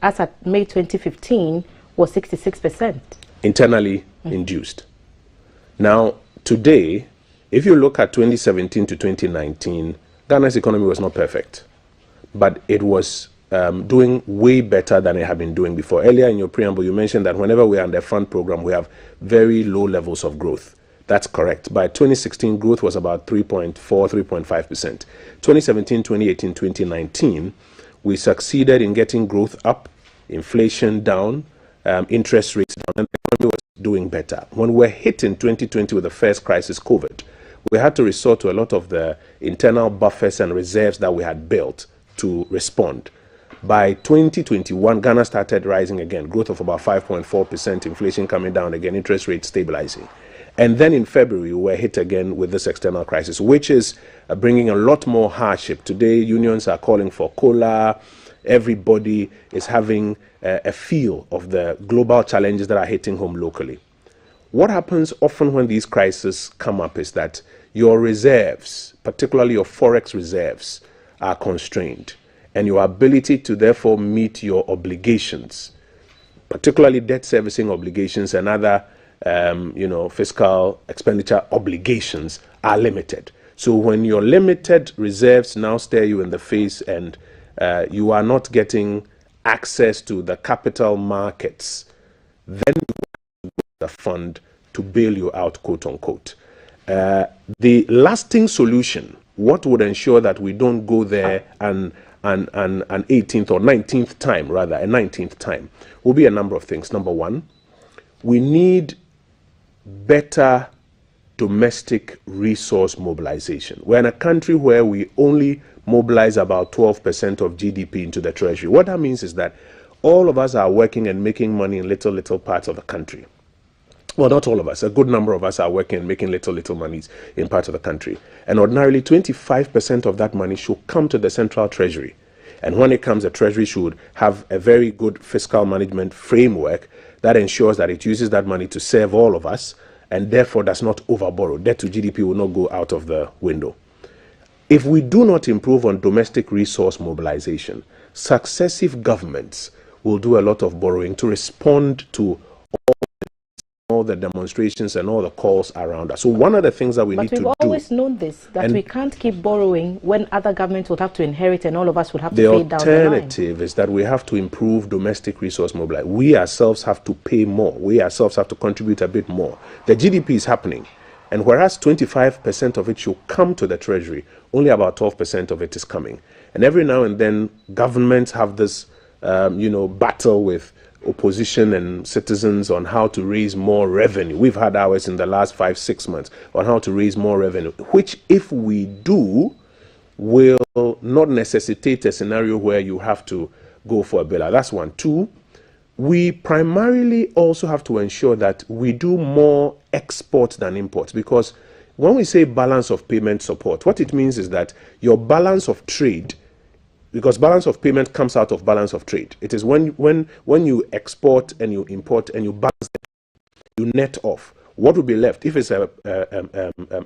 as at May 2015 was 66%. Internally induced. Now, today, If you look at 2017 to 2019, Ghana's economy was not perfect, but it was doing way better than it had been doing before. Earlier in your preamble, you mentioned that whenever we are on the fund program, we have very low levels of growth. That's correct. By 2016, growth was about 3.4, 3.5%. 2017, 2018, 2019, we succeeded in getting growth up, inflation down, interest rates down, and the economy was doing better. When we were hit in 2020 with the first crisis, COVID, we had to resort to a lot of the internal buffers and reserves that we had built to respond. By 2021, Ghana started rising again, growth of about 5.4%, inflation coming down again, interest rates stabilizing. And then in February, we were hit again with this external crisis, which is bringing a lot more hardship. Today, unions are calling for COLA. Everybody is having a feel of the global challenges that are hitting home locally. What happens often when these crises come up is that your reserves, particularly your forex reserves, are constrained, and your ability to therefore meet your obligations, particularly debt servicing obligations and other fiscal expenditure obligations, are limited. So when your limited reserves now stare you in the face and you are not getting access to the capital markets, then you have the fund to bail you out, quote unquote. The lasting solution, what would ensure that we don't go there and an 18th or 19th time, rather, a 19th time, will be a number of things. Number one, we need better domestic resource mobilization. We're in a country where we only mobilize about 12% of GDP into the treasury. What that means is that all of us are working and making money in little parts of the country. Well, not all of us. A good number of us are working and making little monies in parts of the country. And ordinarily, 25% of that money should come to the central treasury. And when it comes, the treasury should have a very good fiscal management framework that ensures that it uses that money to serve all of us and therefore does not overborrow. Debt to GDP will not go out of the window. If we do not improve on domestic resource mobilization, successive governments will do a lot of borrowing to respond to all the demonstrations and all the calls around us. So one of the things that we need to do... But we've always known this, that we can't keep borrowing when other governments would have to inherit and all of us would have to pay down the line. The alternative is that we have to improve domestic resource mobilization. We ourselves have to pay more. We ourselves have to contribute a bit more. The GDP is happening. And whereas 25% of it should come to the treasury, only about 12% of it is coming. And every now and then, governments have this, battle with opposition and citizens on how to raise more revenue. We've had ours in the last 5-6 months on how to raise more revenue, which if we do, will not necessitate a scenario where you have to go for a bailout. That's one. Two, we primarily also have to ensure that we do more exports than imports, because when we say balance of payment support, what it means is that your balance of trade, because balance of payment comes out of balance of trade. It is when you export and you import and you balance them, you net off. What will be left? If it's a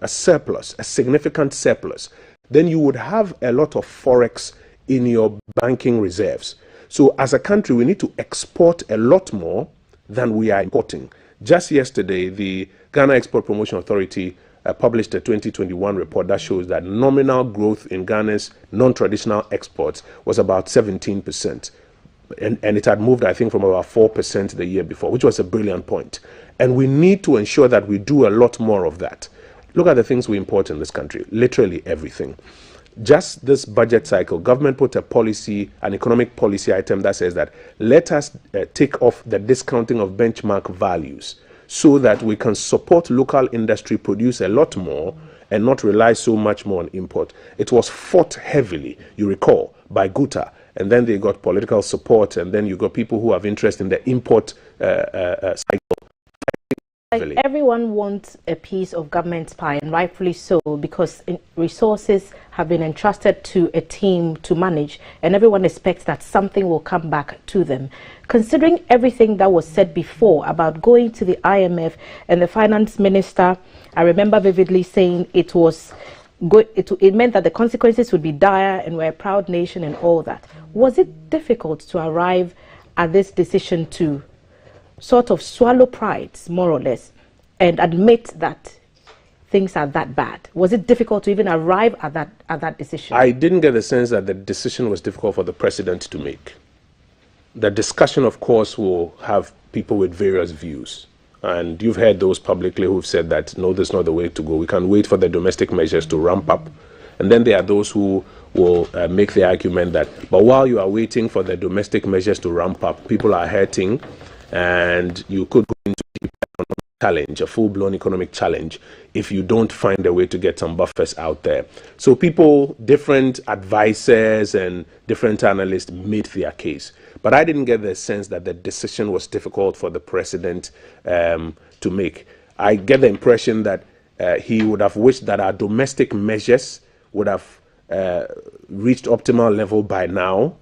surplus, a significant surplus, then you would have a lot of forex in your banking reserves. So as a country, we need to export a lot more than we are importing. Just yesterday, the Ghana Export Promotion Authority published a 2021 report that shows that nominal growth in Ghana's non-traditional exports was about 17%. And it had moved, I think, from about 4% the year before, which was a brilliant point. And we need to ensure that we do a lot more of that. Look at the things we import in this country, literally everything. Just this budget cycle, government put a policy, an economic policy item that says that let us take off the discounting of benchmark values so that we can support local industry, produce a lot more and not rely so much more on import. It was fought heavily, you recall, by Guta, and then they got political support, and then you got people who have interest in the import cycle. Like everyone wants a piece of government's pie, and rightfully so, because resources have been entrusted to a team to manage, and everyone expects that something will come back to them. Considering everything that was said before about going to the IMF, and the finance minister, I remember vividly saying it meant that the consequences would be dire and we're a proud nation and all that. Was it difficult to arrive at this decision to sort of swallow pride, more or less, and admit that things are that bad? Was it difficult to even arrive at that decision? I didn't get the sense that the decision was difficult for the president to make. The discussion, of course, will have people with various views. And you've heard those publicly who've said that, no, that's not the way to go. We can wait for the domestic measures to ramp up. And then there are those who will make the argument that, but while you are waiting for the domestic measures to ramp up, people are hurting, and you could go into a economic challenge, a full-blown economic challenge, if you don't find a way to get some buffers out there. So people, different advisors and different analysts made their case. But I didn't get the sense that the decision was difficult for the president to make. I get the impression that he would have wished that our domestic measures would have reached optimal level by now,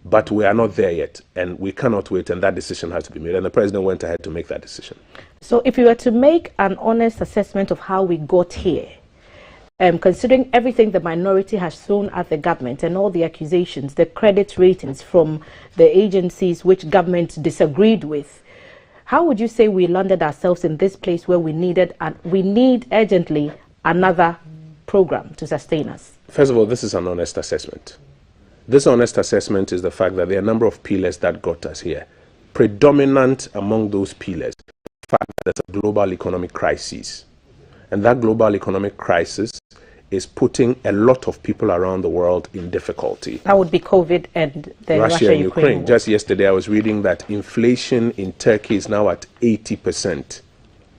but we are not there yet, and we cannot wait, and that decision has to be made. And the president went ahead to make that decision. So if you were to make an honest assessment of how we got here, considering everything the minority has thrown at the government and all the accusations, the credit ratings from the agencies which government disagreed with, how would you say we landed ourselves in this place where we need urgently another program to sustain us? First of all, this is an honest assessment. This honest assessment is the fact that there are a number of pillars that got us here. Predominant among those pillars, the fact that there's a global economic crisis. And that global economic crisis is putting a lot of people around the world in difficulty. That would be COVID and the Russia and Ukraine. Just yesterday, I was reading that inflation in Turkey is now at 80%.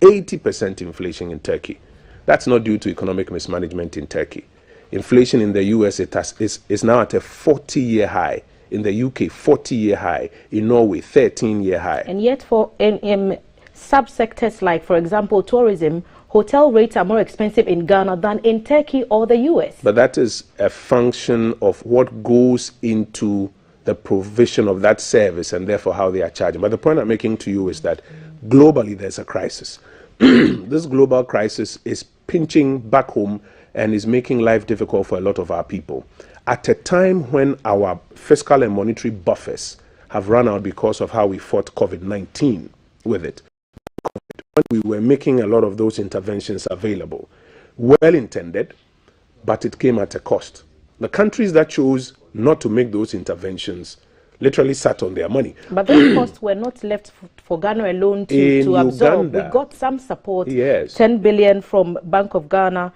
80% inflation in Turkey. That's not due to economic mismanagement in Turkey. Inflation in the US is now at a 40-year high. In the UK, 40-year high. In Norway, 13-year high. And yet for in subsectors like, for example, tourism, hotel rates are more expensive in Ghana than in Turkey or the US. But that is a function of what goes into the provision of that service and therefore how they are charging. But the point I'm making to you is that globally there's a crisis. This global crisis is pinching back home and is making life difficult for a lot of our people. At a time when our fiscal and monetary buffers have run out because of how we fought COVID-19 with it, when we were making a lot of those interventions available, well intended, but it came at a cost. The countries that chose not to make those interventions literally sat on their money. But those costs were not left for Ghana alone to absorb. Uganda, we got some support, yes. 10 billion from Bank of Ghana,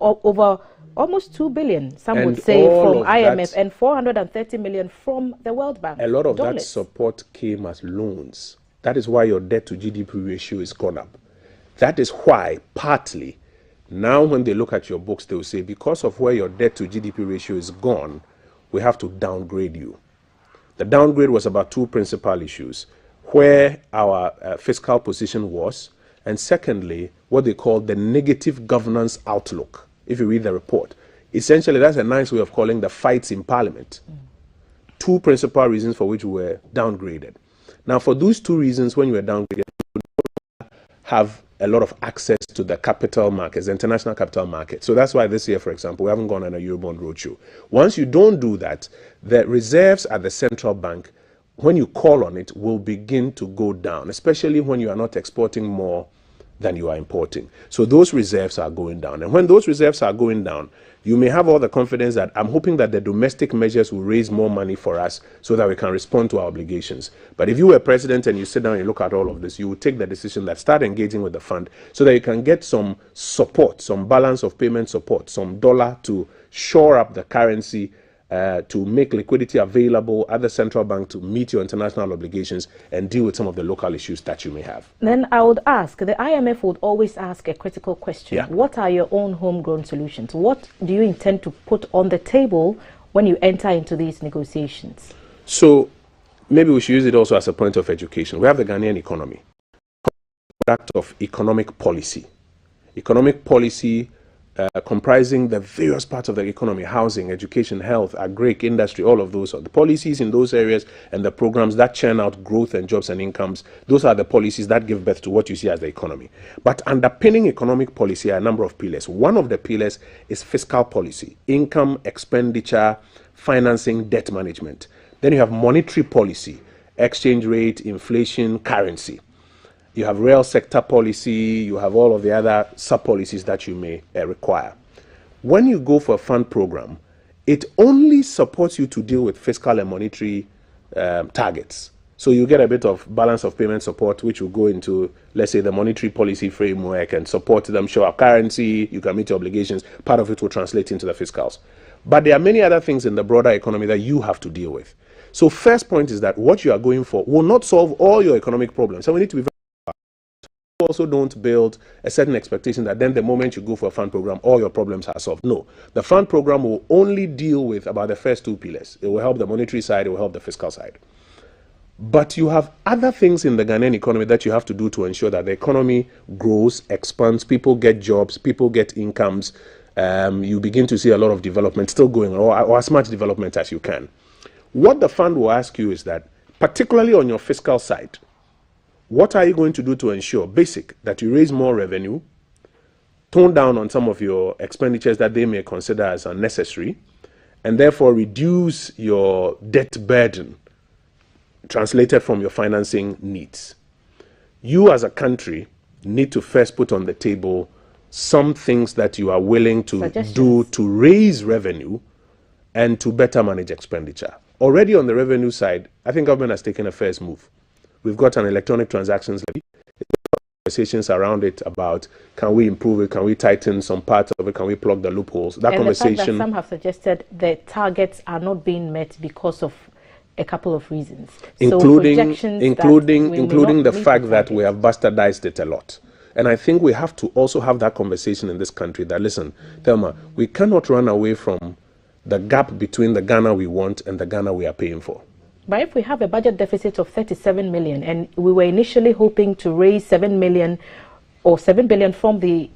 over almost 2 billion, some would say, from IMF, and 430 million from the World Bank. A lot of that support came as loans. That is why your debt to GDP ratio is gone up. That is why, partly, now when they look at your books, they will say, because of where your debt to GDP ratio is gone, we have to downgrade you. The downgrade was about two principal issues: where our fiscal position was, and secondly, what they call the negative governance outlook. If you read the report, essentially that's a nice way of calling the fights in Parliament. Two principal reasons for which we were downgraded. Now, for those two reasons, when you were downgraded, you don't have a lot of access to the capital markets, the international capital market. So that's why this year, for example, we haven't gone on a Eurobond roadshow. Once you don't do that, the reserves at the central bank, when you call on it, will begin to go down, especially when you are not exporting more than you are importing. So those reserves are going down. And when those reserves are going down, you may have all the confidence that I'm hoping that the domestic measures will raise more money for us so that we can respond to our obligations. But if you were president and you sit down and look at all of this, you will take the decision that start engaging with the fund so that you can get some support, some balance of payment support, some dollar to shore up the currency, to make liquidity available at the central bank to meet your international obligations and deal with some of the local issues that you may have. Then I would ask, the IMF would always ask a critical question. Yeah. What are your own homegrown solutions? What do you intend to put on the table when you enter into these negotiations? So maybe we should use it also as a point of education. We have the Ghanaian economy, product of economic policy. Economic policy comprising the various parts of the economy: housing, education, health, agric, industry, all of those are the policies in those areas and the programs that churn out growth and jobs and incomes. Those are the policies that give birth to what you see as the economy. But underpinning economic policy are a number of pillars. One of the pillars is fiscal policy: income, expenditure, financing, debt management. Then you have monetary policy: exchange rate, inflation, currency. you have real sector policy, you have all of the other sub-policies that you may require. When you go for a fund program, it only supports you to deal with fiscal and monetary targets. So you get a bit of balance of payment support, which will go into, let's say, the monetary policy framework and support them, show up currency, you can meet your obligations. Part of it will translate into the fiscals. But there are many other things in the broader economy that you have to deal with. So first point is that what you are going for will not solve all your economic problems. So we need to be very also don't build a certain expectation that then the moment you go for a fund program, all your problems are solved. No, the fund program will only deal with about the first two pillars. It will help the monetary side, it will help the fiscal side. But you have other things in the Ghanaian economy that you have to do to ensure that the economy grows, expands, people get jobs, people get incomes. You begin to see a lot of development still going on, or as much development as you can. What the fund will ask you is that, particularly on your fiscal side, what are you going to do to ensure, basic, that you raise more revenue, tone down on some of your expenditures that they may consider as unnecessary, and therefore reduce your debt burden translated from your financing needs? You as a country need to first put on the table some things that you are willing to do to raise revenue and to better manage expenditure. Already on the revenue side, I think government has taken a first move. We've got an electronic transactions levy. Conversations around it about, can we improve it, can we tighten some parts of it, can we plug the loopholes? That and conversation. The fact that some have suggested the targets are not being met because of a couple of reasons, including the fact that we have bastardized it a lot. And I think we have to also have that conversation in this country that, listen, Thelma, we cannot run away from the gap between the Ghana we want and the Ghana we are paying for. But if we have a budget deficit of 37 million and we were initially hoping to raise 7 million or 7 billion from the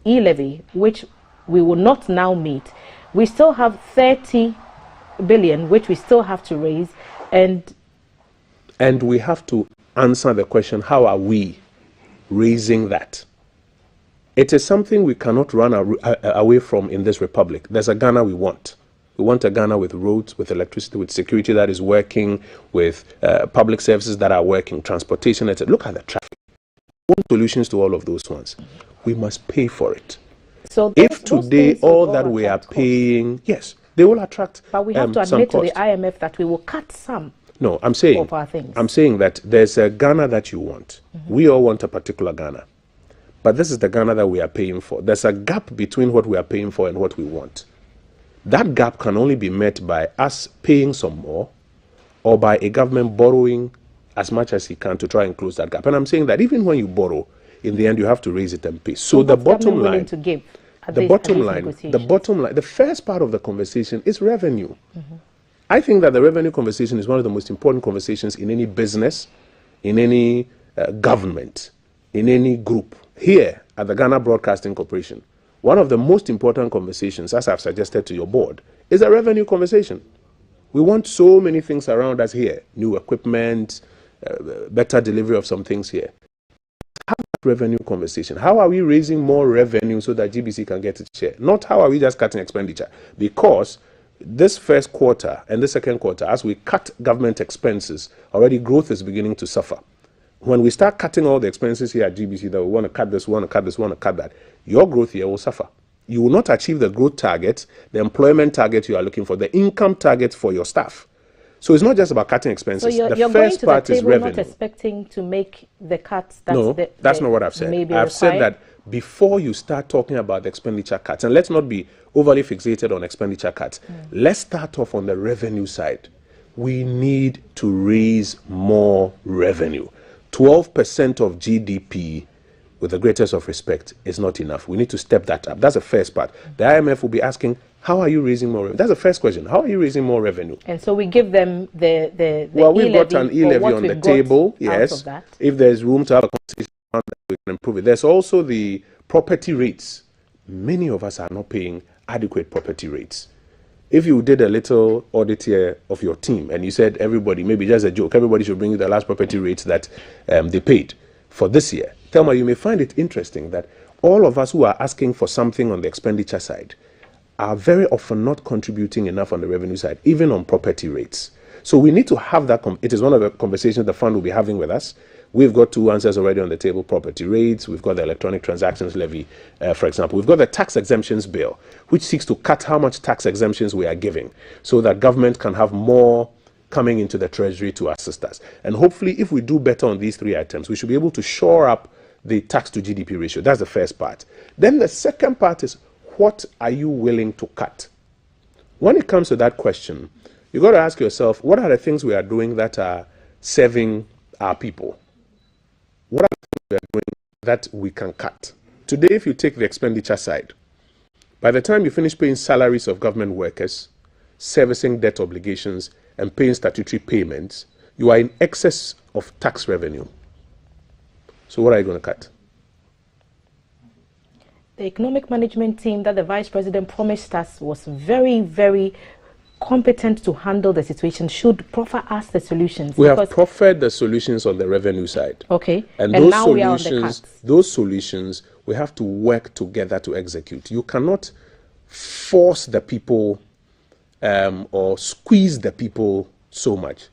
e-levy, which we will not now meet, we still have 30 billion which we still have to raise, and we have to answer the question, how are we raising that? It is something we cannot run away from in this republic. There's a Ghana we want. We want a Ghana with roads, with electricity, with security that is working, with public services that are working, transportation, etc. Look at the traffic. We want solutions to all of those ones. We must pay for it. So if today all that we are paying, yes, they will attract. But we have to admit to the IMF that we will cut some. No, I'm saying of our things. I'm saying that there's a Ghana that you want. We all want a particular Ghana. But this is the Ghana that we are paying for. There's a gap between what we are paying for and what we want. That gap can only be met by us paying some more, or by a government borrowing as much as he can to try and close that gap. And I'm saying that even when you borrow, in the end you have to raise it and pay. So the bottom line, the bottom line, the first part of the conversation is revenue. I think that the revenue conversation is one of the most important conversations in any business, in any government, in any group. Here at the Ghana Broadcasting Corporation, one of the most important conversations, as I've suggested to your board, is a revenue conversation. We want so many things around us here, new equipment, better delivery of some things here. Have that revenue conversation. How are we raising more revenue so that GBC can get its share? Not how are we just cutting expenditure. Because this first quarter and the second quarter, as we cut government expenses, already growth is beginning to suffer. When we start cutting all the expenses here at GBC, that we want to cut this, want to cut this, want to cut that, your growth here will suffer. You will not achieve the growth target, the employment target you are looking for, the income target for your staff. So it's not just about cutting expenses. So you're going to the table not expecting to make the cuts. That's not what I've said. I've said that before you start talking about the expenditure cuts, and let's not be overly fixated on expenditure cuts, let's start off on the revenue side. We need to raise more revenue. 12% of GDP, with the greatest of respect, is not enough. We need to step that up. That's the first part. The IMF will be asking, how are you raising more revenue? That's the first question. How are you raising more revenue? And so we give them the well, we've got an e-levy on the table, yes. If there's room to have a conversation around that, we can improve it. There's also the property rates. Many of us are not paying adequate property rates. If you did a little audit here of your team and you said everybody, maybe just a joke, everybody should bring you the last property rates that they paid for this year, Thelma, you may find it interesting that all of us who are asking for something on the expenditure side are very often not contributing enough on the revenue side, even on property rates. So we need to have that. It is one of the conversations the fund will be having with us. We've got 2 answers already on the table: property rates. We've got the electronic transactions levy, for example. We've got the tax exemptions bill, which seeks to cut how much tax exemptions we are giving so that government can have more coming into the treasury to assist us. And hopefully, if we do better on these 3 items, we should be able to shore up the tax to GDP ratio. That's the first part. Then the second part is, what are you willing to cut? When it comes to that question, you've got to ask yourself, what are the things we are doing that are serving our people? What are the things we are doing that we can cut? Today, if you take the expenditure side, by the time you finish paying salaries of government workers, servicing debt obligations, and paying statutory payments, you are in excess of tax revenue. So what are you going to cut? The economic management team that the Vice President promised us was very, very competent to handle the situation, should proffer us the solutions. We have proffered the solutions on the revenue side. Okay. And those now solutions, we are on the cuts. Those solutions, we have to work together to execute. You cannot force the people or squeeze the people so much.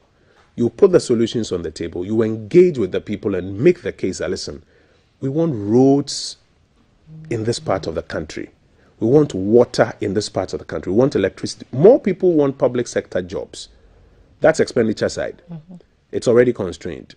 You put the solutions on the table, you engage with the people and make the case that, listen, we want roads in this part of the country. We want water in this part of the country. We want electricity. More people want public sector jobs. That's expenditure side. Mm-hmm. It's already constrained.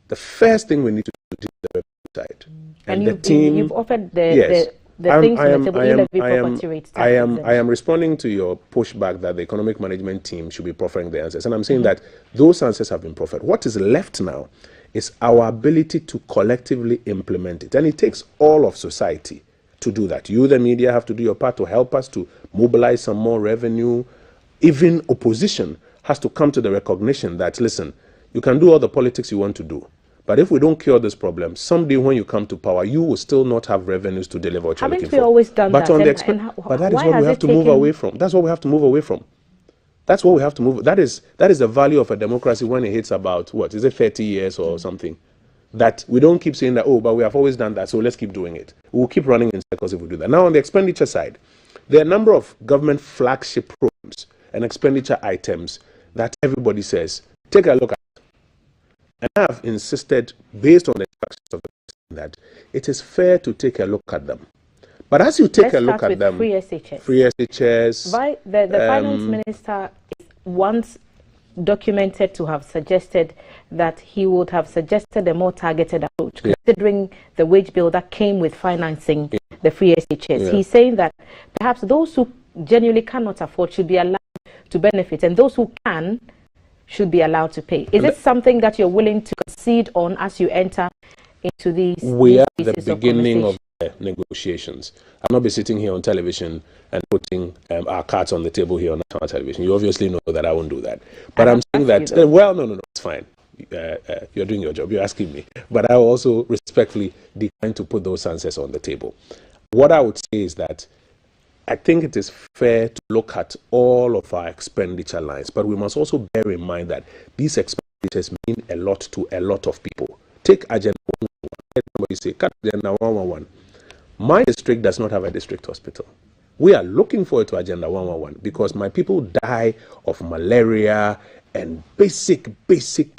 The first thing we need to do is the revenue side. And the team, you've offered the things on the table, e-levy, property rates, tax exemption. I am responding to your pushback that the economic management team should be proffering the answers. And I'm saying that those answers have been proffered. What is left now is our ability to collectively implement it. And it takes all of society to do that. You, the media, have to do your part to help us to mobilize some more revenue. Even opposition has to come to the recognition that, listen, you can do all the politics you want to do, but if we don't cure this problem, someday when you come to power, you will still not have revenues to deliver what you're looking for. Haven't we always done that? But that is what we have to move away from. That's what we have to move away from. That's what we have to move. That is the value of a democracy when it hits about, what, is it 30 years or something? That we don't keep saying that, oh, but we have always done that, so let's keep doing it. We'll keep running in circles if we do that. Now, on the expenditure side, there are a number of government flagship programs and expenditure items that everybody says, take a look at. And I have insisted, based on the instructions of the president, that it is fair to take a look at them. But as you take a look at them, free SHS. Free SHS. The finance minister is once documented to have suggested that he would have suggested a more targeted approach, considering the wage bill that came with financing the free SHS. Yeah. He's saying that perhaps those who genuinely cannot afford should be allowed to benefit, and those who can should be allowed to pay. Is it something that you're willing to concede on as you enter into these? We are at the beginning of the negotiations. I'll not be sitting here on television and putting our cards on the table here on national television. You obviously know that I won't do that. But I'm saying that, well, no, it's fine. You're doing your job. You're asking me. But I will also respectfully decline to put those answers on the table. What I would say is that I think it is fair to look at all of our expenditure lines, but we must also bear in mind that these expenditures mean a lot to a lot of people. Take Agenda 111. Somebody say, cut Agenda 111. My district does not have a district hospital. We are looking forward to Agenda 111 because my people die of malaria and basic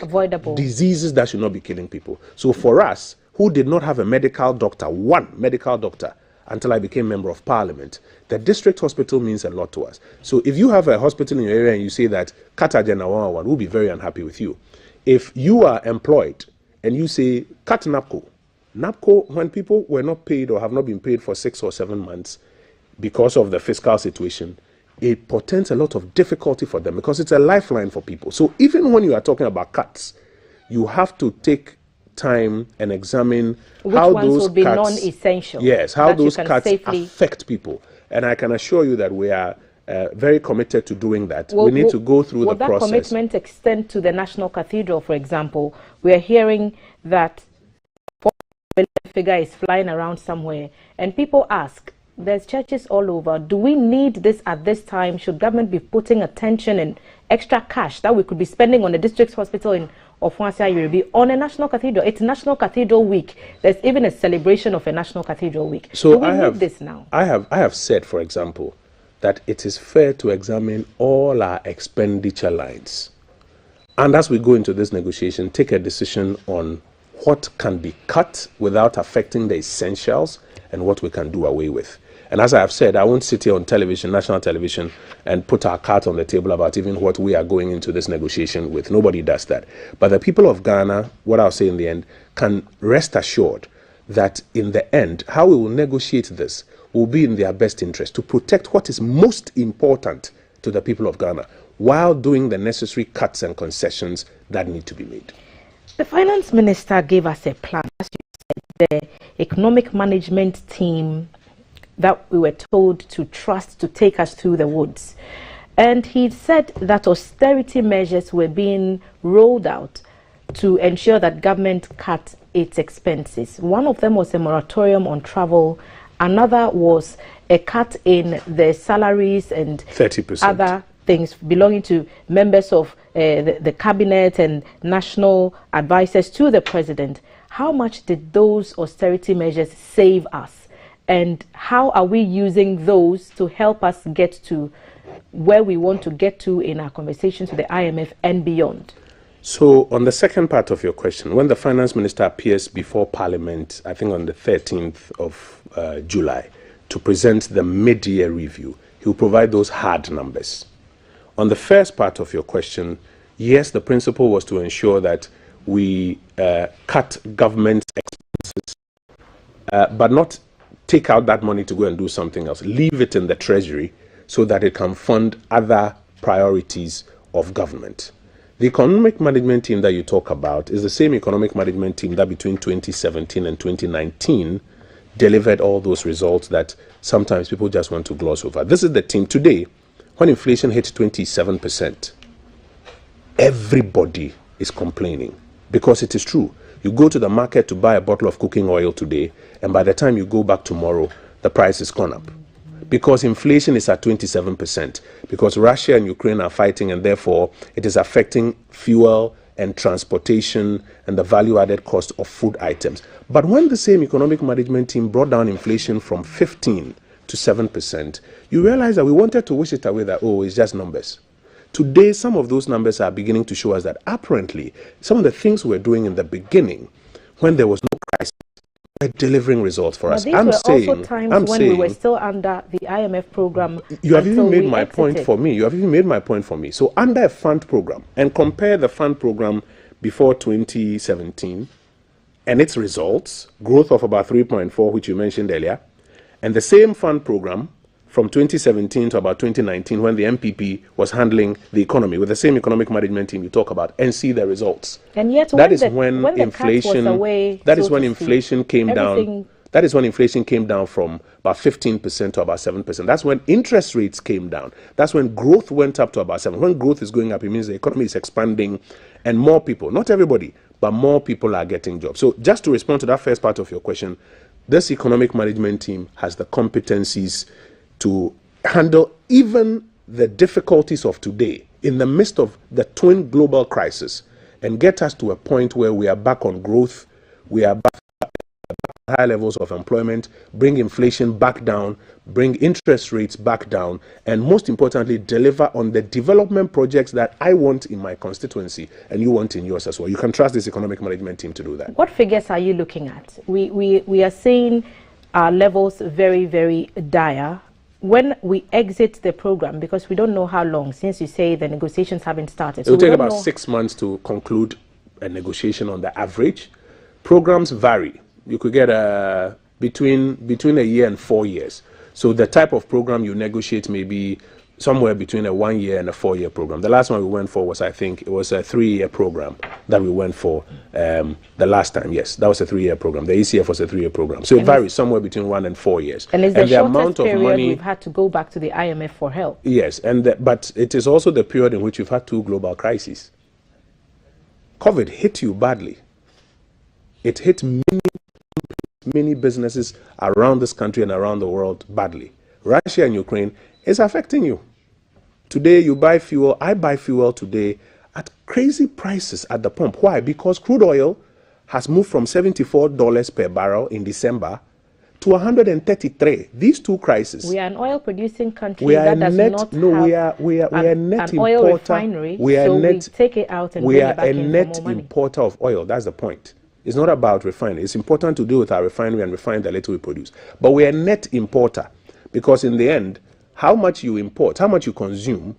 avoidable diseases that should not be killing people. So for us, who did not have a medical doctor, one medical doctor, until I became member of parliament, the district hospital means a lot to us. So if you have a hospital in your area and you say that, cut Agenda 111, we'll be very unhappy with you. If you are employed and you say, cut NAPCO, when people were not paid or have not been paid for 6 or 7 months because of the fiscal situation, it portends a lot of difficulty for them because it's a lifeline for people. So even when you are talking about cuts, you have to take time and examine how those will be non-essential. Yes, how those cuts affect people. And I can assure you that we are very committed to doing that. We need to go through the process. Will that commitment extend to the National Cathedral, for example? We are hearing that $4 billion figure is flying around somewhere, and people ask, there's churches all over. Do we need this at this time? Should government be putting attention and extra cash that we could be spending on the district hospital in Ofuasia Yoruba on a National Cathedral? It's National Cathedral Week. There's even a celebration of a National Cathedral Week. So do we need this now? I have said, for example, that it is fair to examine all our expenditure lines And as we go into this negotiation, take a decision on what can be cut without affecting the essentials and what we can do away with. And as I have said, I won't sit here on television, national television, and put our cards on the table about even what we are going into this negotiation with. Nobody does that. But the people of Ghana, what I'll say in the end, can rest assured that in the end, how we will negotiate this will be in their best interest to protect what is most important to the people of Ghana while doing the necessary cuts and concessions that need to be made. The finance minister gave us a plan. As you said, the economic management team that we were told to trust to take us through the woods. And he said that austerity measures were being rolled out to ensure that government cut its expenses. One of them was a moratorium on travel. Another was a cut in the salaries and 30%. Other things belonging to members of the cabinet and national advisors to the president. How much did those austerity measures save us? And how are we using those to help us get to where we want to get to in our conversations with the IMF and beyond? So on the second part of your question, when the finance minister appears before Parliament, I think on the 13th of July, to present the mid-year review, he will provide those hard numbers. On the first part of your question, yes, the principle was to ensure that we cut government expenses, but not take out that money to go and do something else. Leave it in the treasury so that it can fund other priorities of government. The economic management team that you talk about is the same economic management team that between 2017 and 2019 delivered all those results that sometimes people just want to gloss over. This is the team today. When inflation hit 27%, everybody is complaining because it is true. You go to the market to buy a bottle of cooking oil today, and by the time you go back tomorrow, the price has gone up. Because inflation is at 27%, because Russia and Ukraine are fighting, and therefore it is affecting fuel and transportation and the value-added cost of food items. But when the same economic management team brought down inflation from 15 to 7%, you realize that we wanted to wish it away that, oh, it's just numbers. Today, some of those numbers are beginning to show us that apparently some of the things we were doing in the beginning, when there was no crisis, were delivering results for us. These were also times when we were still under the IMF program. You have even made my point for me. You have even made my point for me. So under a fund program, and compare the fund program before 2017 and its results, growth of about 3.4, which you mentioned earlier, and the same fund program from 2017 to about 2019, when the MPP was handling the economy with the same economic management team you talk about, and see the results. And yet, when inflation came down. That is when inflation came down from about 15% to about 7%. That's when interest rates came down. That's when growth went up to about 7%. When growth is going up, it means the economy is expanding, and more people, not everybody, but more people are getting jobs. So just to respond to that first part of your question, this economic management team has the competencies to handle even the difficulties of today in the midst of the twin global crisis and get us to a point where we are back on growth, we are back at high levels of employment, bring inflation back down, bring interest rates back down, and most importantly, deliver on the development projects that I want in my constituency and you want in yours as well. You can trust this economic management team to do that. What figures are you looking at? We are seeing our levels very, very dire. When we exit the program, because we don't know how long, since you say the negotiations haven't started. It will take about 6 months to conclude a negotiation on the average. Programs vary. You could get between a year and 4 years. So the type of program you negotiate may be somewhere between a 1 year and a 4 year program. The last one we went for was, I think, it was a 3 year program that we went for the last time. Yes, that was a 3 year program. The ECF was a 3 year program. So it varies somewhere between 1 and 4 years. And it's the amount of money we've had to go back to the IMF for help. Yes, but it is also the period in which we've had 2 global crises. COVID hit you badly. It hit many businesses around this country and around the world badly. Russia and Ukraine is affecting you. Today you buy fuel, I buy fuel today at crazy prices at the pump. Why? Because crude oil has moved from $74 per barrel in December to 133. These two crises. We are an oil producing country we are that does net, not no, have we are a net an importer. oil refinery, we are so net, we take it out and we bring are it back a in net for more money. importer of oil. That's the point. It's not about refining. It's important to deal with our refinery and refine the little we produce. But we are a net importer because in the end, how much you import, how much you consume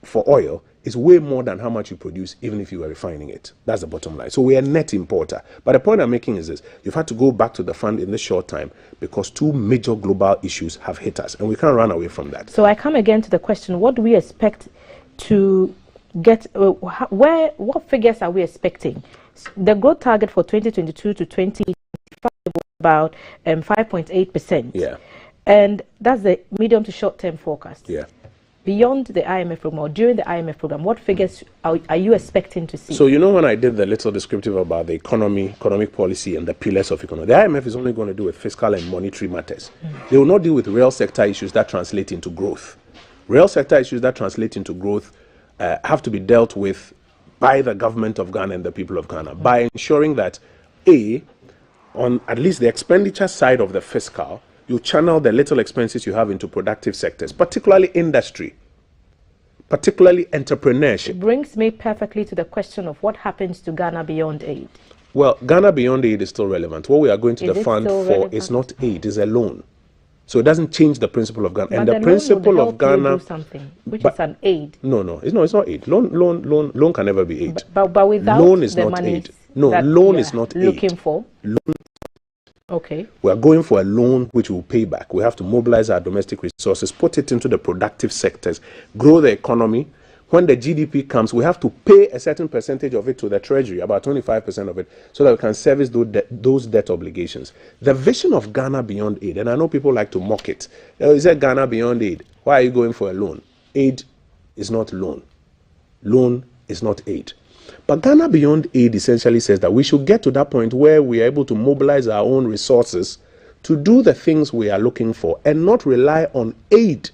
for oil is way more than how much you produce, even if you were refining it. That's the bottom line. So we are a net importer. But the point I'm making is this. You've had to go back to the fund in this short time because two major global issues have hit us, and we can't run away from that. So I come again to the question, what do we expect to get, what figures are we expecting? The growth target for 2022 to 2025 was about 5.8%. Yeah. And that's the medium to short-term forecast. Yeah. Beyond the IMF program or during the IMF program, what figures are you expecting to see? So you know when I did the little descriptive about the economic policy and the pillars of economy, the IMF is only going to do with fiscal and monetary matters. They will not deal with real sector issues that translate into growth. Real sector issues that translate into growth have to be dealt with by the government of Ghana and the people of Ghana by ensuring that, on at least the expenditure side of the fiscal, you channel the little expenses you have into productive sectors, particularly industry, particularly entrepreneurship. It brings me perfectly to the question of what happens to Ghana Beyond Aid. Well, Ghana Beyond Aid is still relevant. What we are going to Is the it fund still for relevant? is not aid, it's a loan. So it doesn't change the principle of Ghana. But And the the principle loan of would help you Ghana, do something, which is an aid. No, it's not aid. Loan can never be aid. But without loan is the not money aid. No, loan is not looking aid. for. Loan. Okay. We are going for a loan which will pay back. We have to mobilize our domestic resources, put it into the productive sectors, grow the economy. When the GDP comes, we have to pay a certain percentage of it to the Treasury, about 25% of it, so that we can service those debt obligations. The vision of Ghana Beyond Aid, and I know people like to mock it. Is that Ghana Beyond Aid? Why are you going for a loan? Aid is not loan. Loan is not aid. But Ghana Beyond Aid essentially says that we should get to that point where we are able to mobilize our own resources to do the things we are looking for and not rely on aid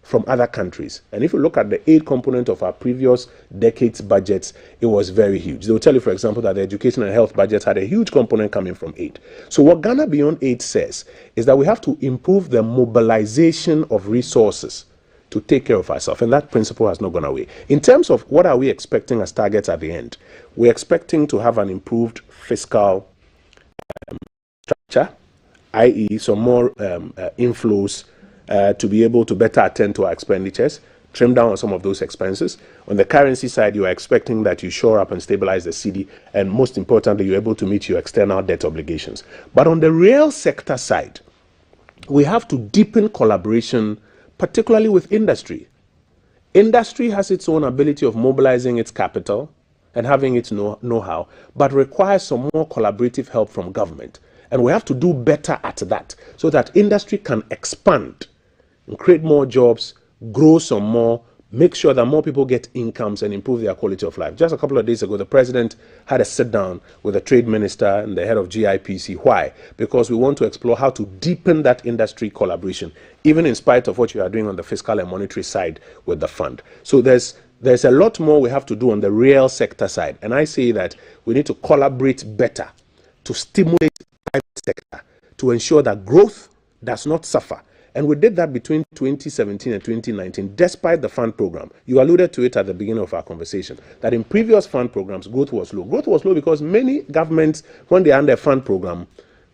from other countries. And if you look at the aid component of our previous decades' budgets, it was very huge. They will tell you, for example, that the education and health budgets had a huge component coming from aid. So what Ghana Beyond Aid says is that we have to improve the mobilization of resources to take care of ourselves, and that principle has not gone away. In terms of what are we expecting as targets at the end, we're expecting to have an improved fiscal structure, i.e. some more inflows to be able to better attend to our expenditures, trim down on some of those expenses. On the currency side, you are expecting that you shore up and stabilize the cedi, and most importantly, you're able to meet your external debt obligations. But on the real sector side, we have to deepen collaboration, particularly with industry. Industry has its own ability of mobilizing its capital and having its know-how, but requires some more collaborative help from government. And we have to do better at that so that industry can expand and create more jobs, grow some more, make sure that more people get incomes and improve their quality of life. Just a couple of days ago, the president had a sit down with the trade minister and the head of GIPC. Why? Because we want to explore how to deepen that industry collaboration, even in spite of what you are doing on the fiscal and monetary side with the fund. So there's a lot more we have to do on the real sector side. And I say that we need to collaborate better to stimulate the private sector to ensure that growth does not suffer. And we did that between 2017 and 2019, despite the fund program. You alluded to it at the beginning of our conversation, that in previous fund programs, growth was low. Growth was low because many governments, when they are under a fund program,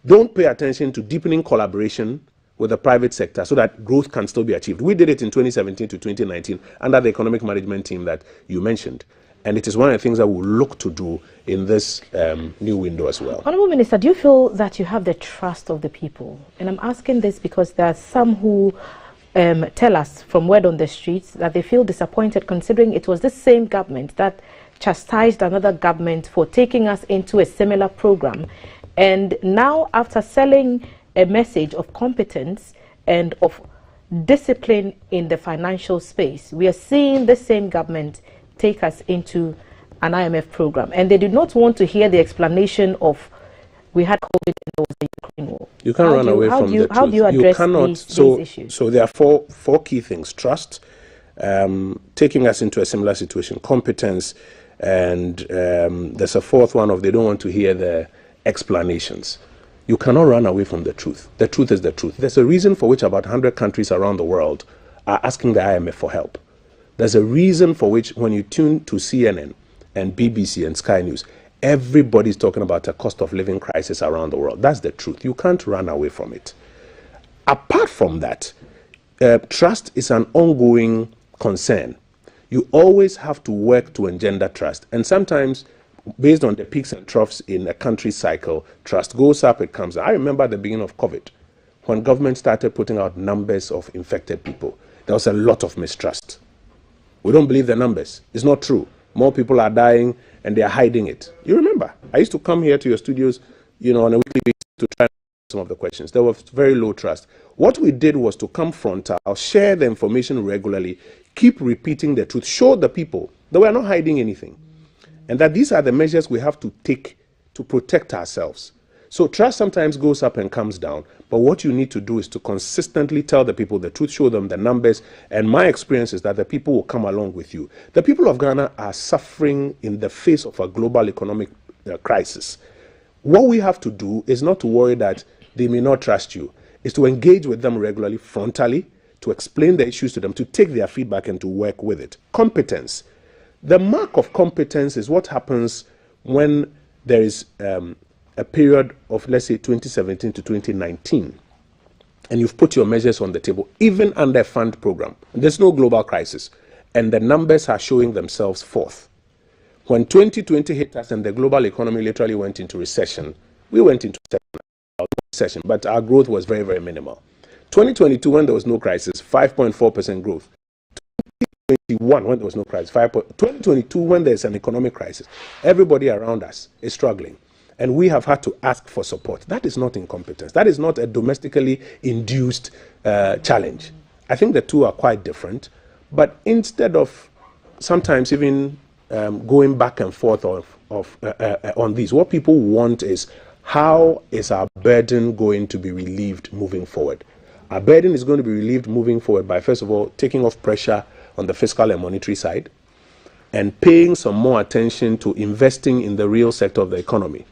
don't pay attention to deepening collaboration with the private sector so that growth can still be achieved. We did it in 2017 to 2019 under the economic management team that you mentioned. And it is one of the things that we'll look to do in this new window as well. Honourable Minister, do you feel that you have the trust of the people? And I'm asking this because there are some who tell us from word on the streets that they feel disappointed considering it was the same government that chastised another government for taking us into a similar program. And now, after selling a message of competence and of discipline in the financial space, we are seeing the same government take us into an IMF program. And they did not want to hear the explanation of we had COVID and there was the Ukraine war. You can't run away from the truth. How do you address these issues? So there are four key things. Trust, taking us into a similar situation, competence, and there's a fourth one of they don't want to hear the explanations. You cannot run away from the truth. The truth is the truth. There's a reason for which about 100 countries around the world are asking the IMF for help. There's a reason for which when you tune to CNN and BBC and Sky News, everybody's talking about a cost of living crisis around the world. That's the truth. You can't run away from it. Apart from that, trust is an ongoing concern. You always have to work to engender trust. And sometimes, based on the peaks and troughs in a country's cycle, trust goes up, it comes down. I remember at the beginning of COVID, when government started putting out numbers of infected people, there was a lot of mistrust. We don't believe the numbers. It's not true. More people are dying and they are hiding it. You remember, I used to come here to your studios, on a weekly basis to try and answer some of the questions. There was very low trust. What we did was to come frontal, share the information regularly, keep repeating the truth, show the people that we are not hiding anything, and that these are the measures we have to take to protect ourselves. So trust sometimes goes up and comes down, but what you need to do is to consistently tell the people the truth, show them the numbers, and my experience is that the people will come along with you. The people of Ghana are suffering in the face of a global economic crisis. What we have to do is not to worry that they may not trust you, is to engage with them regularly, frontally, to explain the issues to them, to take their feedback and to work with it. Competence. The mark of competence is what happens when there is a period of, let's say, 2017 to 2019, and you've put your measures on the table, even under a fund program. There's no global crisis, and the numbers are showing themselves forth. When 2020 hit us and the global economy literally went into recession, we went into recession, but our growth was very, very minimal. 2022, when there was no crisis, 5.4% growth. 2021, when there was no crisis, 2022, when there's an economic crisis, everybody around us is struggling. And we have had to ask for support. That is not incompetence. That is not a domestically induced challenge. I think the two are quite different. But instead of sometimes even going back and forth on these, what people want is, how is our burden going to be relieved moving forward? Our burden is going to be relieved moving forward by, first of all, taking off pressure on the fiscal and monetary side and paying some more attention to investing in the real sector of the economy: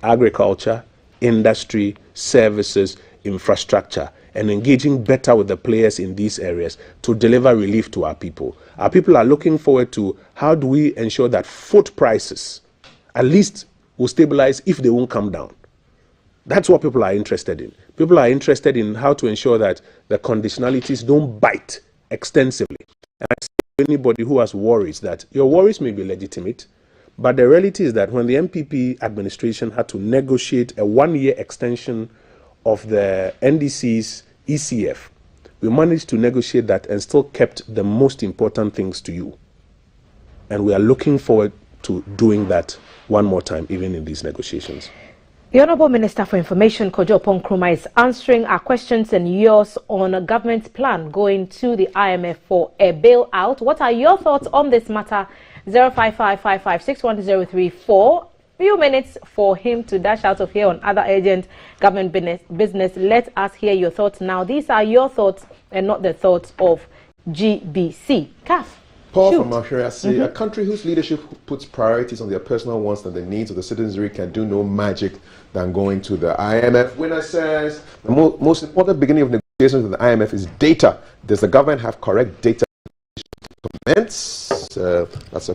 agriculture, industry, services, infrastructure, and engaging better with the players in these areas to deliver relief to our people. Our people are looking forward to, how do we ensure that food prices at least will stabilize, if they won't come down? That's what people are interested in. People are interested in how to ensure that the conditionalities don't bite extensively. And I say to anybody who has worries that your worries may be legitimate, but the reality is that when the MPP administration had to negotiate a 1-year extension of the NDC's ECF, we managed to negotiate that and still kept the most important things to you. And we are looking forward to doing that one more time, even in these negotiations. The Honourable Minister for Information, Kojo Nkrumah, is answering our questions and yours on a government plan going to the IMF for a bailout. What are your thoughts on this matter? 05555611034. Few minutes for him to dash out of here on other urgent government business. Let us hear your thoughts now. These are your thoughts and not the thoughts of GBC. Kaf. Paul from Algeria says, a country whose leadership puts priorities on their personal wants and the needs of the citizenry can do no magic than going to the IMF. Winner says, the most important beginning of negotiations with the IMF is data. Does the government have correct data? That's a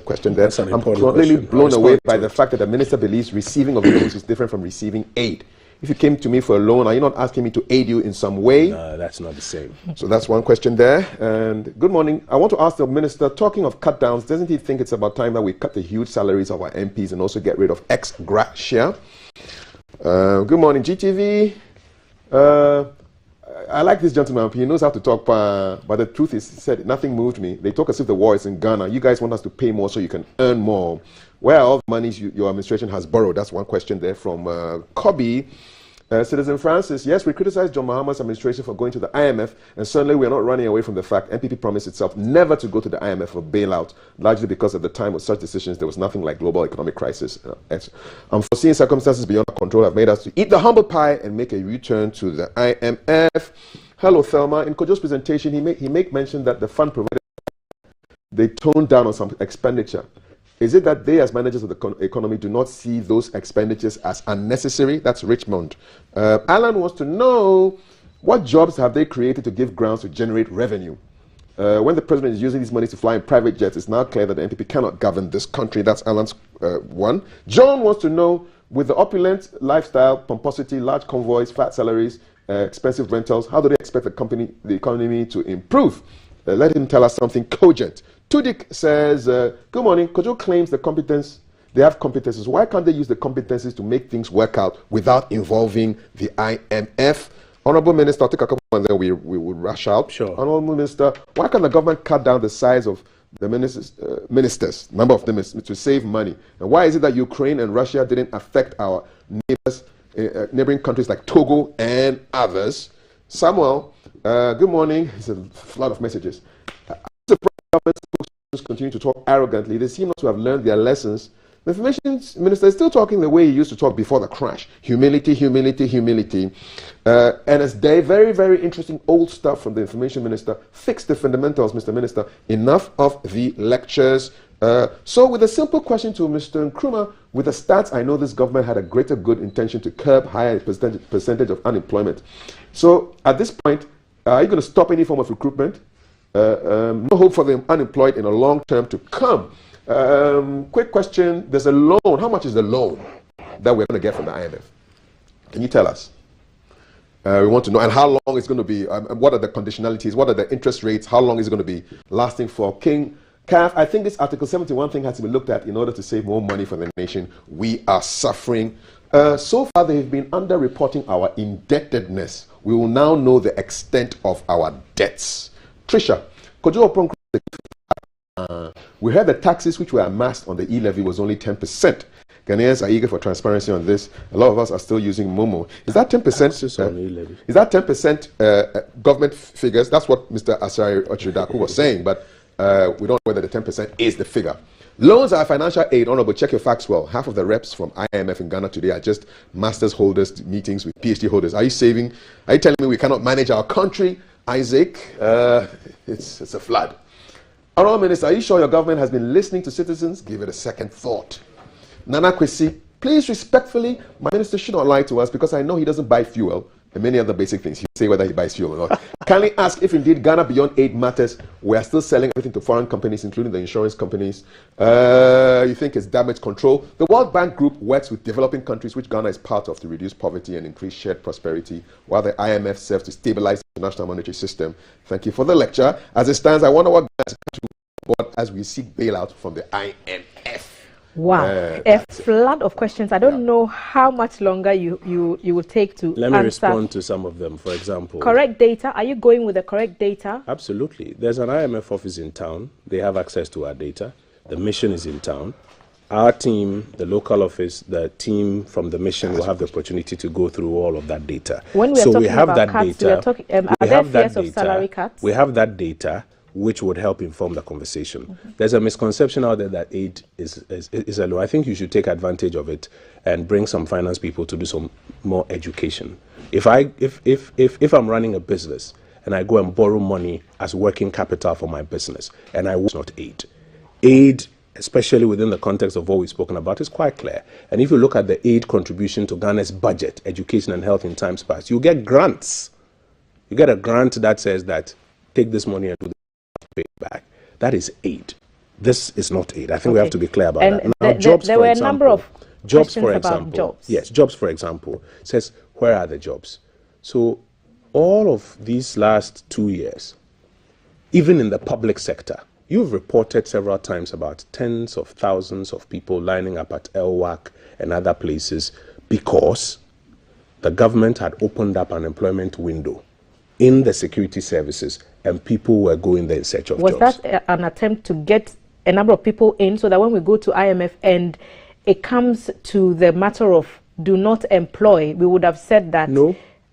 question there. I'm completely blown away by the fact that the minister believes receiving of loans is different from receiving aid. If you came to me for a loan, are you not asking me to aid you in some way? No, that's not the same. So that's one question there. And good morning. I want to ask the minister, talking of cut downs, doesn't he think it's about time that we cut the huge salaries of our MPs and also get rid of ex gratia? Good morning, GTV. I like this gentleman. He knows how to talk, but the truth is, he said, nothing moved me. They talk as if the war is in Ghana. You guys want us to pay more so you can earn more. Where are all the monies your administration has borrowed? That's one question there from Kobe. Citizen Francis, yes, we criticize John Mahama's administration for going to the IMF, and certainly we are not running away from the fact MPP promised itself never to go to the IMF for bailout, largely because at the time of such decisions, there was nothing like global economic crisis. Unforeseen circumstances beyond our control have made us to eat the humble pie and make a return to the IMF. Hello, Thelma. In Kojo's presentation, he make mention that the fund provided, they toned down on some expenditure. Is it that they, as managers of the economy, do not see those expenditures as unnecessary? That's Richmond. Alan wants to know, what jobs have they created to give grounds to generate revenue? When the president is using these money to fly in private jets, it's now clear that the NPP cannot govern this country. That's Alan's one. John wants to know, with the opulent lifestyle, pomposity, large convoys, fat salaries, expensive rentals, how do they expect the economy to improve? Let him tell us something cogent. Tudik says, good morning. Kojo claims they have competences. Why can't they use the competencies to make things work out without involving the IMF? Honorable Minister, I'll take a couple and then we will rush out. Sure. Honorable Minister, why can't the government cut down the size of the ministers, number of them, to save money? And why is it that Ukraine and Russia didn't affect our neighbors, neighboring countries like Togo and others? Samuel, good morning. It's a flood of messages. Government spokespersons continue to talk arrogantly. They seem not to have learned their lessons. The information minister is still talking the way he used to talk before the crash. Humility, humility, humility. And it's very, very interesting old stuff from the information minister. Fix the fundamentals, Mr. Minister. Enough of the lectures. So with a simple question to Mr. Nkrumah, with the stats, I know this government had a greater good intention to curb higher percentage of unemployment. So at this point, are you going to stop any form of recruitment? No hope for the unemployed in a long term to come. Quick question, there's a loan. How much is the loan that we're going to get from the IMF? Can you tell us? We want to know, and how long it's going to be, what are the conditionalities, what are the interest rates, how long is it going to be lasting for? King Calf, I think this Article 71 thing has to be looked at in order to save more money for the nation. We are suffering. So far, they've been under-reporting our indebtedness. We will now know the extent of our debts. Trisha, could you open? We heard the taxes which were amassed on the e-levy was only 10%. Ghanaians are eager for transparency on this. A lot of us are still using Momo. Is that 10%? Is that 10% government figures? That's what Mr. Asari Ochidaku was saying, but we don't know whether the 10% is the figure. Loans are financial aid. Honorable, check your facts well. Half of the reps from IMF in Ghana today are just master's holders, meetings with PhD holders. Are you telling me we cannot manage our country? Isaac, it's a flood. Honorable Minister, are you sure your government has been listening to citizens? Give it a second thought. Nana Kwesi, please respectfully, my minister should not lie to us because I know he doesn't buy fuel and many other basic things. He'll say whether he buys fuel or not. Kindly ask if indeed Ghana Beyond Aid matters. We are still selling everything to foreign companies, including the insurance companies. You think it's damage control? The World Bank Group works with developing countries, which Ghana is part of, to reduce poverty and increase shared prosperity, while the IMF serves to stabilize the international monetary system. Thank you for the lecture. As it stands, I wonder what Ghana is going to board as we seek bailout from the IMF. Wow, a flood of questions. I don't know how much longer you will take to Let me respond to some of them. For example, correct data. Are you going with the correct data? Absolutely. There's an IMF office in town. They have access to our data. The mission is in town. Our team, the local office, the team from the mission will have the opportunity to go through all of that data. When we are talking about cuts, we are talking, are there fears of salary cuts? We have that data, which would help inform the conversation. There's a misconception out there that aid is a low. I think you should take advantage of it and bring some finance people to do some more education. If I'm running a business and I go and borrow money as working capital for my business, and I will not aid. Aid, especially within the context of what we've spoken about, is quite clear. And if you look at the aid contribution to Ghana's budget, education and health in times past, you get grants. You get a grant that says that take this money and do pay back. That is aid. This is not aid. I think we have to be clear about that. Now, jobs, there were a number of jobs, for example. Jobs. Yes, jobs, for example, says, where are the jobs? So all of these last 2 years, even in the public sector, you've reported several times about tens of thousands of people lining up at LWAC and other places because the government had opened up an employment window in the security services and people were going there in search of jobs. Was that an attempt to get a number of people in so that when we go to IMF and it comes to the matter of do not employ, we would have said that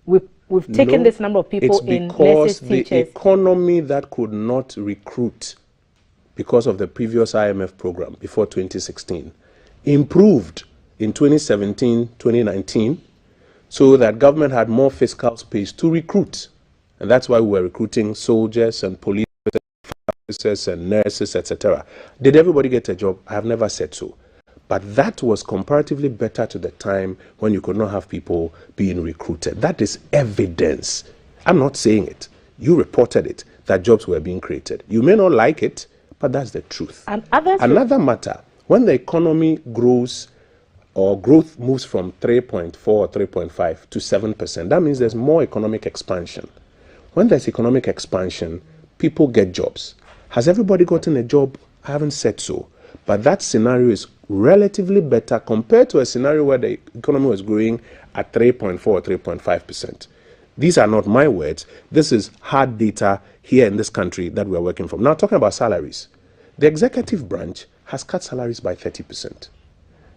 we've taken this number of people in, because the economy that could not recruit because of the previous IMF program before 2016 improved in 2017, 2019, so that government had more fiscal space to recruit. And that's why we were recruiting soldiers and police officers and nurses, etc. Did everybody get a job? I have never said so. But that was comparatively better to the time when you could not have people being recruited. That is evidence. I'm not saying it. You reported it, that jobs were being created. You may not like it, but that's the truth. And others another matter, when the economy grows or growth moves from 3.4 or 3.5 to 7%, that means there's more economic expansion. When there's economic expansion, people get jobs. Has everybody gotten a job? I haven't said so. But that scenario is relatively better compared to a scenario where the economy was growing at 3.4 or 3.5%. These are not my words. This is hard data here in this country that we are working from. Now, talking about salaries, the executive branch has cut salaries by 30%.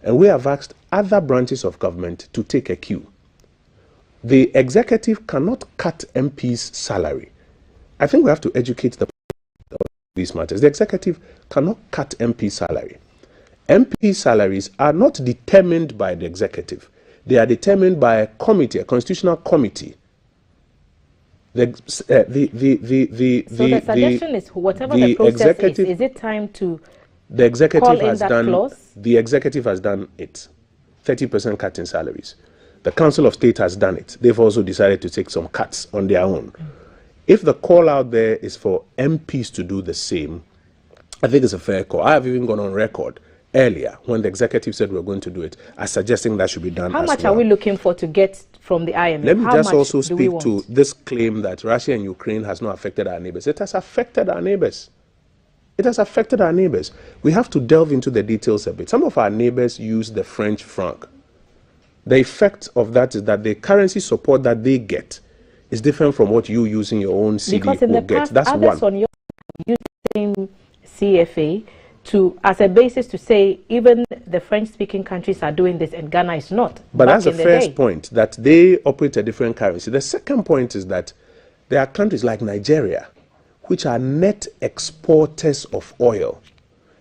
And we have asked other branches of government to take a cue. The executive cannot cut MP's salary. I think we have to educate the public on these matters. The executive cannot cut MP's salary. MP salaries are not determined by the executive. They are determined by a committee, a constitutional committee. The suggestion is whatever the process is it time to the executive call in has that done clause? The executive has done it. 30% cut in salaries. The Council of State has done it. They've also decided to take some cuts on their own. If the call out there is for MPs to do the same, I think it's a fair call. I have even gone on record earlier when the executive said we're going to do it as suggesting that should be done. How much are we looking for to get from the IMF? Let me How just much also do we speak want? to this claim that Russia and Ukraine has not affected our neighbors. It has affected our neighbors. It has affected our neighbors. We have to delve into the details a bit. Some of our neighbors use the French franc. The effect of that is that the currency support that they get is different from what you using your own CD Because in will the get. past, That's others one. on your using CFA as a basis to say even the French-speaking countries are doing this and Ghana is not. But back that's the in first day. point, that they operate a different currency. The second point is that there are countries like Nigeria, which are net exporters of oil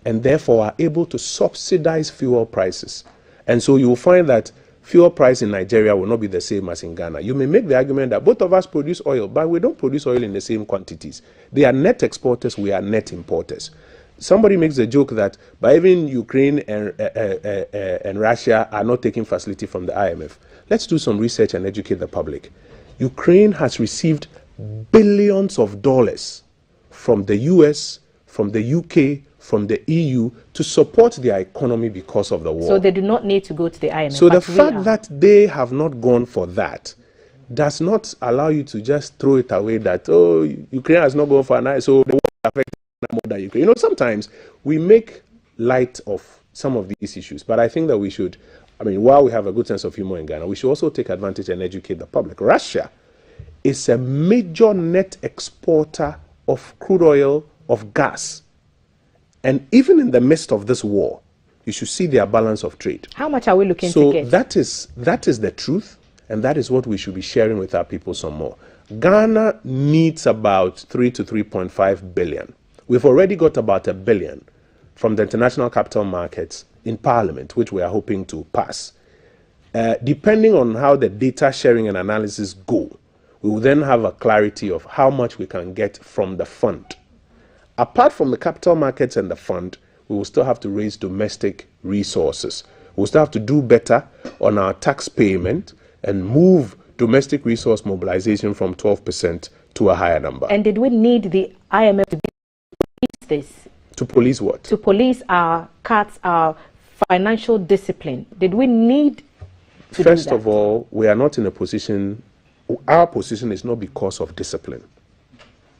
and therefore are able to subsidize fuel prices. And so you will find that fuel price in Nigeria will not be the same as in Ghana. You may make the argument that both of us produce oil, but we don't produce oil in the same quantities. They are net exporters, we are net importers. Somebody makes a joke that by even Ukraine and Russia are not taking facility from the IMF. Let's do some research and educate the public. Ukraine has received billions of dollars from the US, from the UK, from the EU to support their economy because of the war. So they do not need to go to the IMF. So the fact that they have not gone for that does not allow you to just throw it away that, oh, Ukraine has not gone for an so the war affected more than Ukraine. You know, sometimes we make light of some of these issues, but I think that we should, I mean, while we have a good sense of humor in Ghana, we should also take advantage and educate the public. Russia is a major net exporter of crude oil, of gas. And even in the midst of this war, you should see their balance of trade. How much are we looking so to get? that is the truth, and that is what we should be sharing with our people some more. Ghana needs about 3 to 3.5 billion. We've already got about $1 billion from the international capital markets in Parliament, which we are hoping to pass. Depending on how the data sharing and analysis go, we will then have a clarity of how much we can get from the fund. Apart from the capital markets and the fund, we will still have to raise domestic resources. We'll still have to do better on our tax payment and move domestic resource mobilization from 12% to a higher number. And did we need the IMF to police this? To police what? To police our cuts, our financial discipline. Did we need to First do that? of all, we are not in a position, our position is not because of discipline.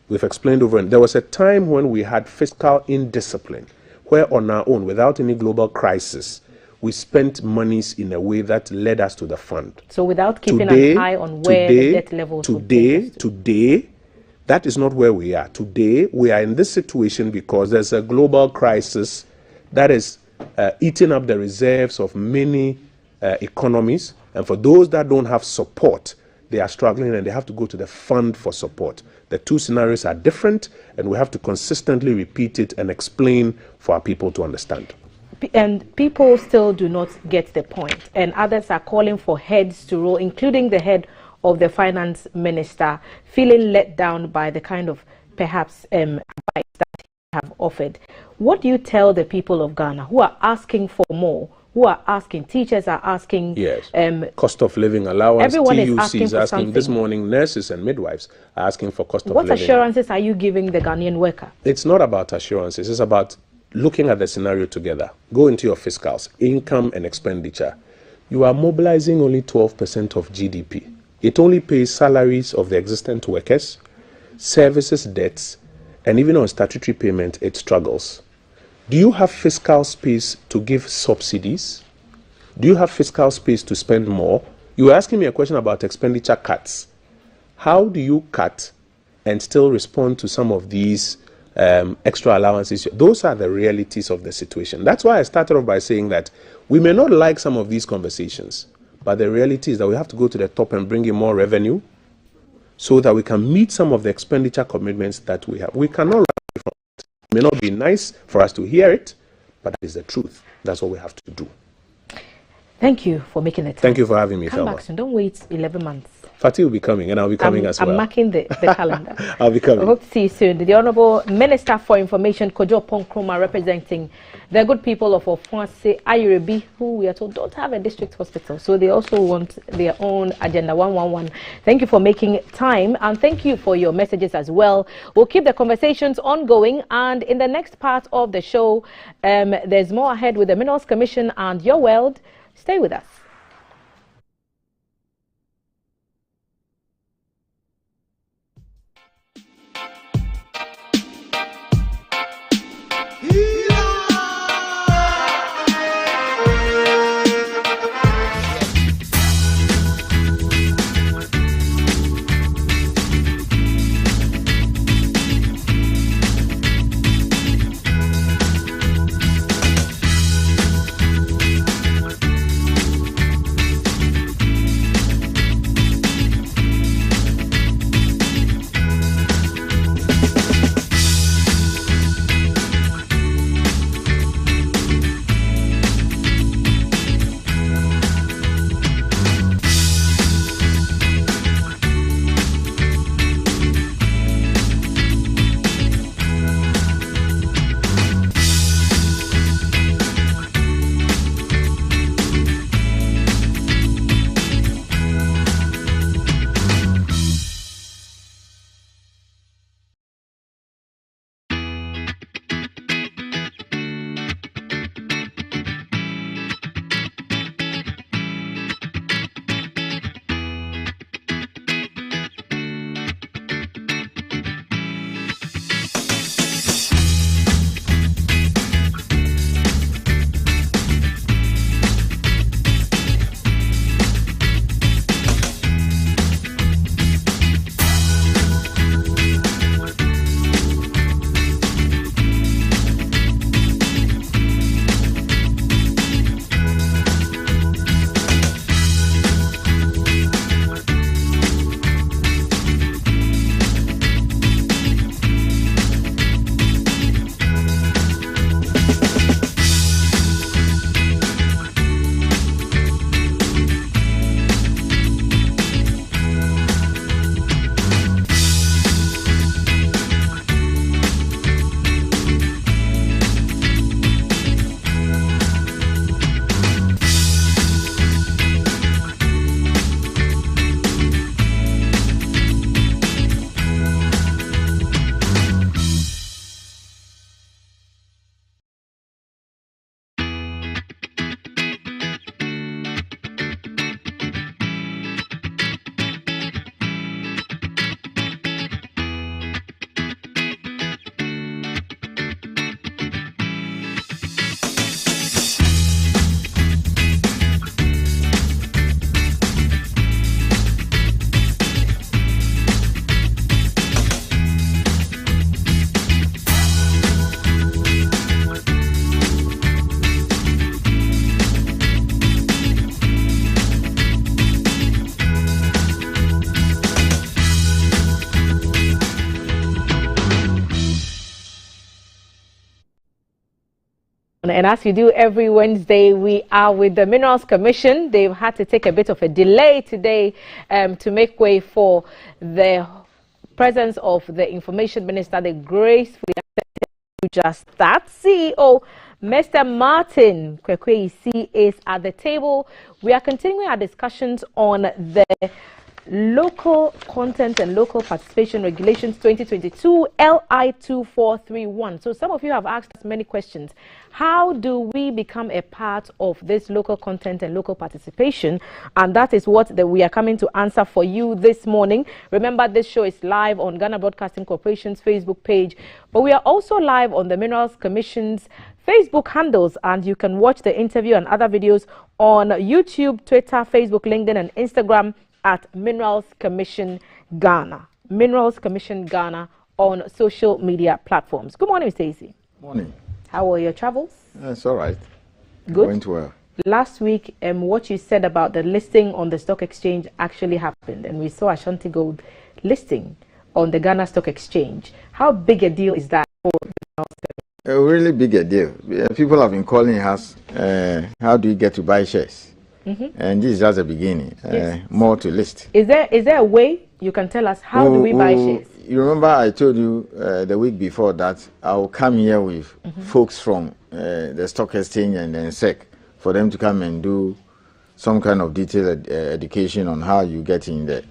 We've explained over, and there was a time when we had fiscal indiscipline, where on our own, without any global crisis, we spent monies in a way that led us to the fund. So without keeping an eye on where the debt levels would take us to. Today, that is not where we are. Today, we are in this situation because there's a global crisis that is eating up the reserves of many economies. And for those that don't have support, they are struggling and they have to go to the fund for support. The two scenarios are different, and we have to consistently repeat it and explain for our people to understand. And people still do not get the point, and others are calling for heads to roll, including the head of the finance minister, feeling let down by the kind of perhaps advice that have offered. What do you tell the people of Ghana who are asking for more? Who are asking? Teachers are asking. Yes. Cost of living allowance. Everyone TUC is asking this morning. Nurses and midwives are asking for cost of living. What assurances are you giving the Ghanaian worker? It's not about assurances. It's about looking at the scenario together. Go into your fiscals, income and expenditure. You are mobilizing only 12% of GDP. It only pays salaries of the existent workers, services, debts, and even on statutory payment, it struggles. Do you have fiscal space to give subsidies? Do you have fiscal space to spend more? You were asking me a question about expenditure cuts. How do you cut and still respond to some of these extra allowances? Those are the realities of the situation. That's why I started off by saying that we may not like some of these conversations, but the reality is that we have to go to the top and bring in more revenue so that we can meet some of the expenditure commitments that we have. We cannot run away from it. It may not be nice for us to hear it, but that is the truth. That's what we have to do. Thank you for making the time. Thank you for having me, Come back soon. Don't wait 11 months. Fatih will be coming, and I'll be coming as well. I'm marking the calendar. I'll be coming. I hope to see you soon. The Honourable Minister for Information, Kojo Ponkroma, representing the good people of Ofuase Ayurebi, who we are told don't have a district hospital. So they also want their own Agenda 111. Thank you for making time, and thank you for your messages as well. We'll keep the conversations ongoing, and in the next part of the show, there's more ahead with the Minerals Commission and Your World. Stay with us. And as we do every Wednesday, we are with the Minerals Commission. They've had to take a bit of a delay today to make way for the presence of the Information Minister, the gracefully just that. CEO Mr. Martin Kwekwesi is at the table. We are continuing our discussions on the Local Content and Local Participation Regulations 2022 LI 2431. So some of you have asked us many questions. How do we become a part of this local content and local participation? And that is what we are coming to answer for you this morning. Remember, this show is live on Ghana Broadcasting Corporation's Facebook page, but we are also live on the Minerals Commission's Facebook handles, and you can watch the interview and other videos on YouTube, Twitter, Facebook, LinkedIn, and Instagram at Minerals Commission Ghana. Minerals Commission Ghana on social media platforms. Good morning, Stacey. Morning. How were your travels? It's all right. Good. Went well. Last week, what you said about the listing on the stock exchange actually happened, and we saw Ashanti Gold listing on the Ghana Stock Exchange. How big a deal is that for A really big a deal. People have been calling us, how do you get to buy shares? And this is just the beginning. Yes. More to list. Is there a way you can tell us how do we buy shares? You remember I told you the week before that I will come here with folks from the stock exchange and then SEC for them to come and do some kind of detailed education on how you get in there.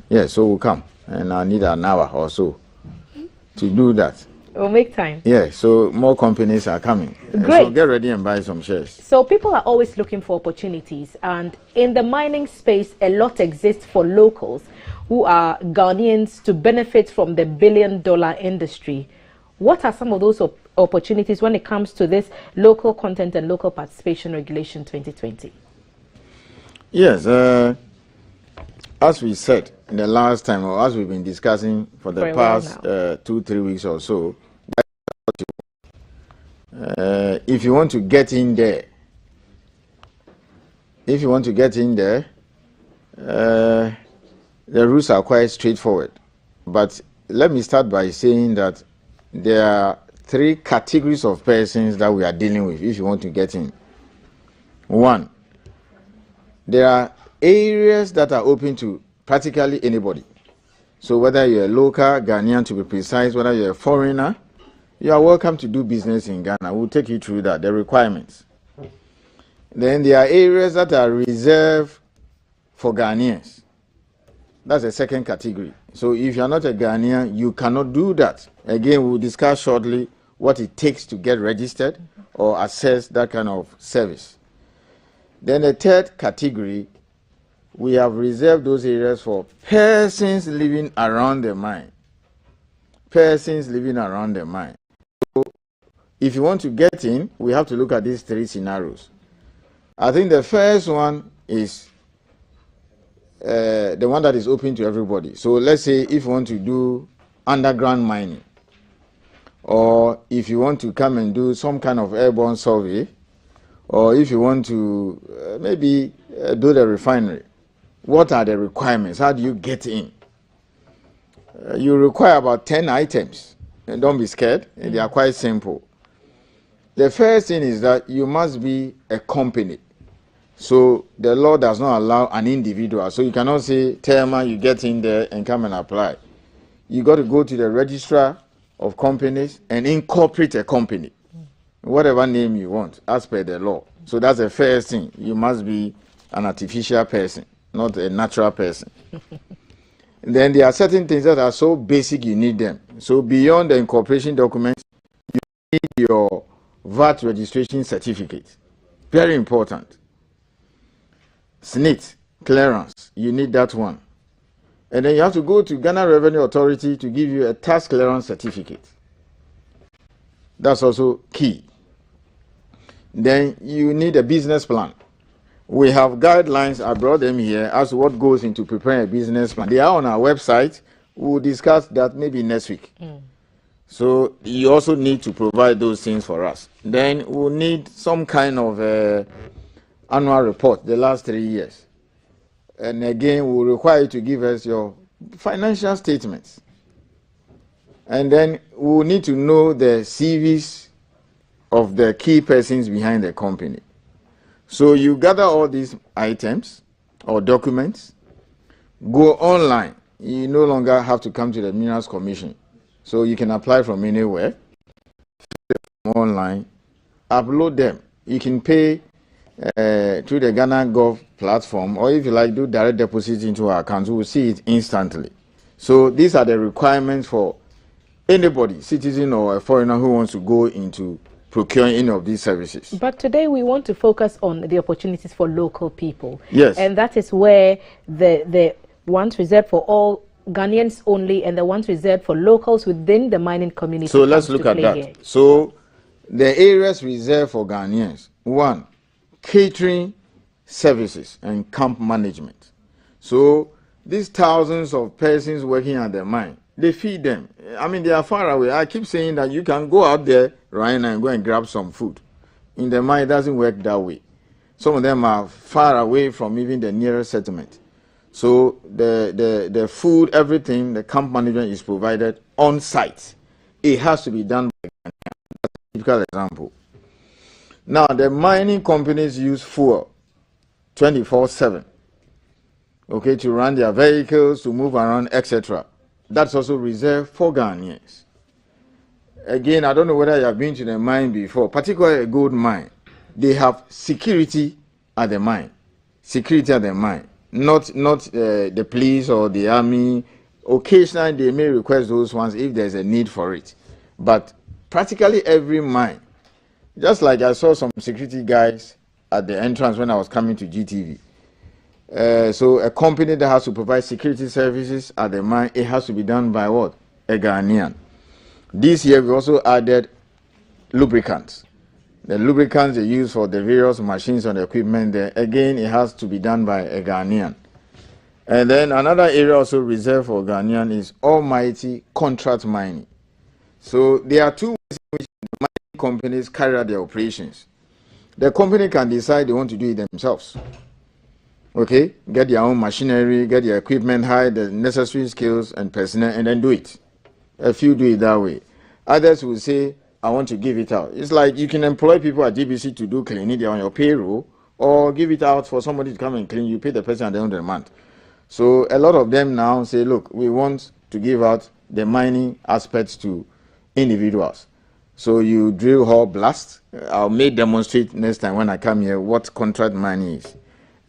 Yeah, so we'll come, and I need an hour or so to do that. We'll make time. Yeah, so more companies are coming. Great. So get ready and buy some shares. So people are always looking for opportunities, and in the mining space, a lot exists for locals who are Ghanaians to benefit from the billion-dollar industry. What are some of those opportunities when it comes to this Local Content and Local Participation Regulation 2020? Yes, as we said in the last time, or as we've been discussing for the past 2-3 weeks or so, if you want to get in there, the rules are quite straightforward. But let me start by saying that there are 3 categories of persons that we are dealing with if you want to get in. 1, there are areas that are open to practically anybody. So whether you're a local, Ghanaian to be precise, whether you're a foreigner, you are welcome to do business in Ghana. We'll take you through that, the requirements. Then there are areas that are reserved for Ghanaians. That's the second category. So if you're not a Ghanaian, you cannot do that. Again, we'll discuss shortly what it takes to get registered or access that kind of service. Then the third category, we have reserved those areas for persons living around the mine. Persons living around the mine. So if you want to get in, we have to look at these 3 scenarios. I think the first one is the one that is open to everybody. So let's say if you want to do underground mining, or if you want to come and do some kind of airborne survey, or if you want to maybe do the refinery. What are the requirements? How do you get in? You require about 10 items. And don't be scared. They are quite simple. The first thing is that you must be a company. So the law does not allow an individual. So you cannot say, Telma, you get in there and come and apply. You got to go to the registrar of companies and incorporate a company. Whatever name you want, as per the law. So that's the first thing. You must be an artificial person, not a natural person. Then there are certain things that are so basic you need them. So beyond the incorporation documents, you need your VAT registration certificate. Very important. SNIT, clearance, you need that one. And then you have to go to Ghana Revenue Authority to give you a tax clearance certificate. That's also key. Then you need a business plan. We have guidelines, I brought them here, as to what goes into preparing a business plan. They are on our website. We'll discuss that maybe next week. So you also need to provide those things for us. Then we'll need some kind of annual report, the last 3 years. And again, we'll require you to give us your financial statements. And then we'll need to know the CVs of the key persons behind the company. So you gather all these items or documents, go online. You no longer have to come to the Minerals Commission. So you can apply from anywhere. online, upload them. You can pay through the Ghana Gov platform, or if you like, do direct deposit into our account. You will see it instantly. So these are the requirements for anybody, citizen or a foreigner who wants to go into procuring any of these services. But today we want to focus on the opportunities for local people. Yes. And that is where the ones reserved for all Ghanaians only and the ones reserved for locals within the mining community. So let's look at that. Here. So the areas reserved for Ghanaians: 1, catering services and camp management. So these thousands of persons working at the mine, they feed them. I mean, they are far away. I keep saying that you can go out there right now and go and grab some food. In the mine, it doesn't work that way. Some of them are far away from even the nearest settlement. So the food, everything, the camp management is provided on site. It has to be done by Ghanaian. That's a typical example. Now, the mining companies use fuel 24/7, okay, to run their vehicles, to move around, etc. That's also reserved for Ghanaians. Again, I don't know whether you have been to the mine before, particularly a gold mine. They have security at the mine. Security at the mine. Not the police or the army. Occasionally, they may request those ones if there's a need for it. But practically every mine, just like I saw some security guys at the entrance when I was coming to GTV. So a company that has to provide security services at the mine, it has to be done by what? A Ghanaian. This year we also added lubricants. The lubricants they use for the various machines and equipment there, again, it has to be done by a Ghanaian. And then another area also reserved for Ghanaian is almighty contract mining. So there are two ways in which the mining companies carry out their operations. The company can decide they want to do it themselves. Okay, get their own machinery, get their equipment, hire the necessary skills and personnel, and then do it. A few do it that way. Others will say, I want to give it out. It's like you can employ people at GBC to do cleaning, they're on your payroll, or give it out for somebody to come and clean. You pay the person at the end of the month. So a lot of them now say, look, we want to give out the mining aspects to individuals. So you drill, haul, blast. I may demonstrate next time when I come here what contract mining is.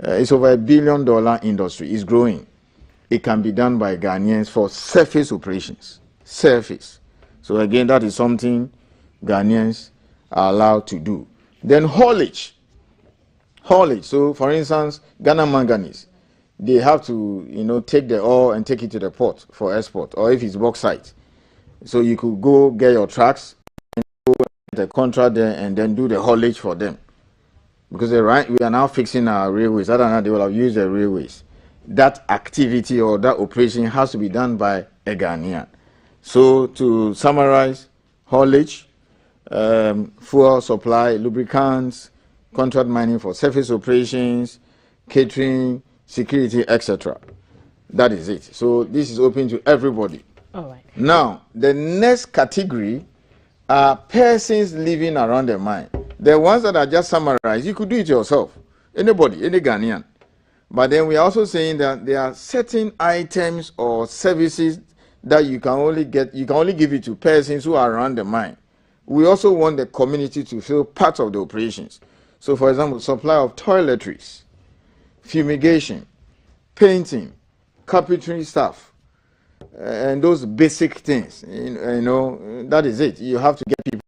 It's over $1 billion industry. It's growing. It can be done by Ghanaians for surface operations. Surface. So again, that is something Ghanaians are allowed to do. Then haulage. Haulage. So for instance, Ghana Manganese, they have to, take the ore and take it to the port for export, or if it's bauxite. So you could go get your trucks and go get a contract there and then do the haulage for them. Because we are now fixing our railways. Other than that, they will have used the railways. That activity or that operation has to be done by a Ghanaian. So to summarize, haulage, fuel supply, lubricants, contract mining for surface operations, catering, security, etc. That is it. So this is open to everybody. All right. Now, the next category are persons living around the mine. The ones that are just summarized, you could do it yourself. Anybody, any Ghanaian. But then we are also saying that there are certain items or services that you can only give it to persons who are around the mine. We also want the community to feel part of the operations. So for example, supply of toiletries, fumigation, painting, carpentry stuff, and those basic things, that is it. You have to get people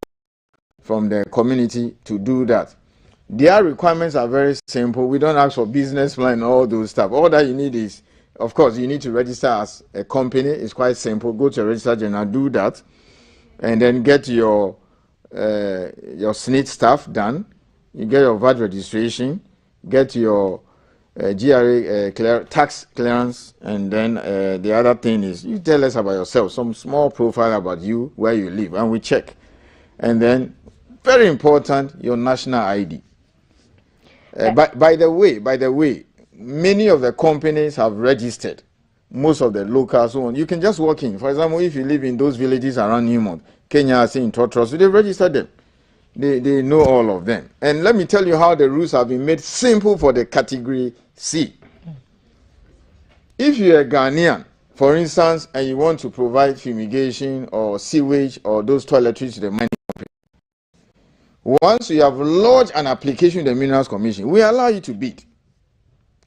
from the community to do that. Their requirements are very simple. We don't ask for business plan and all those stuff. All that you need is, of course, you need to register as a company. It's quite simple. Go to a register general, do that, and then get your SNIT stuff done. You get your VAT registration, get your GRA tax clearance, and then the other thing is you tell us about yourself, some small profile about you, where you live, and we check. And then, very important, your national ID. By the way, many of the companies have registered. Most of the locals, so on. You can just walk in. For example, if you live in those villages around Newmont, Kenya, in Totros, so they register them. They know all of them. And let me tell you how the rules have been made simple for the category C. If you're a Ghanaian, for instance, and you want to provide fumigation or sewage or those toiletries to the mining company, Once you have lodged an application to the Minerals Commission, we allow you to bid.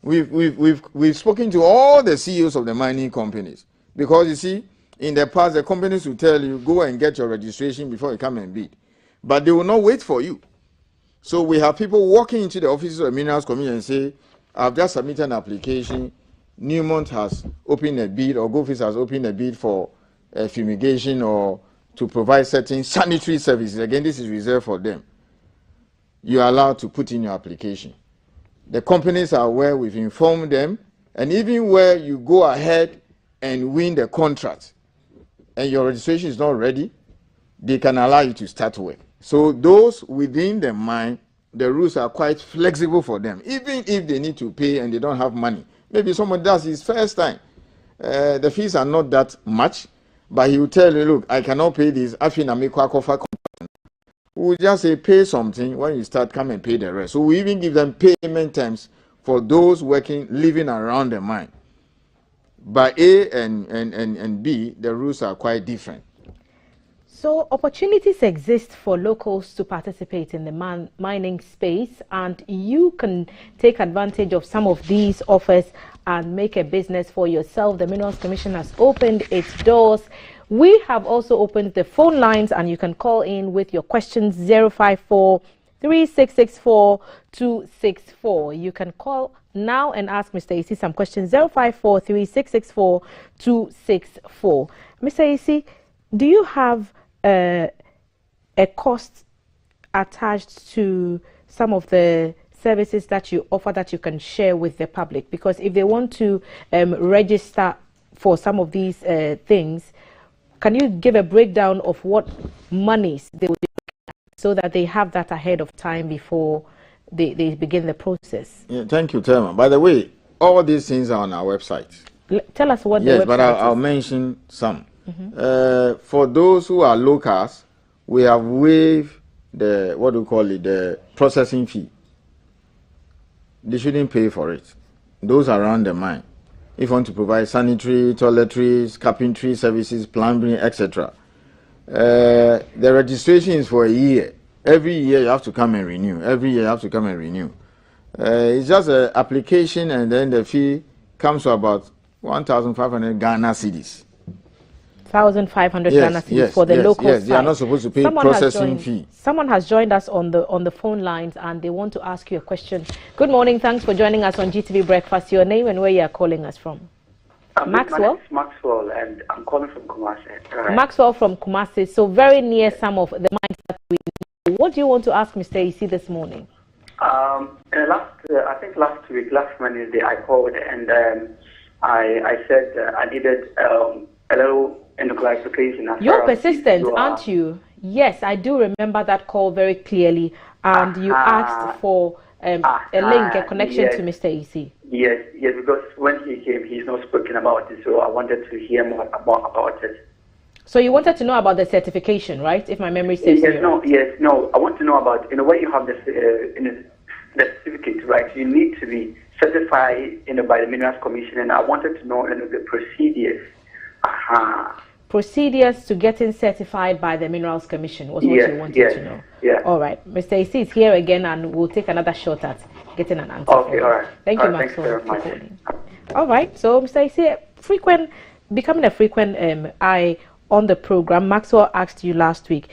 We've spoken to all the CEOs of the mining companies, because you see, in the past, the companies will tell you, go and get your registration before you come and bid. But they will not wait for you. So we have people walking into the offices of the Minerals Commission and say, I've just submitted an application. Newmont has opened a bid, or Goldfish has opened a bid for fumigation or to provide certain sanitary services. Again, this is reserved for them. You are allowed to put in your application. The companies are aware, we've informed them, and even where you go ahead and win the contract and your registration is not ready, they can allow you to start work. So those within the mine, the rules are quite flexible for them, even if they need to pay and they don't have money. Maybe someone does his first time. The fees are not that much, but he will tell you, look, I cannot pay this. We'll just say pay something. When you start, come and pay the rest. So we even give them payment terms for those living around the mine. But A and B, the rules are quite different. So opportunities exist for locals to participate in the mining space, and you can take advantage of some of these offers and make a business for yourself. The Minerals Commission has opened its doors. We have also opened the phone lines, and you can call in with your questions. 054 3664 264. You can call now and ask Mr. Isi some questions. 054 3664 264. Mr. Isi, do you have a cost attached to some of the services that you offer that you can share with the public? Because if they want to register for some of these things, can you give a breakdown of what monies they would get so that they have that ahead of time before they begin the process? Yeah, thank you, Thelma. By the way, all these things are on our website. Tell us what the website is. Yes, but I'll mention some. For those who are locals, we have waived the, what do we call it, the processing fee. They shouldn't pay for it. Those around the mine. If you want to provide sanitary, toiletries, carpentry services, plumbing, etc. The registration is for a year. Every year you have to come and renew. It's just an application, and then the fee comes to about 1,500 Ghana cedis. 1,500 Ghana cedis for the local side. Yes, they are not supposed to pay processing fee. Someone has joined us on the phone lines, and they want to ask you a question. Good morning. Thanks for joining us on GTV Breakfast. Your name and where you are calling us from? Maxwell? My name is Maxwell, and I'm calling from Kumasi. Maxwell from Kumasi. So very near some of the mines that we know. What do you want to ask Mr. Isi this morning? I think last week, last Wednesday, I called and I said I needed a little clarification. You're persistent, aren't you? Yes, I do remember that call very clearly. And you asked for a link, a connection to Mr. Isi. Yes, because when he came, he's not spoken about it, so I wanted to hear more about it. So you wanted to know about the certification, right? If my memory serves me right. Yes, no. I want to know about, when you have the certificate, right? You need to be certified, by the Minerals Commission, and I wanted to know, the procedures. Procedures to getting certified by the Minerals Commission was what you wanted to know. Yeah. All right. Mr. Isi is here again, and we'll take another shot at getting an answer. Okay, all right. Thank you, Maxwell, for calling. All right. So, Mr. Isi, becoming a frequent eye on the program. Maxwell asked you last week,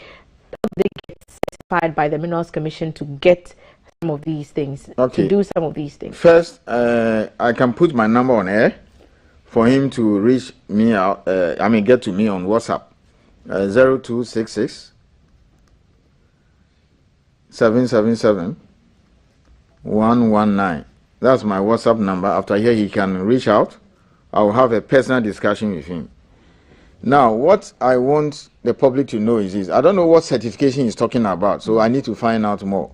how did they get certified by the Minerals Commission to get some of these things, to do some of these things? First, I can put my number on air for him to reach me out, get to me on WhatsApp. 0266 777 119. That's my WhatsApp number. After here, he can reach out. I will have a personal discussion with him. Now, what I want the public to know is this. I don't know what certification he's talking about, so I need to find out more.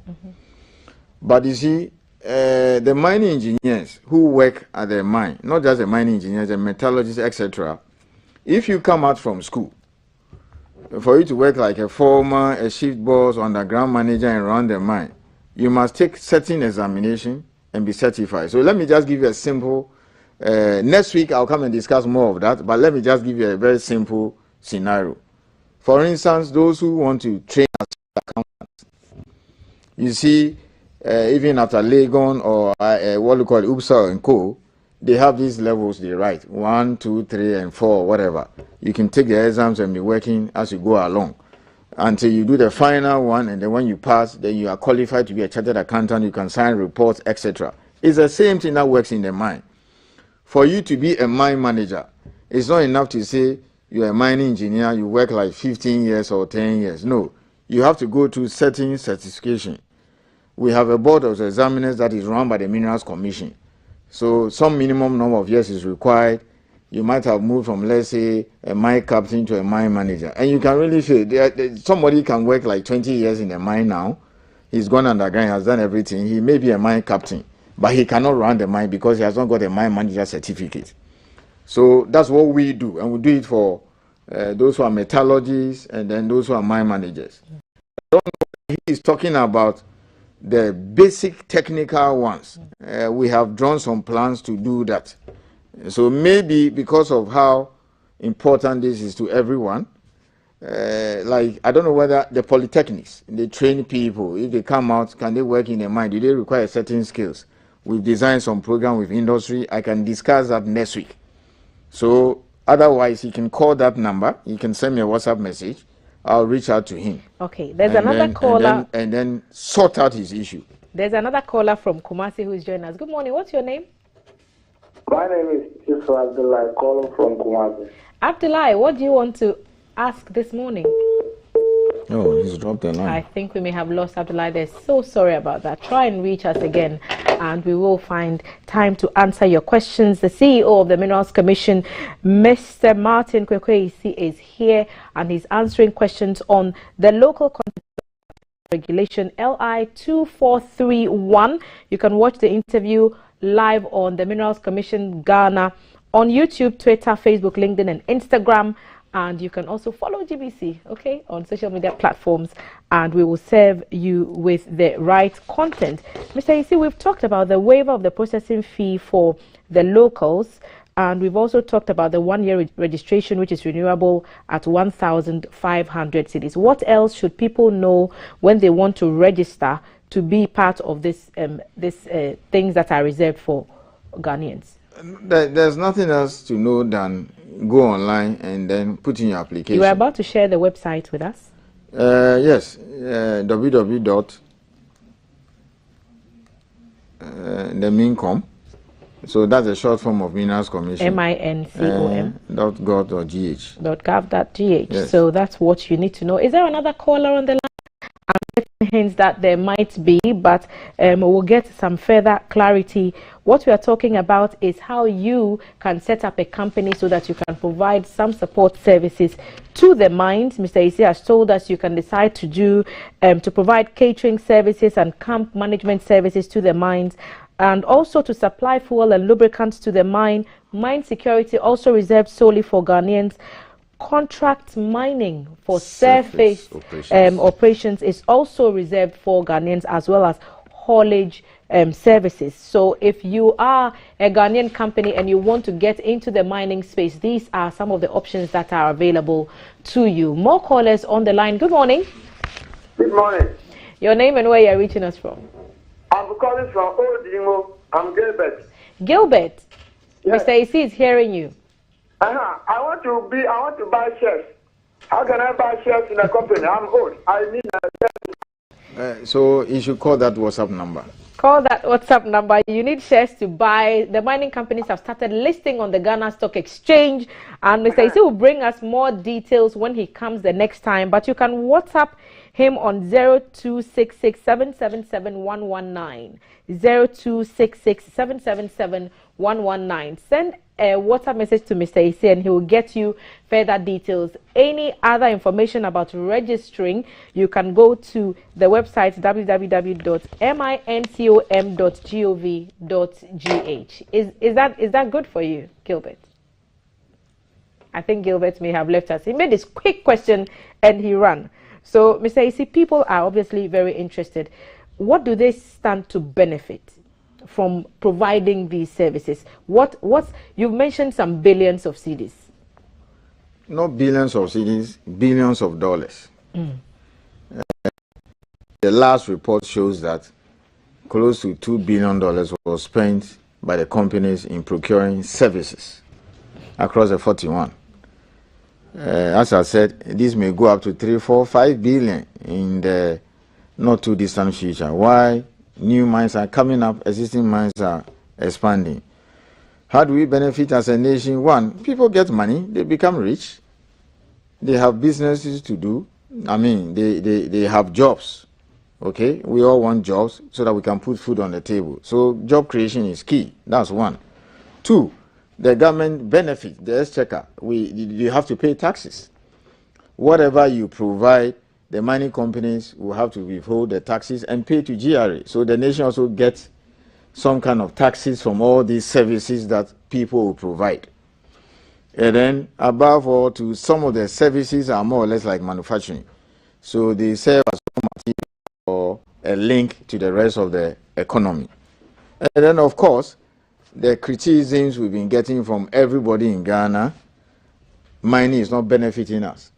But you see, the mining engineers who work at the mine, not just the mining engineers, the metallurgists, etc., if you come out from school, for you to work like a foreman, a shift boss, underground manager, and run the mine, you must take certain examination and be certified. So let me just give you a simple, next week I'll come and discuss more of that, but let me just give you a very simple scenario. For instance, those who want to train as accountants, You see, even after Legon or what we call Upsal and Co., they have these levels they write 1, 2, 3, and 4, whatever. You can take the exams and be working as you go along until you do the final one, and then when you pass, then you are qualified to be a chartered accountant. You can sign reports, etc. It's the same thing that works in the mine. For you to be a mine manager, it's not enough to say you're a mining engineer, you work like 15 years or 10 years. No, you have to go through certain certification. We have a board of examiners that is run by the Minerals Commission. So some minimum number of years is required. You might have moved from, let's say, a mine captain to a mine manager. And you can really feel somebody can work like 20 years in a mine now. He's gone underground, has done everything. He may be a mine captain, but he cannot run the mine because he has not got a mine manager certificate. So that's what we do. And we do it for those who are metallurgists and then those who are mine managers. I don't know, he is talking about the basic technical ones. We have drawn some plans to do that. So maybe because of how important this is to everyone, like I don't know whether the polytechnics, they train people. If they come out, can they work in a mine? Do they require certain skills? We've designed some program with industry. I can discuss that next week. So otherwise, he can call that number. He can send me a WhatsApp message. I'll reach out to him. Okay, there's another caller. And then sort out his issue. There's another caller from Kumasi who's joining us. Good morning. What's your name? My name is Yusuf Abdullah, calling from Kumasi. Abdullah, what do you want to ask this morning? Oh, he's dropped the line. I think we may have lost Abdullah. They're so sorry about that. Try and reach us again, and we will find time to answer your questions. The CEO of the Minerals Commission, Mr. Martin Kwekweisi, is here, and he's answering questions on the local regulation LI 2431. You can watch the interview live on the Minerals Commission Ghana on YouTube, Twitter, Facebook, LinkedIn, and Instagram. And you can also follow GBC, okay, on social media platforms, and we will serve you with the right content. Mr. Isi, we've talked about the waiver of the processing fee for the locals, and we've also talked about the one-year registration, which is renewable at 1,500 cedis. What else should people know when they want to register to be part of this things that are reserved for Ghanaians? There's nothing else to know than go online and then put in your application. You were about to share the website with us? Yes, www.mincom. So that's a short form of Minerals Commission. MINCOM. .gov.gh. .gov.gh. Yes. So that's what you need to know. Is there another caller on the line? I'm getting hints that there might be, but we'll get some further clarity. What we are talking about is how you can set up a company so that you can provide some support services to the mines. Mr. Isi has told us you can decide to do to provide catering services and camp management services to the mines, and also to supply fuel and lubricants to the mine. Mine security also reserved solely for Ghanaians. Contract mining for surface operations is also reserved for Ghanaians, as well as haulage services. So if you are a Ghanaian company and you want to get into the mining space, these are some of the options that are available to you. More callers on the line. Good morning. Good morning. Your name and where you're reaching us from? I'm calling from Old Dimo. I'm Gilbert. Gilbert. Yes. Mr. AC is hearing you. I want to buy shares. How can I buy shares in a company? I'm old. I need shares. So you should call that WhatsApp number. Call that WhatsApp number. You need shares to buy. The mining companies have started listing on the Ghana Stock Exchange, and Mr. Isi will bring us more details when he comes the next time. But you can WhatsApp him on 0266777119. 0266777119. Send a WhatsApp message to Mr. Isi and he will get you further details. Any other information about registering, you can go to the website www.mincom.gov.gh. Is that good for you, Gilbert? I think Gilbert may have left us. He made this quick question and he ran. So, Mr. Isi, people are obviously very interested. What do they stand to benefit from providing these services? You've mentioned some billions of cedis. Not billions of cedis, billions of dollars. the last report shows that close to $2 billion was spent by the companies in procuring services across the 41. As I said, this may go up to 3, 4, 5 billion in the not too distant future. Why? New mines are coming up, existing mines are expanding. How do we benefit as a nation? One, people get money, they become rich, they have businesses to do. I mean, they have jobs. Okay, we all want jobs so that we can put food on the table. So job creation is key. That's one. Two, the government benefit, the exchequer. You have to pay taxes. Whatever you provide, the mining companies will have to withhold the taxes and pay to GRA. So the nation also gets some kind of taxes from all these services that people will provide. And then above all, to some of the services are more or less like manufacturing. So they serve as or a link to the rest of the economy. And then, of course, the criticisms we've been getting from everybody in Ghana, mining is not benefiting us.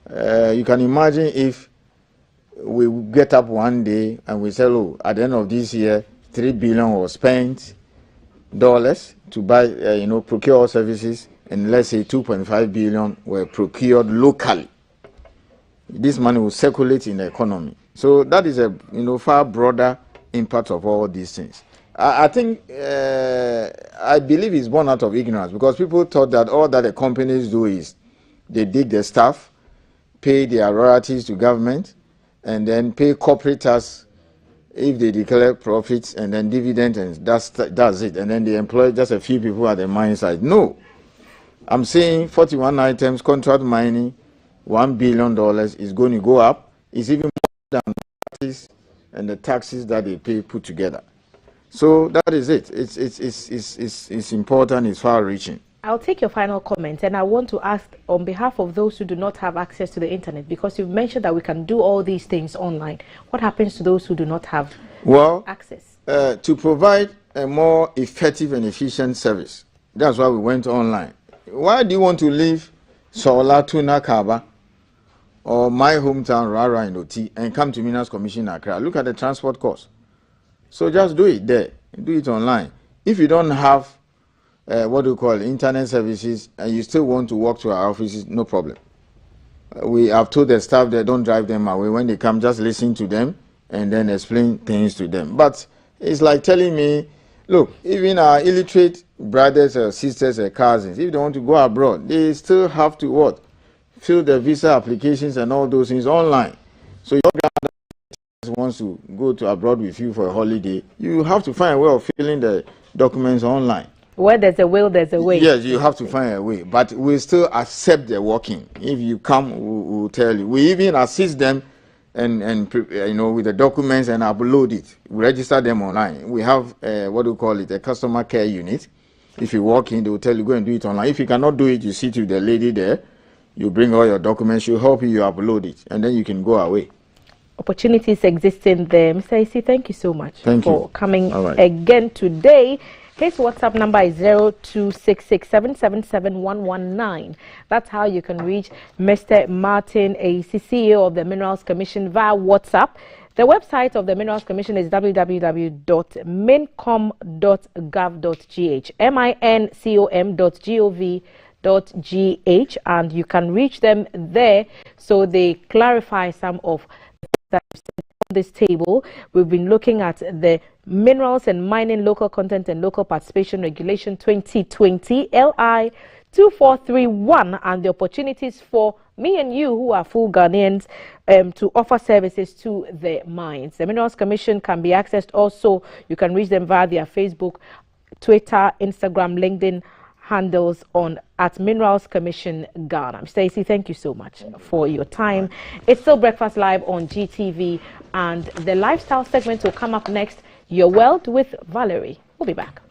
You can imagine if we get up one day and we say, oh, at the end of this year, $3 billion was spent to buy, procure services, and let's say 2.5 billion were procured locally. This money will circulate in the economy. So that is a far broader impact of all these things. I think I believe it's born out of ignorance, because people thought that all that the companies do is they dig the staff, pay their royalties to government, and then pay corporate tax if they declare profits, and then dividend, and that's it. And then they employ just a few people at the mine site. No, I'm saying 41 items, contract mining, $1 billion is going to go up. It's even more than taxes and the taxes that they pay put together. So that is it. It's important, it's far-reaching. I'll take your final comment, and I want to ask on behalf of those who do not have access to the internet, because you've mentioned that we can do all these things online. What happens to those who do not have access? To provide a more effective and efficient service, that's why we went online. Why do you want to leave Sola Tuna Kaba or my hometown Rara in Oti and come to Minas Commission Accra? Look at the transport cost. So just do it there, do it online. If you don't have internet services, and you still want to walk to our offices, no problem. We have told the staff that don't drive them away. When they come, just listen to them and then explain things to them. But it's like telling me, look, even our illiterate brothers or sisters or cousins, if they want to go abroad, they still have to fill the visa applications and all those things online. So your grandmother wants to go to abroad with you for a holiday, you have to find a way of filling the documents online. Where there's a will, there's a way. Yes, you have to find a way. But we still accept the working. If you come, we'll tell you. We even assist them and with the documents and upload it. We register them online. We have a customer care unit. If you walk in, they will tell you, go and do it online. If you cannot do it, you sit with the lady there. You bring all your documents. She'll help you upload it. And then you can go away. Opportunities exist in there. Mr. Isi, thank you so much for coming again today. His WhatsApp number is 0266777119. That's how you can reach Mr. Martin Isi, CEO of the Minerals Commission, via WhatsApp. The website of the Minerals Commission is www.mincom.gov.gh, mincom.gov.gh, and you can reach them there so they clarify some of that on this table. We've been looking at the Minerals and Mining Local Content and Local Participation Regulation 2020 LI 2431, and the opportunities for me and you who are full Ghanaians to offer services to the mines. The Minerals Commission can be accessed also. You can reach them via their Facebook, Twitter, Instagram, LinkedIn handles at Minerals Commission Ghana. Mr. Isi, thank you so much for your time. It's still Breakfast Live on GTV, and the lifestyle segment will come up next. Your World with Valerie. We'll be back.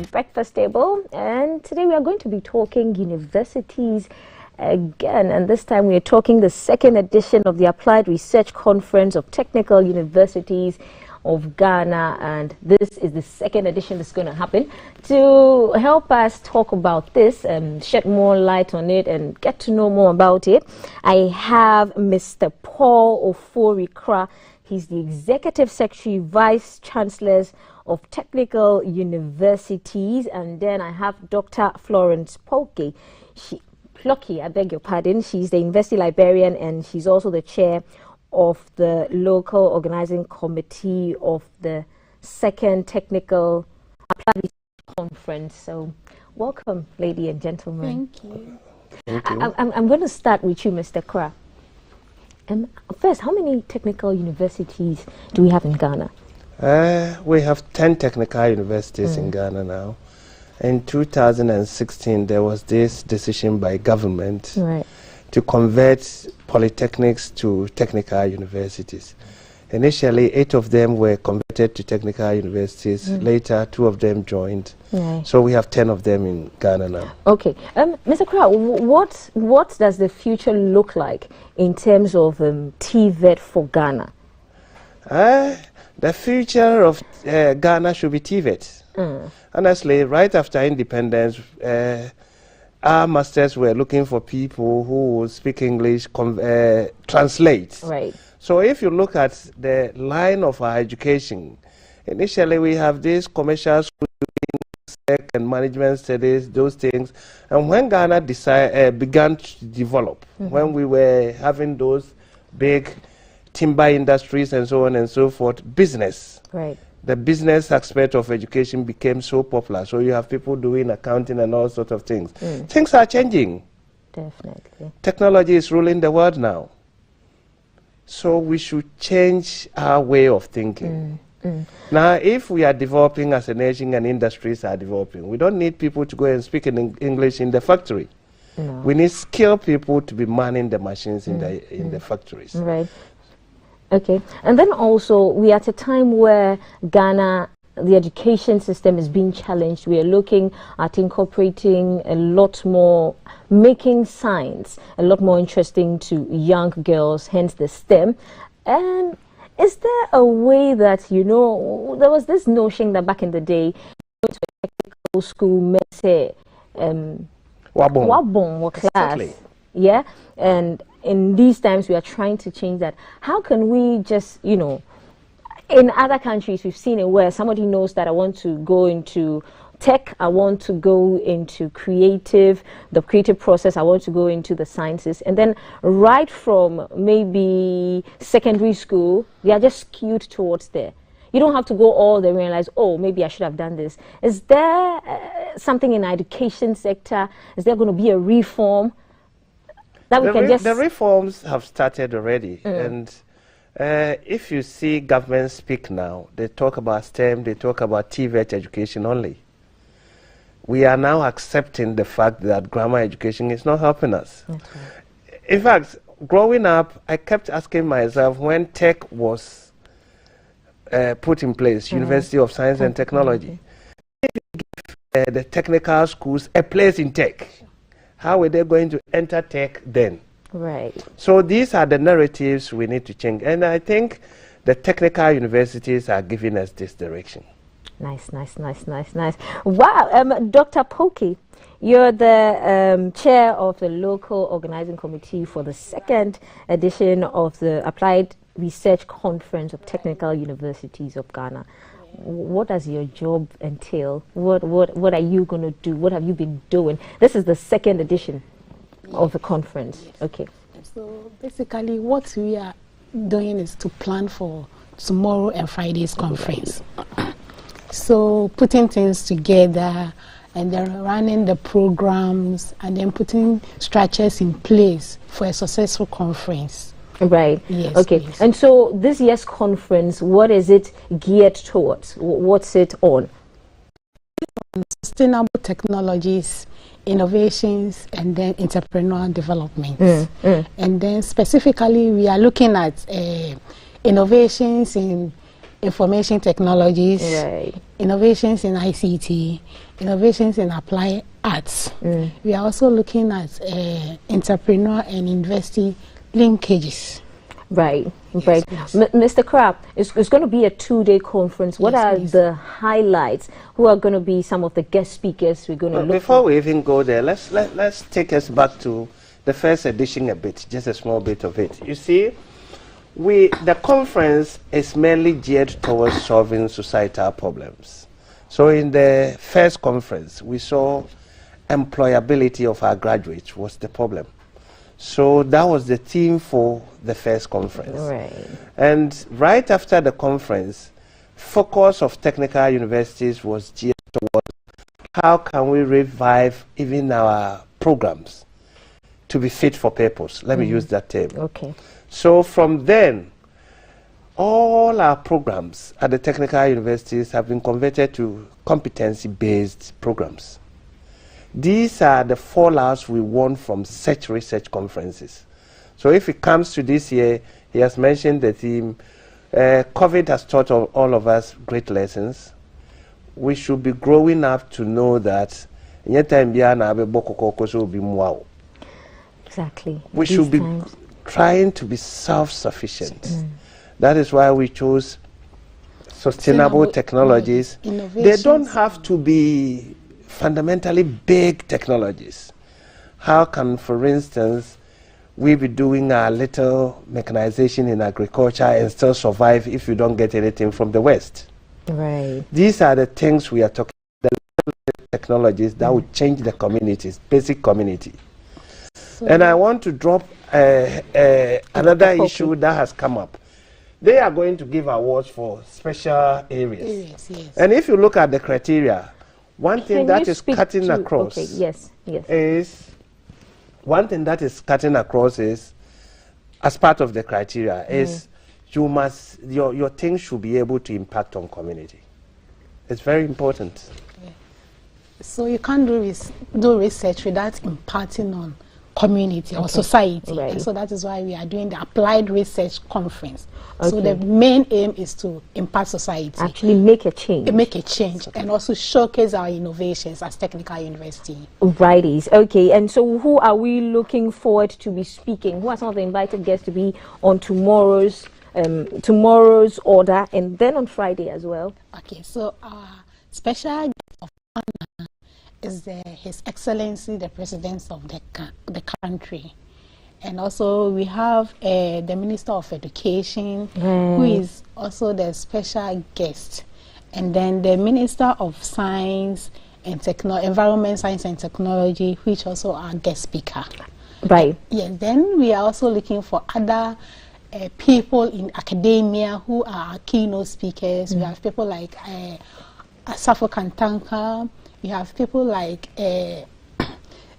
the breakfast table, and today we are going to be talking universities again, and this time we are talking the second edition of the Applied Research Conference of Technical Universities of Ghana, and this is the second edition that's going to happen. To help us talk about this and shed more light on it and get to know more about it, I have Mr. Paul Ofori-Kra. He's the Executive Secretary, Vice Chancellors of Technical Universities, and then I have Dr. Florence Plocky. I beg your pardon. She's the University Librarian, and she's also the Chair of the local organizing committee of the second technical applied conference. So welcome, ladies and gentlemen. Thank you. I'm going to start with you, Mr. Kra. First, how many technical universities do we have in Ghana? We have 10 technical universities in Ghana now. In 2016, there was this decision by government to convert polytechnics to technical universities. Initially, 8 of them were converted to technical universities. Later, 2 of them joined. So we have 10 of them in Ghana now. Okay. Mr. Kra, what does the future look like in terms of TVET for Ghana? The future of Ghana should be TVET. Honestly, right after independence, our masters were looking for people who would speak English, translate. Right. So if you look at the line of our education, initially we have these commercial schools and management studies, those things. And when Ghana began to develop, when we were having those big timber industries and so on and so forth, business. Right. The business aspect of education became so popular. So you have people doing accounting and all sorts of things. Things are changing. Definitely. Technology is ruling the world now. So we should change our way of thinking. Now, if we are developing as a nation and industries are developing, we don't need people to go and speak in English in the factory. No. We need skilled people to be manning the machines in the factories. Right. Okay. And then also, we are at a time where Ghana, the education system is being challenged. We are looking at incorporating a lot more, making science a lot more interesting to young girls, hence the STEM. And is there a way that, you know, there was this notion that back in the day, going to a technical school meant, say, wabon class. Exactly. Yeah? And in these times, we are trying to change that. How can we just, you know, in other countries, we've seen it where somebody knows that I want to go into tech, I want to go into the creative process, I want to go into the sciences, and then right from maybe secondary school, they are just skewed towards there. You don't have to go all there and realize, oh, maybe I should have done this. Is there something in the education sector? Is there going to be a reform that we can just... The reforms have started already, and if you see government speak now, they talk about STEM, they talk about TVET education only. We are now accepting the fact that grammar education is not helping us. In fact, growing up, I kept asking myself, when tech was put in place, University of Science and Technology, if you give the technical schools a place in tech, how are they going to enter tech then? Right. So these are the narratives we need to change. And I think the technical universities are giving us this direction. Nice. Wow. Dr. Plocky, you're the chair of the local organizing committee for the second edition of the Applied Research Conference of Technical Universities of Ghana. What does your job entail? What are you going to do? What have you been doing? This is the second edition of the conference. Okay. So basically what we are doing is to plan for tomorrow and Friday's conference. So putting things together and then running the programs and then putting structures in place for a successful conference. Right. Yes. Okay. Yes. And so this year's conference, what is it geared towards? What's it on? Sustainable technologies, innovations, and then entrepreneurial development. And then specifically, we are looking at innovations in information technologies, right. innovations in ICT, innovations in applied arts. We are also looking at entrepreneur and university linkages. Right, right. Mr. Krapp, it's going to be a 2-day conference. What are the highlights? Who are going to be some of the guest speakers we're going to look Before we even go there, let's take us back to the first edition a bit, just a small bit of it. You see, the conference is mainly geared towards solving societal problems. So in the first conference, we saw employability of our graduates was the problem. So that was the theme for the first conference. Right. And right after the conference, focus of technical universities was geared towards how can we revive even our programs to be fit for purpose. Let me use that term. Okay. So from then, all our programs at the technical universities have been converted to competency-based programs. These are the fallouts we want from such research conferences. So if it comes to this year, he has mentioned the theme, COVID has taught all of us great lessons. We should be growing up to know that exactly. We should be trying to be self-sufficient. That is why we chose sustainable technologies. They don't have to be fundamentally big technologies. How can, for instance, we be doing a little mechanization in agriculture and still survive if you don't get anything from the West? Right. These are the things we are talking about, the technologies that will change the communities, basic community. So and I want to drop another issue that has come up. They are going to give awards for special areas. And if you look at the criteria, one thing that is cutting across is one thing that is cutting across is, as part of the criteria, is you must your thing should be able to impact on community. It's very important. So you can't do research without impacting on community or society. Right. And so that is why we are doing the Applied Research Conference. So the main aim is to impact society. Actually make a change. Make a change and also showcase our innovations as technical university. Righties. Okay, and so who are we looking forward to be speaking? Who are some of the invited guests to be on tomorrow's order and then on Friday as well? Okay, so our special guest of honor is His Excellency the President of the country. And also we have the Minister of Education, who is also the special guest. And then the Minister of Science and Environment, Science and Technology, which also our guest speaker. Right. Yeah, then we are also looking for other people in academia who are our keynote speakers. We have people like Asafo Kantanka. We have people like the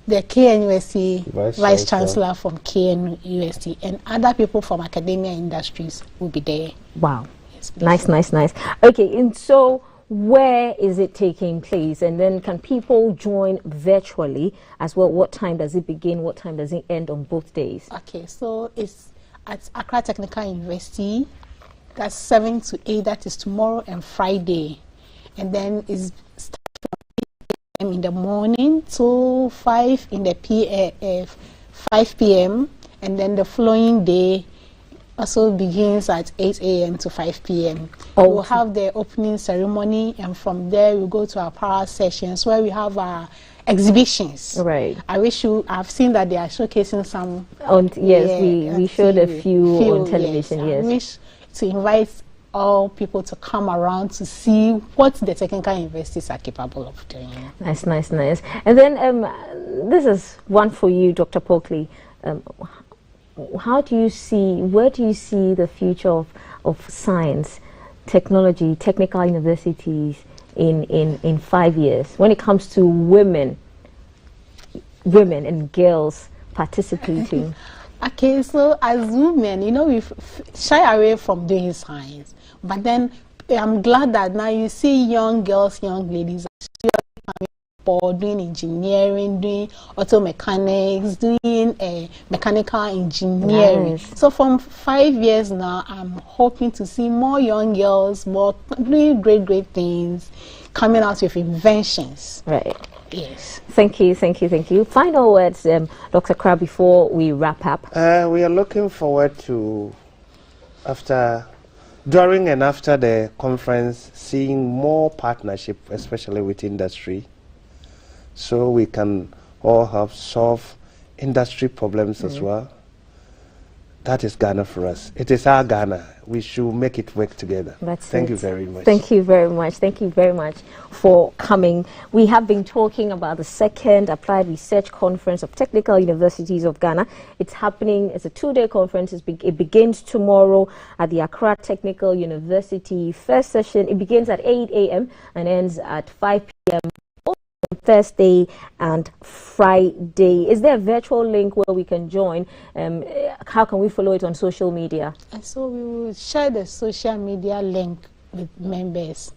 KNUST Vice Chancellor from KNUST, and other people from academia industries will be there. Wow. Yes, nice. Okay, and so where is it taking place? And then can people join virtually as well? What time does it begin? What time does it end on both days? Okay, so it's at Accra Technical University. That's 7 to 8. That is tomorrow and Friday. And then it's in the morning to 5 in the 5 p.m. and then the following day also begins at 8 a.m. to 5 p.m. We'll have the opening ceremony, and from there we go to our power sessions where we have our exhibitions. Right. I've seen that they are showcasing some. We showed a few on television. Yes. I wish to invite all people to come around to see what the technical universities are capable of doing. Nice. And then this is one for you, Dr. Pockley. Where do you see the future of science, technology, technical universities in 5 years when it comes to women and girls participating? Okay, so as women, we shy away from doing science. But then I'm glad that now you see young girls, young ladies coming transport, doing engineering, doing auto mechanics, doing mechanical engineering. Nice. So from 5 years now, I'm hoping to see more young girls, more doing great things, coming out with inventions. Right. Yes. Thank you. Final words, Dr. Krah, before we wrap up. We are looking forward to, during and after the conference, seeing more partnership, especially with industry, so we can all help solve industry problems as well. That is Ghana for us. It is our Ghana. We should make it work together. Thank you very much. Thank you very much. Thank you very much for coming. We have been talking about the second Applied Research Conference of Technical Universities of Ghana. It's happening, it's a 2-day conference. It begins tomorrow at the Accra Technical University. First session, it begins at 8 a.m. and ends at 5 p.m. Thursday and Friday. Is there a virtual link where we can join? How can we follow it on social media? And so we will share the social media link with members.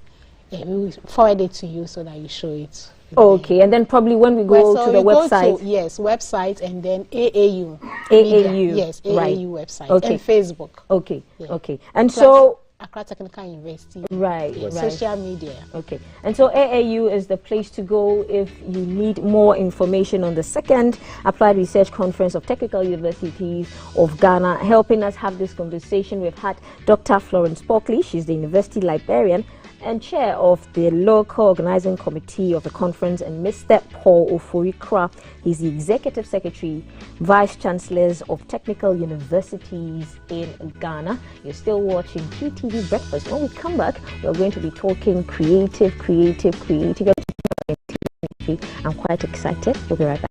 We will forward it to you so that you show it. Okay, and then probably when we go to the website. Yes, website and then AAU. AAU. Yes, AAU right. website. Okay. And Facebook. Okay, yeah. Okay. And so Accra Technical University. Right. Social media. Okay. And so AAU is the place to go if you need more information on the second Applied Research Conference of Technical Universities of Ghana. Helping us have this conversation, we've had Dr. Florence Pockley. She's the university librarian and chair of the local organizing committee of the conference, and Mr. Paul Ofori-Krah. He's the executive secretary, vice chancellors of technical universities in Ghana. You're still watching QTV Breakfast. When we come back, we're going to be talking creative. I'm quite excited. We'll be right back.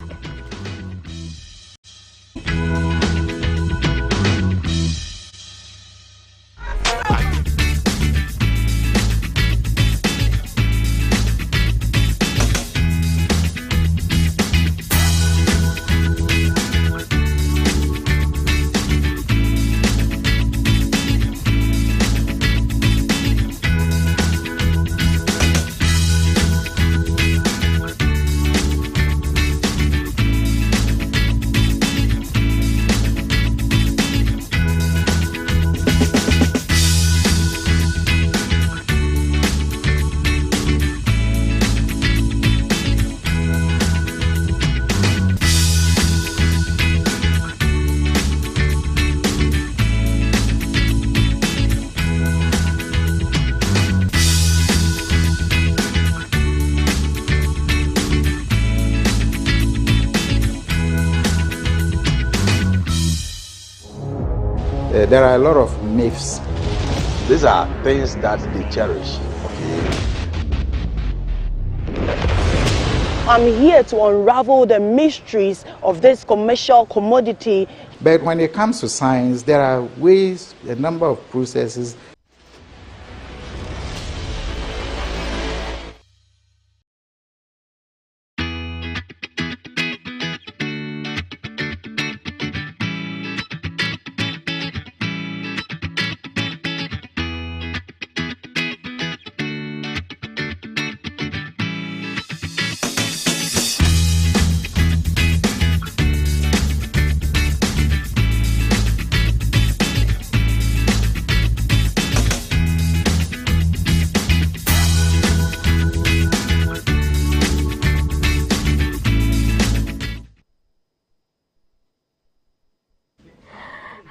There are a lot of myths. These are things that they cherish. I'm here to unravel the mysteries of this commercial commodity. But when it comes to science, there are ways, a number of processes.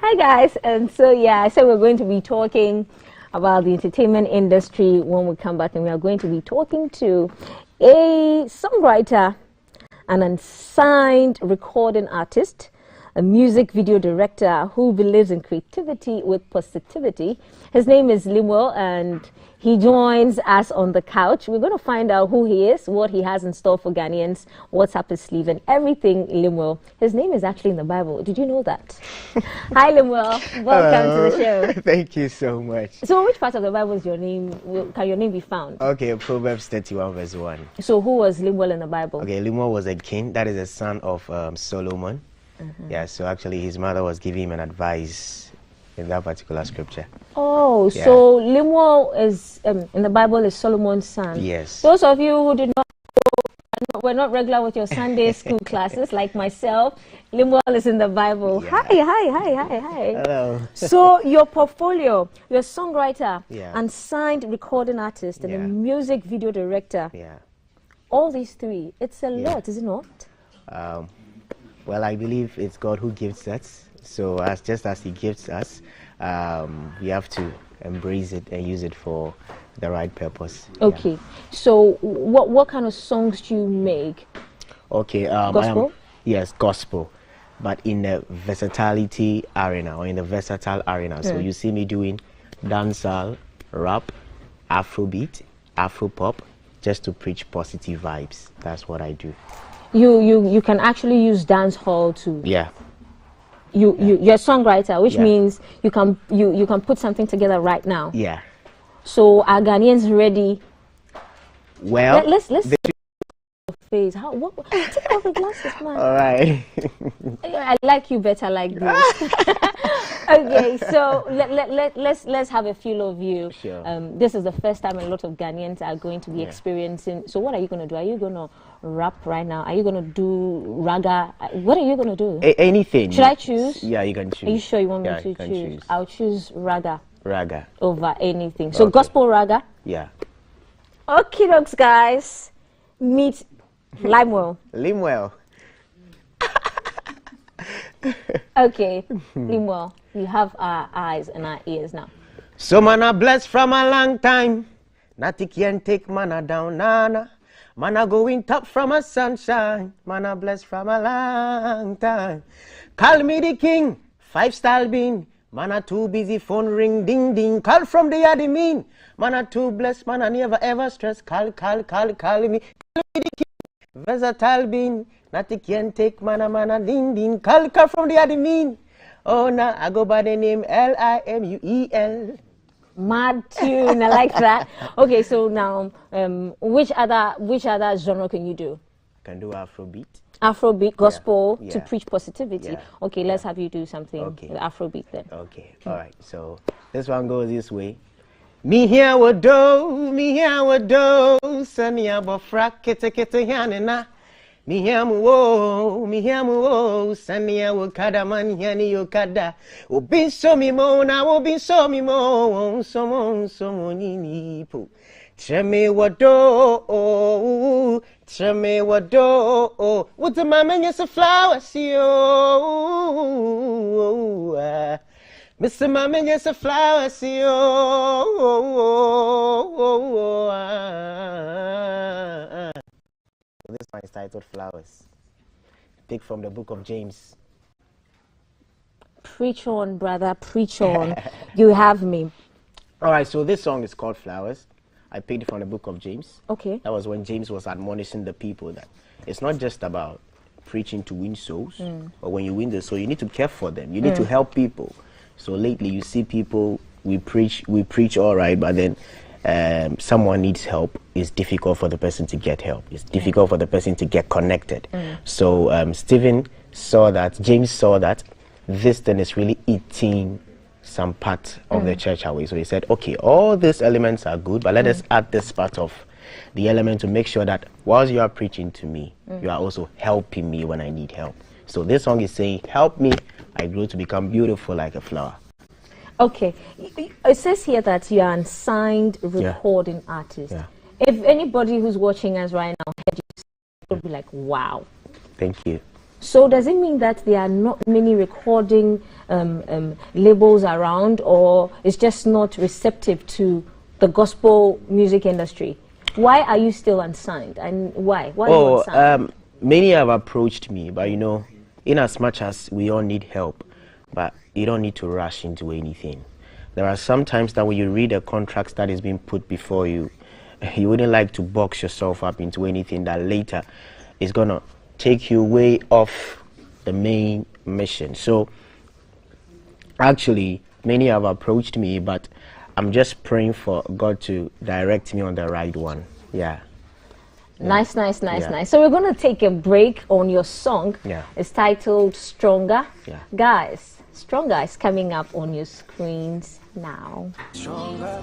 Hi guys, and so I said we're going to be talking about the entertainment industry when we come back, and we are going to be talking to a songwriter, an unsigned recording artist, a music video director who believes in creativity with positivity. His name is Lemuel, and he joins us on the couch. We're going to find out who he is, what he has in store for Ghanaians, what's up his sleeve, and everything Lemuel. His name is actually in the Bible. Did you know that? Hi, Lemuel. Welcome to the show. Thank you so much. So which part of the Bible is your name? Can your name be found? Okay, Proverbs 31 verse 1. So who was Lemuel in the Bible? Okay, Lemuel was a king. That is a son of Solomon. Yeah, so actually his mother was giving him an advice in that particular scripture. Oh, yeah. So Lemuel is in the Bible is Solomon's son. Yes. Those of you who did not know, we're not regular with your Sunday school classes like myself. Limuel is in the Bible. Yeah. Hi. Hello. So your portfolio, you're a songwriter and signed recording artist and a music video director. Yeah. All these three, it's a lot, is it not? Well, I believe it's God who gives us. So just as He gives us, we have to embrace it and use it for the right purpose. Okay. So what kind of songs do you make? Okay. Gospel? Yes, gospel. But in the versatility arena or in the versatile arena. So you see me doing dancehall, rap, Afrobeat, Afropop, just to preach positive vibes. That's what I do. You can actually use dancehall to you're a songwriter, which means you can put something together right now. Yeah. So are Ghanaians ready? Well, let's face. Take off the glasses, man. All right. I like you better like this. Okay, so let's have a feel of you. Sure. This is the first time a lot of Ghanaians are going to be experiencing. So what are you going to do? Are you going to rap right now? Are you going to do raga? What are you going to do? Anything. Should I choose? Yeah, you can choose. Are you sure you want me to choose? I'll choose raga. Raga. Over anything. So gospel raga? Yeah. Okay, dogs, guys. Meet Limuel. Limuel. Okay, Limuel, you have our eyes and our ears now. So mana blessed from a long time. Nothing can take mana down, nana. Mana going top from a sunshine. Mana blessed from a long time. Call me the king, 5-star bean. Mana too busy, phone ring, ding ding. Call from the admin. Mana too blessed, mana never ever stress. Call me. Call me the king, versatile bean. Nothing can take mana ding ding. Call from the admin. Oh, now I go by the name Limuel. Mad tune, I like that. Okay, so now, which other genre can you do? Can do Afrobeat. Afrobeat, gospel to preach positivity. Yeah. Okay, let's have you do something with Afrobeat then. Okay, all right. So this one goes this way. Me here would do, send ya bofra kete yanena. Me here wo, send ya wo kada man yani yo kada. Obi so mi mo na, obi so mi mo, so nini po. Treme wado, what the mama is a flower, see Mr. Mama is a flower, see This one is titled Flowers. Take from the book of James. Preach on, brother, preach on. You have me. All right, so this song is called Flowers. I picked it from the book of James. Okay. That was when James was admonishing the people that it's not just about preaching to win souls, or when you win the soul, you need to care for them. You need to help people. So lately, you see people, we preach all right, but then someone needs help. It's difficult for the person to get help. It's difficult for the person to get connected. So James saw that this thing is really eating some part of the church away. So he said, okay, all these elements are good, but let us add this part of the element to make sure that whilst you are preaching to me, you are also helping me when I need help. So this song is saying, help me, I grow to become beautiful like a flower. Okay. It says here that you are an unsigned recording artist. Yeah. If anybody who's watching us right now heard you, would be like, wow. Thank you. So does it mean that there are not many recording labels around, or it's just not receptive to the gospel music industry? Why are you still unsigned, and why? Why are you unsigned? Many have approached me, but you know, in as much as we all need help, but you don't need to rush into anything. There are some times that when you read a contract that is being put before you, you wouldn't like to box yourself up into anything that later is gonna take you way off the main mission. So actually many have approached me, but I'm just praying for God to direct me on the right one. Nice. So we're going to take a break on your song. It's titled Stronger. Guys, Stronger is coming up on your screens now. Stronger.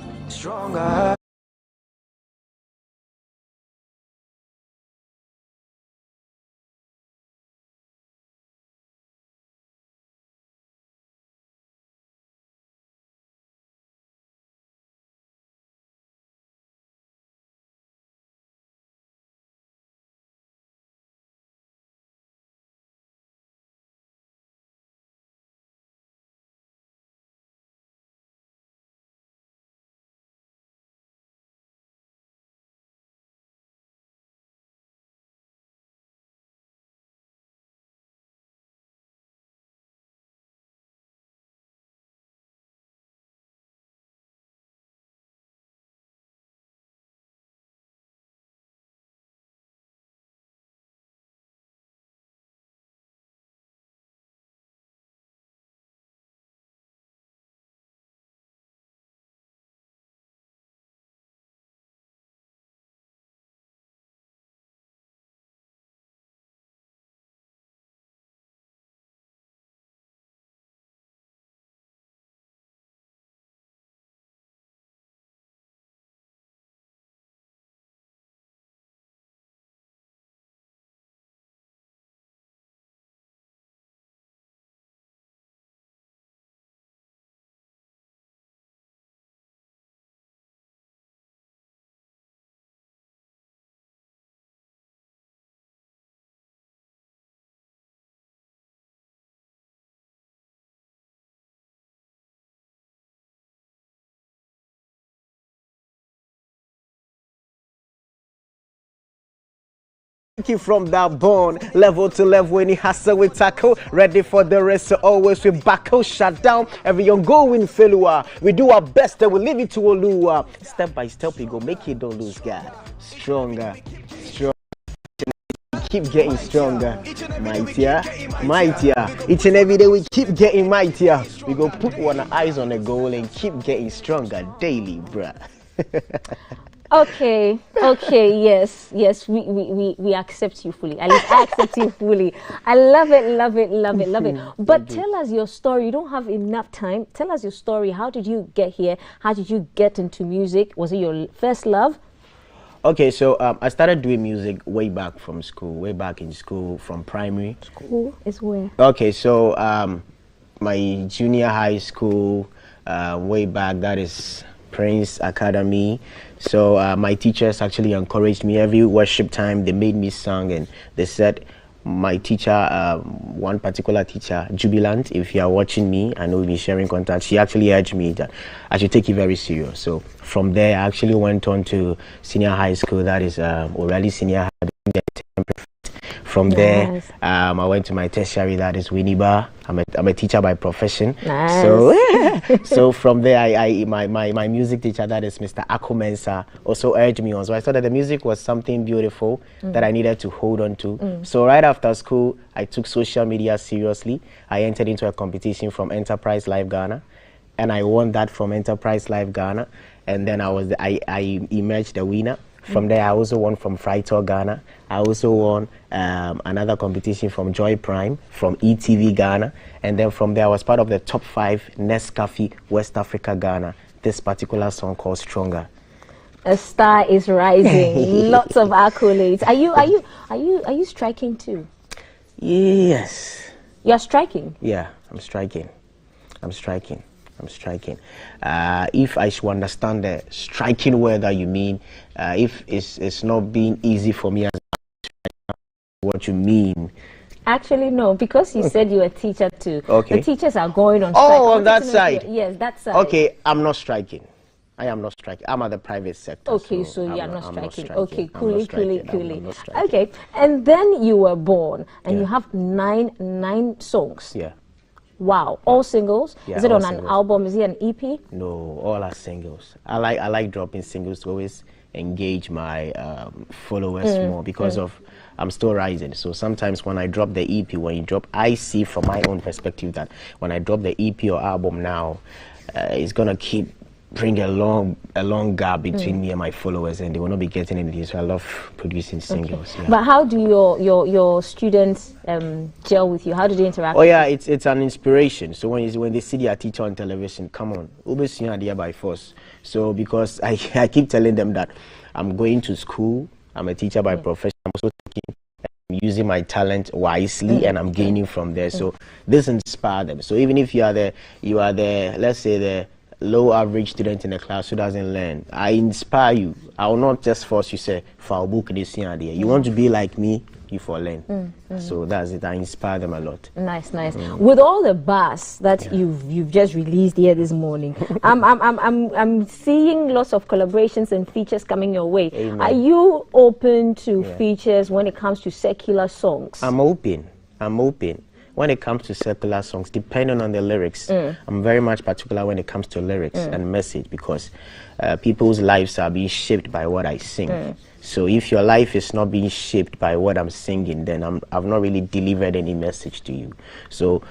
Keep from that bone, level to level, any hustle we tackle, ready for the rest, so always we backle, shut down every ongoing failure. We do our best and we leave it to Olua. Step by step, we go make it, don't lose God. Stronger, stronger. Keep getting stronger, mightier, mightier. Each and every day we keep getting mightier. We go put one eyes on the goal and keep getting stronger daily, bruh. Okay, yes, we accept you fully. At least I accept you fully. I love it. But tell us your story. You don't have enough time. Tell us your story. How did you get here? How did you get into music? Was it your first love? Okay, so I started doing music way back from school, way back in school from primary. School is where? Okay, so my junior high school, way back, that is Prince Academy. So my teachers actually encouraged me. Every worship time they made me sing, and they said my teacher, one particular teacher, Jubilant, if you are watching me, I know we'll be sharing contact, she actually urged me that I should take it very serious. So from there I actually went on to senior high school, that is O'Reilly Senior High. From there, I went to my tertiary, that is Winneba. I'm a teacher by profession. Nice. So from there, my music teacher, that is Mr. Akomensa, also urged me on. So I thought that the music was something beautiful that I needed to hold on to. So right after school, I took social media seriously. I entered into a competition from Enterprise Live Ghana, and I won that from Enterprise Live Ghana. And then I emerged the winner. From there, I also won from Frightor Ghana. I also won another competition from Joy Prime, from ETV Ghana. And then from there, I was part of the top 5 Nescafe West Africa Ghana. This particular song called Stronger. A star is rising. Lots of accolades. Are you striking too? Yes. You're striking? Yeah, I'm striking. If I should understand the striking word that you mean, if it's not being easy for me as what you mean. Actually, no, because you said you're a teacher too. Okay. The teachers are going on strike. Oh, on that side. Yes, that side. Okay, I'm not striking. I am not striking. I'm at the private sector. Okay, so you are not striking. Okay, coolly. Striking. Okay, and then you were born, and you have nine songs. Yeah. Wow, all singles? Yeah, is it on singles. An album? Is it an EP? No, all are singles. I like dropping singles to always engage my followers more, because of I'm still rising. So sometimes when I drop the EP, I see from my own perspective that when I drop the EP or album now, it's gonna bring a long gap between me and my followers, and they will not be getting anything. So I love producing singles. Okay. Yeah. But how do your students gel with you? How do they interact? Oh yeah, it's an inspiration. So when they see their teacher on television, come on, obviously idea by force. So because I keep telling them that I'm going to school, I'm a teacher by profession. I'm also using my talent wisely, and I'm gaining from there. So this inspires them. So even if you are the let's say the low average student in the class who doesn't learn, I inspire you. I will not just force you say for book this year. You want to be like me, you for learn. So that's it. I inspire them a lot. Nice. With all the buzz that you've just released here this morning, I'm seeing lots of collaborations and features coming your way. Amen. Are you open to features when it comes to secular songs? I'm open. When it comes to secular songs, depending on the lyrics, I'm very much particular when it comes to lyrics and message, because people's lives are being shaped by what I sing. So if your life is not being shaped by what I'm singing, then I've not really delivered any message to you. So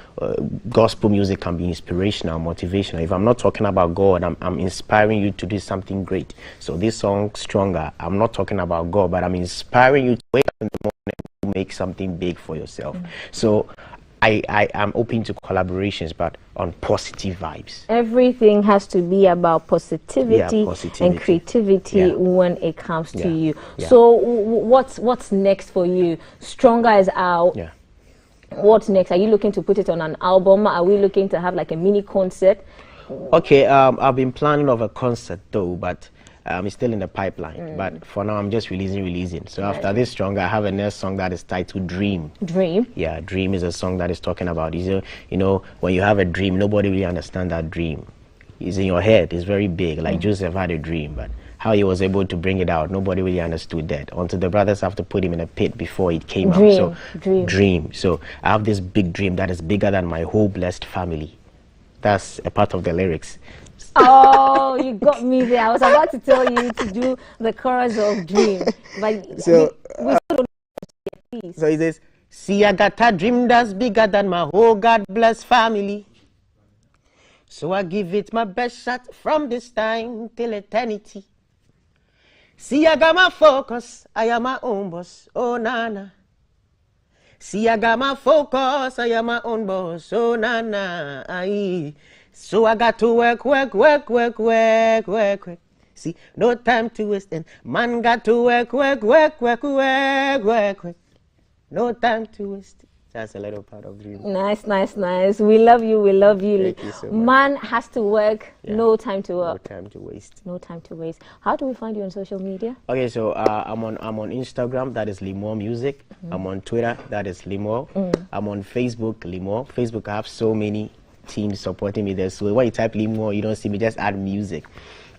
gospel music can be inspirational, motivational. If I'm not talking about God, I'm inspiring you to do something great. So this song, Stronger, I'm not talking about God, but I'm inspiring you to wake up in the morning to make something big for yourself. So I am open to collaborations, but on positive vibes. Everything has to be about positivity and creativity when it comes to you. So what's next for you? Stronger is out. What's next? Are you looking to put it on an album? Are we looking to have like a mini concert? Okay, I've been planning of a concert though, but it's still in the pipeline. But for now, I'm just releasing. So after this Stronger, I have a next song that is titled Dream. Dream? Yeah, Dream is a song that is talking about, you know, when you have a dream, nobody really understands that dream. It's in your head, it's very big. Like Joseph had a dream, but how he was able to bring it out, nobody really understood that until the brothers have to put him in a pit before it came out. So dream. So I have this big dream that is bigger than my whole blessed family. That's a part of the lyrics. Oh, you got me there. I was about to tell you to do the chorus of Dream, but so we still don't know. So he says, see, I got a dream that's bigger than my whole God bless family. So I give it my best shot from this time till eternity. See, I got my focus, I am my own boss, oh nana. See, I got my focus, I am my own boss, oh nana. Aye. So I got to work. See, no time to waste, and man got to work. No time to waste. That's a little part of Dream. Nice. We love you. Thank you so much. Man has to work, no time to work. No time to waste. No time to waste. How do we find you on social media? Okay, so I'm on Instagram, that is Limor Music. I'm on Twitter, that is Limor. I'm on Facebook, Limor. Facebook, I have so many teams supporting me there. So when you type Limor, you don't see me, just add music.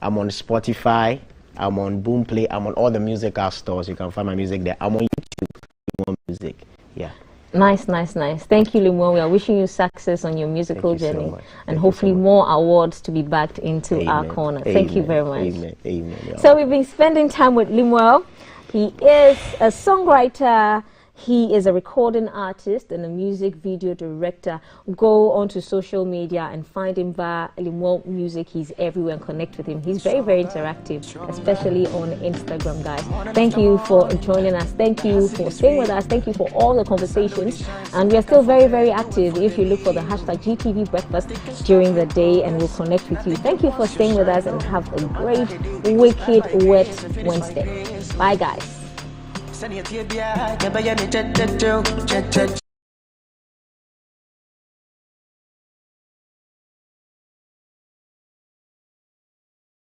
I'm on Spotify, I'm on Boomplay, I'm on all the music stores. You can find my music there. I'm on YouTube, Limor Music. Yeah. Nice. Thank you, Limor. We are wishing you success on your musical journey, and hopefully more awards to be backed into our corner. Thank you very much. Amen. So we've been spending time with Limor. He is a songwriter. He is a recording artist and a music video director. Go onto social media and find him via Limor Music. He's everywhere, and connect with him. He's very interactive, especially on Instagram, guys. Thank you for joining us. Thank you for staying with us. Thank you for all the conversations. And we are still very active. If you look for the hashtag GTV Breakfast during the day, and we'll connect with you. Thank you for staying with us, and have a great, wicked, wet Wednesday. Bye, guys.